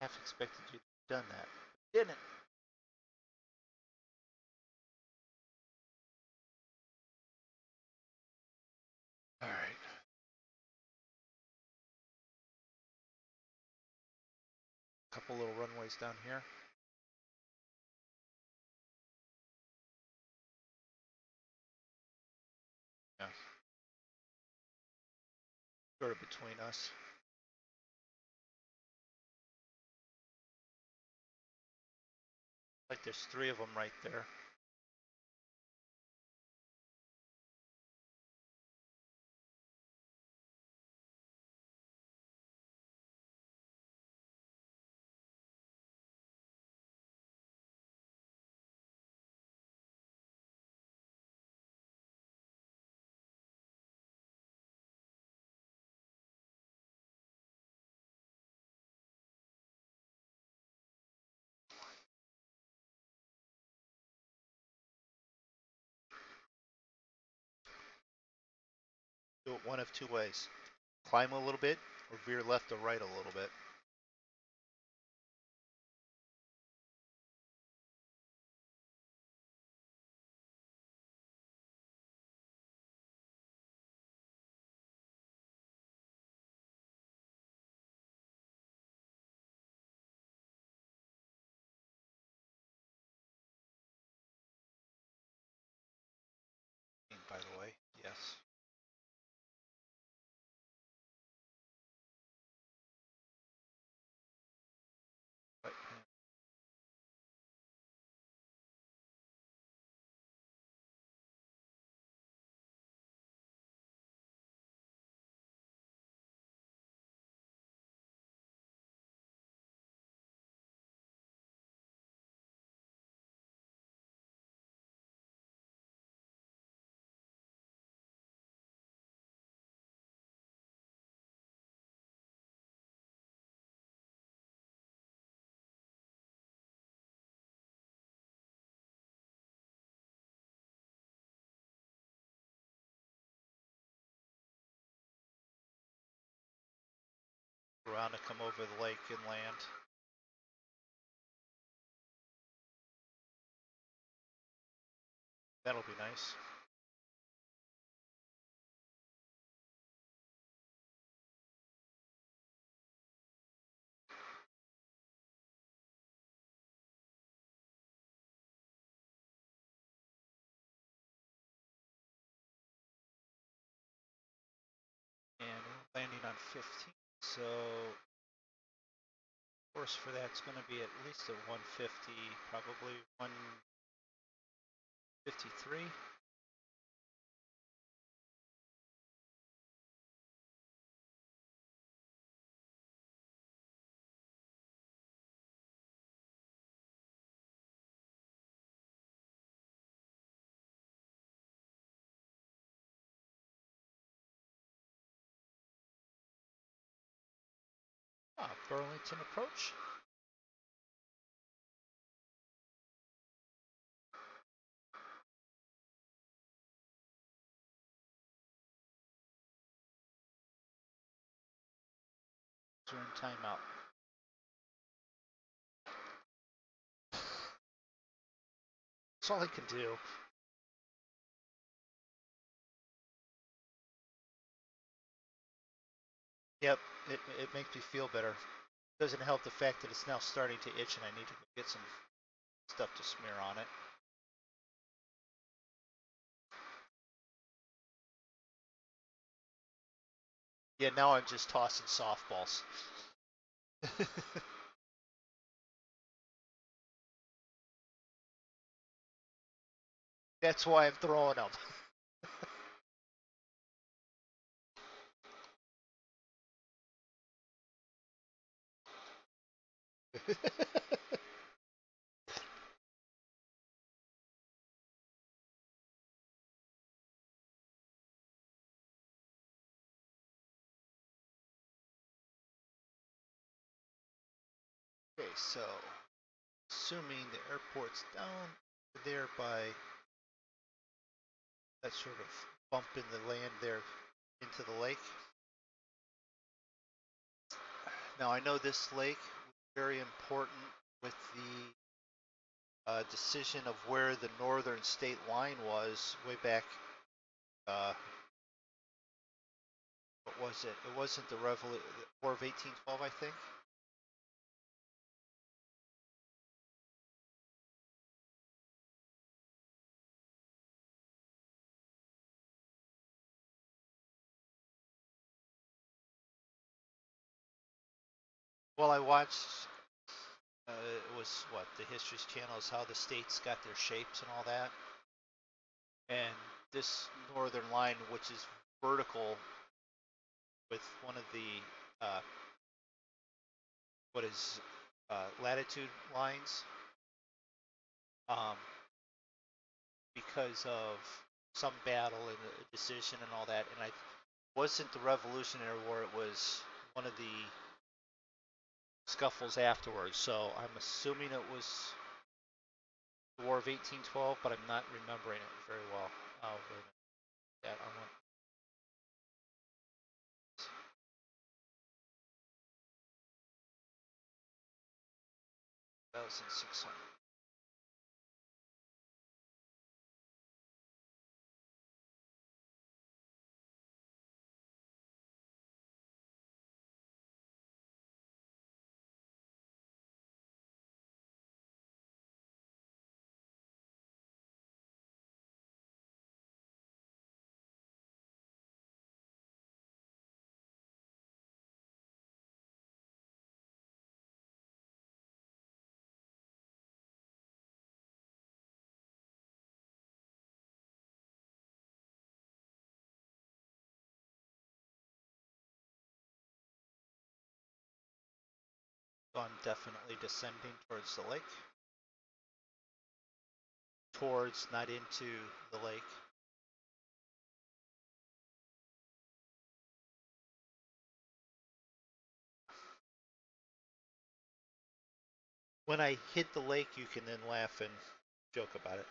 Half expected you to have done that. Didn't. All right. A couple little runways down here. Yeah. Sort of between us. Like there's three of them right there. Do it one of two ways. Climb a little bit or veer left or right a little bit. By the way, yes. around to come over the lake and land. That'll be nice. And we're landing on 15, so course for that's going to be at least a 150, probably 153. Burlington approach. We're in timeout. That's all I can do. Yep, it makes me feel better. Doesn't help the fact that it's now starting to itch and I need to get some stuff to smear on it. Yeah, now I'm just tossing softballs. That's why I'm throwing them. Okay, so assuming the airport's down there by that sort of bump in the land there into the lake. Now I know this lake was very important with the decision of where the northern state line was way back. What was it? It wasn't the War of 1812, I think. Well, I watched. It was what the History's Channel is how the states got their shapes and all that. And this northern line, which is vertical with one of the what is latitude lines, um, because of some battle and a decision and all that. And I wasn't the Revolutionary War; it was one of the scuffles afterwards. So I'm assuming it was the War of 1812, but I'm not remembering it very well. Oh, wait a minute. That I want. That was in 600. So I'm definitely descending towards the lake. Towards, not into the lake. When I hit the lake, you can then laugh and joke about it.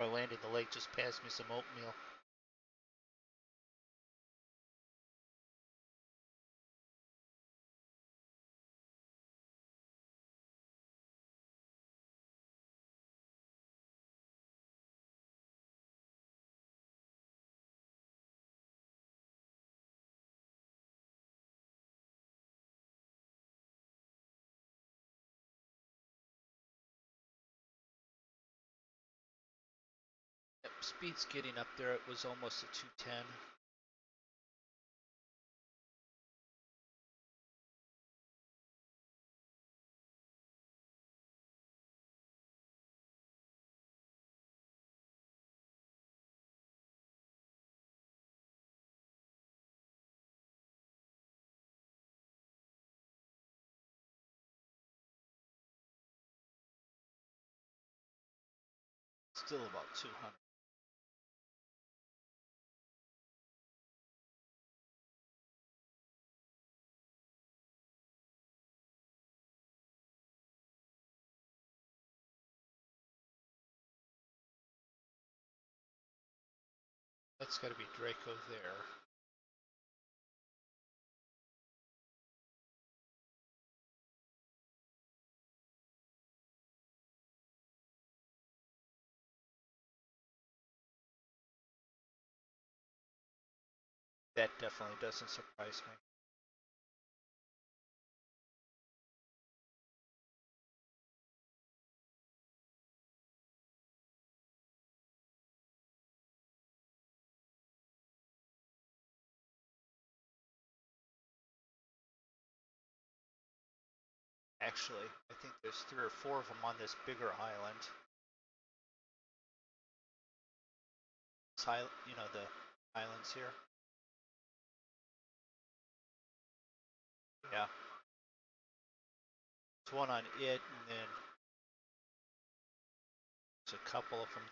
I landed the lake just passed me some oatmeal. Yep, speed's getting up there. It was almost a 210. Still about 200. That's got to be Draco there. That definitely doesn't surprise me. Actually, I think there's 3 or 4 of them on this bigger island. You know, the islands here. Yeah. There's one on it, and then there's a couple of them.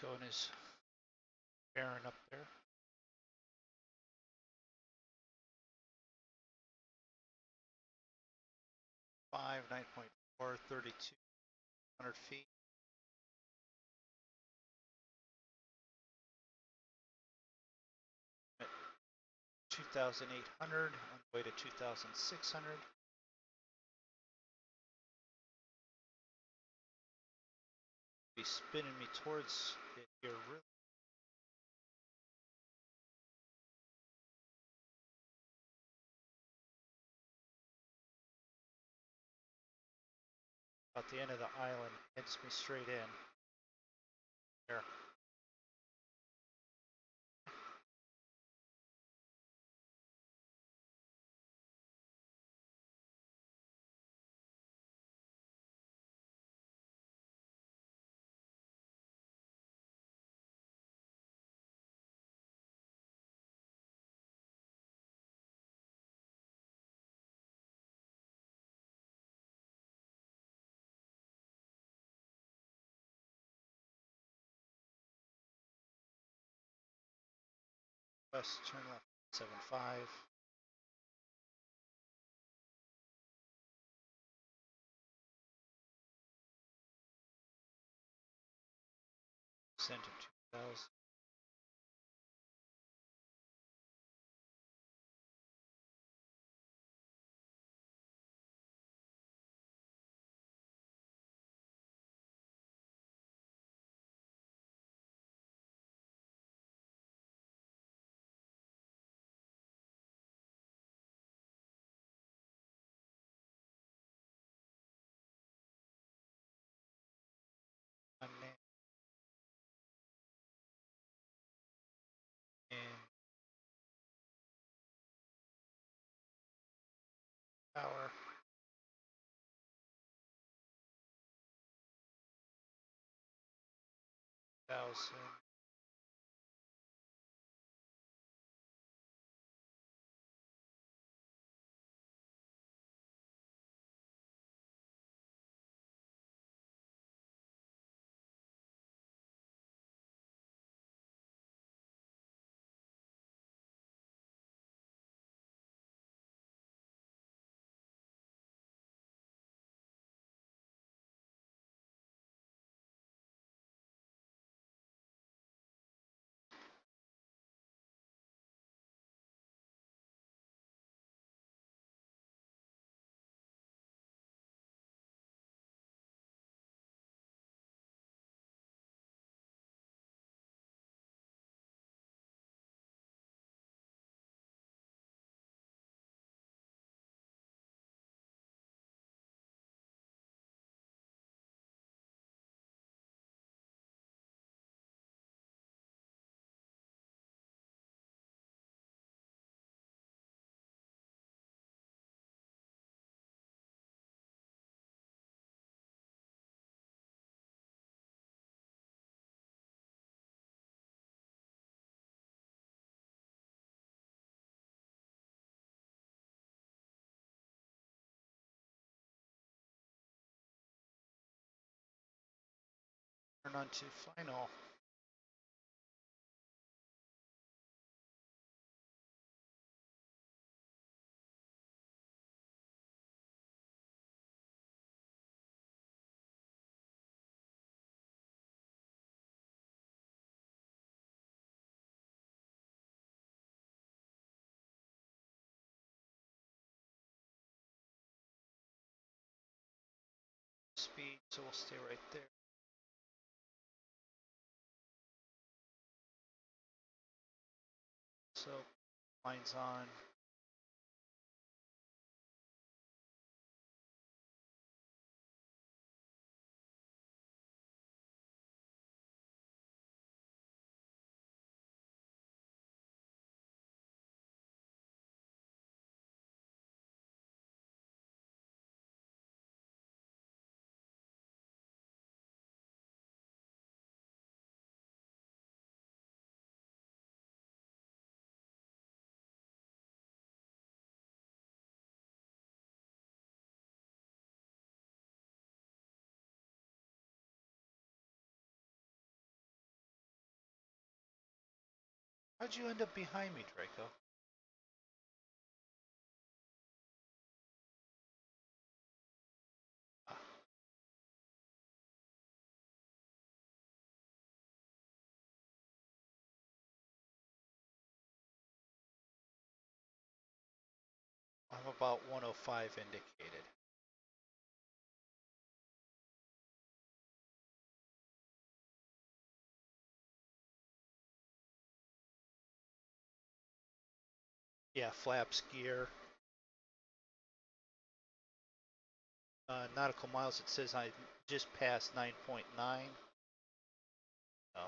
Going is bearing up there. 5, 9.4, 3,200 feet. At 2,800, on the way to 2,600. Be spinning me towards it here really. About the end of the island, heads me straight in. There. West, turn left, 75. Send to 2,000. Power. Thousand. Turn on to final. Speed, so we'll stay right there. So, line's on. How'd you end up behind me, Draco? Ah, I'm about 105 indicated. Yeah, flaps, gear. Nautical miles, it says I just passed 9.9. Oh,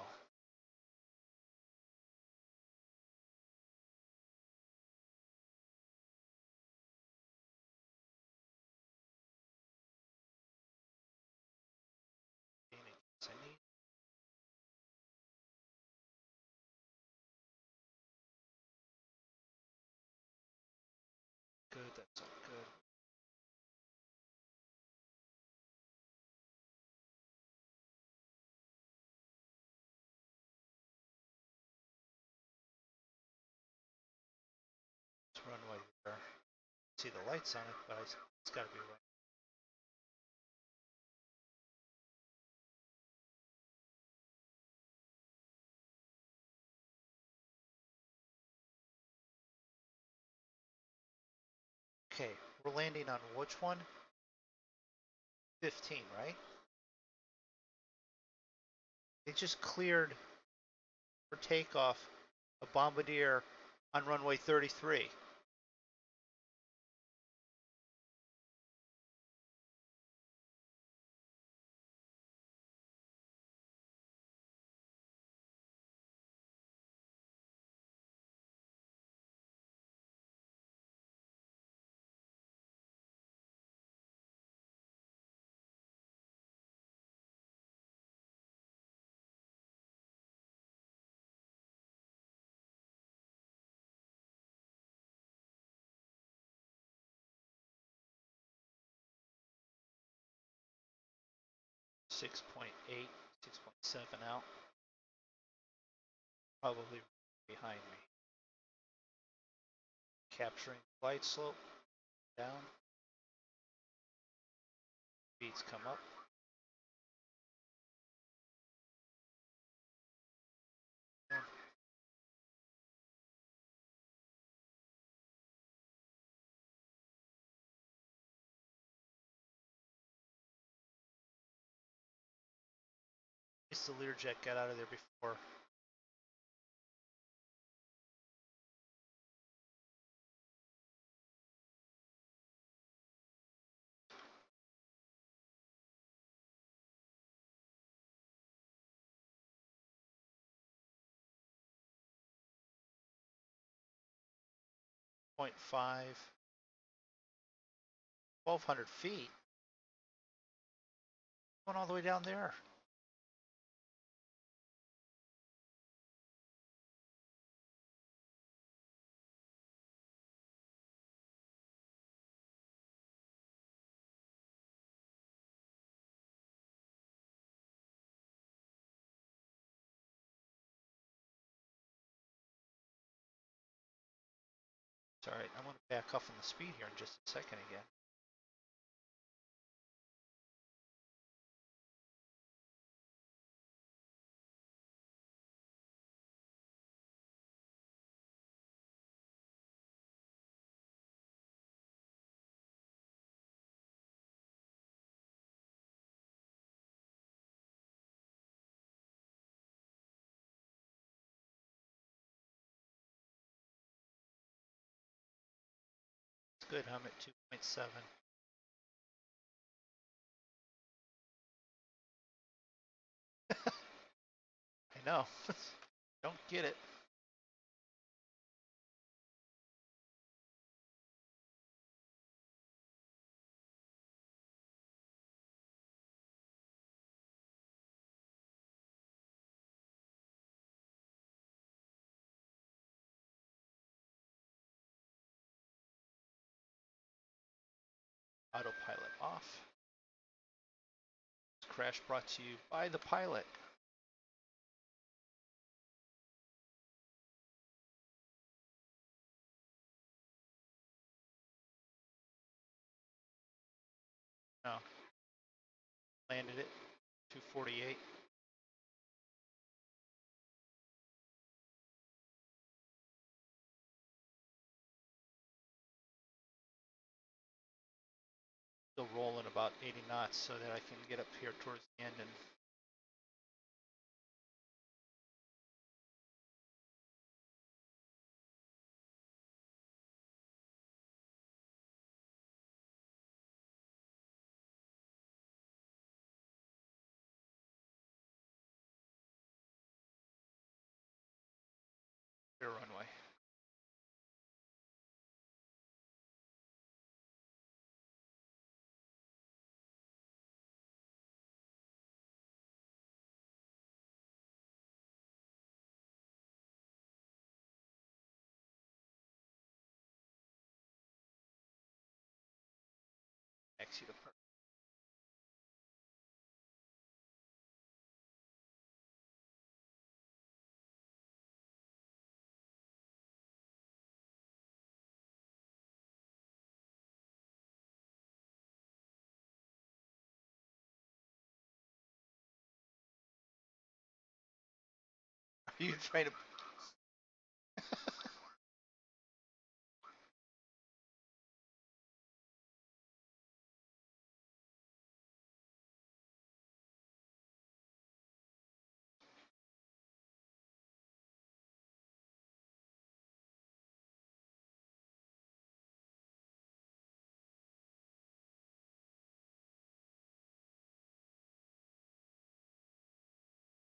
I need. Good, that's all good. Let's runway there. See the lights on it, but it's got to be right. Okay, we're landing on which one? 15, right? They just cleared for takeoff a bombardier on runway 33. 6.8, 6.7 out. Probably behind me. Capturing glide slope down. Speeds come up. At least the Learjet got out of there before. .5, 1,200 feet. Going all the way down there. It's all right. I'm going to back off on the speed here in just a second again. It's good. I'm at 2.7. I know. Don't get it. Autopilot off. This crash brought to you by the pilot. No. Landed it. 248. Still rolling about 80 knots so that I can get up here towards the end and clear runway. Taxi to park. Are you trying to?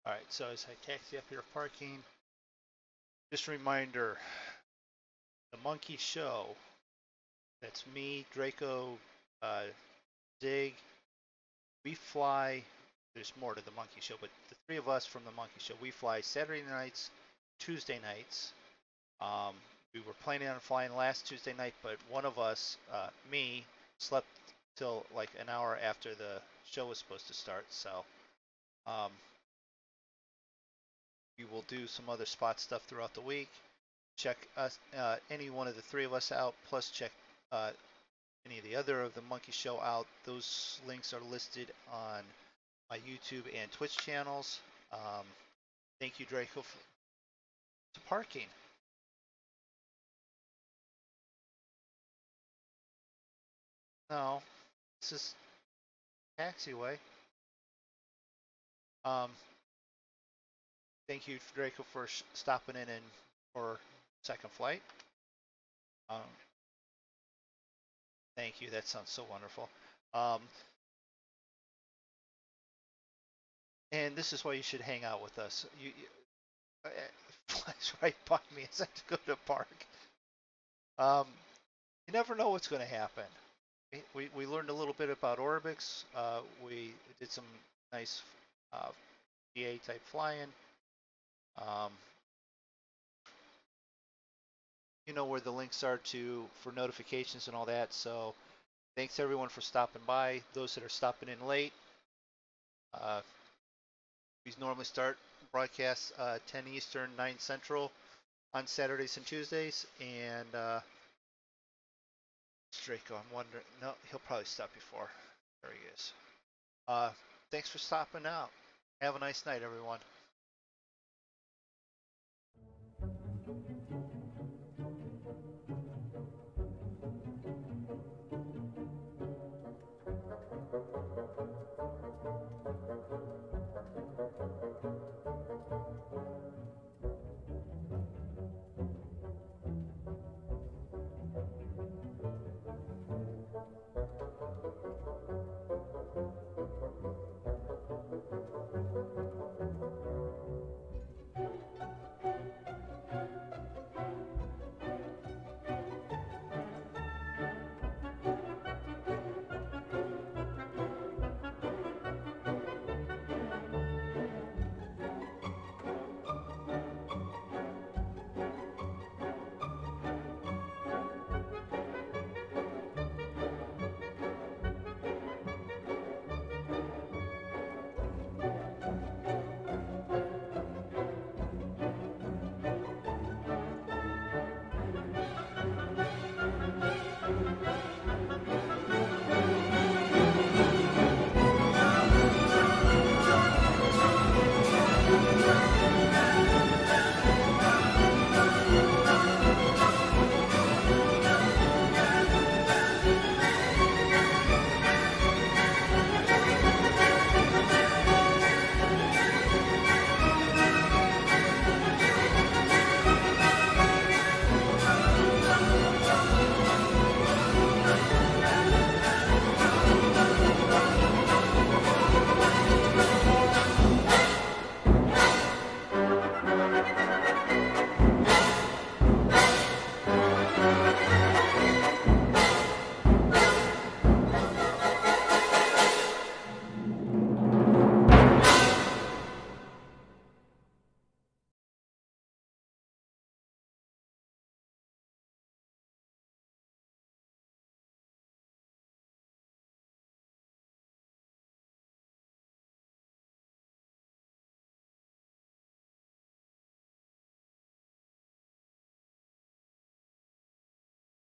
All right, so as I taxi up here parking, just a reminder, the monkey show, that's me, Draco, Zig, we fly, there's more to the monkey show, but the three of us from the monkey show, we fly Saturday nights, Tuesday nights. We were planning on flying last Tuesday night, but one of us, me, slept till like an hour after the show was supposed to start, so Um, we will do some other spot stuff throughout the week. Check us, any one of the three of us out, plus check uh, any of the other of the Monkey Show out. Those links are listed on my YouTube and Twitch channels. Um, thank you, Draco, for to parking. No, this is taxiway. Um, thank you, Draco, for stopping in and for second flight. Um, thank you. That sounds so wonderful. Um, and this is why you should hang out with us. It flies right by me as I go to the park. Um, you never know what's going to happen. We learned a little bit about Orbix. We did some nice PA type flying. Um, you know where the links are to for notifications and all that. So thanks everyone for stopping by. Those that are stopping in late, uh, we normally start broadcasts 10 Eastern, 9 Central on Saturdays and Tuesdays. And Draco, I'm wondering. No, he'll probably stop before. There he is. Uh, thanks for stopping out. Have a nice night, everyone.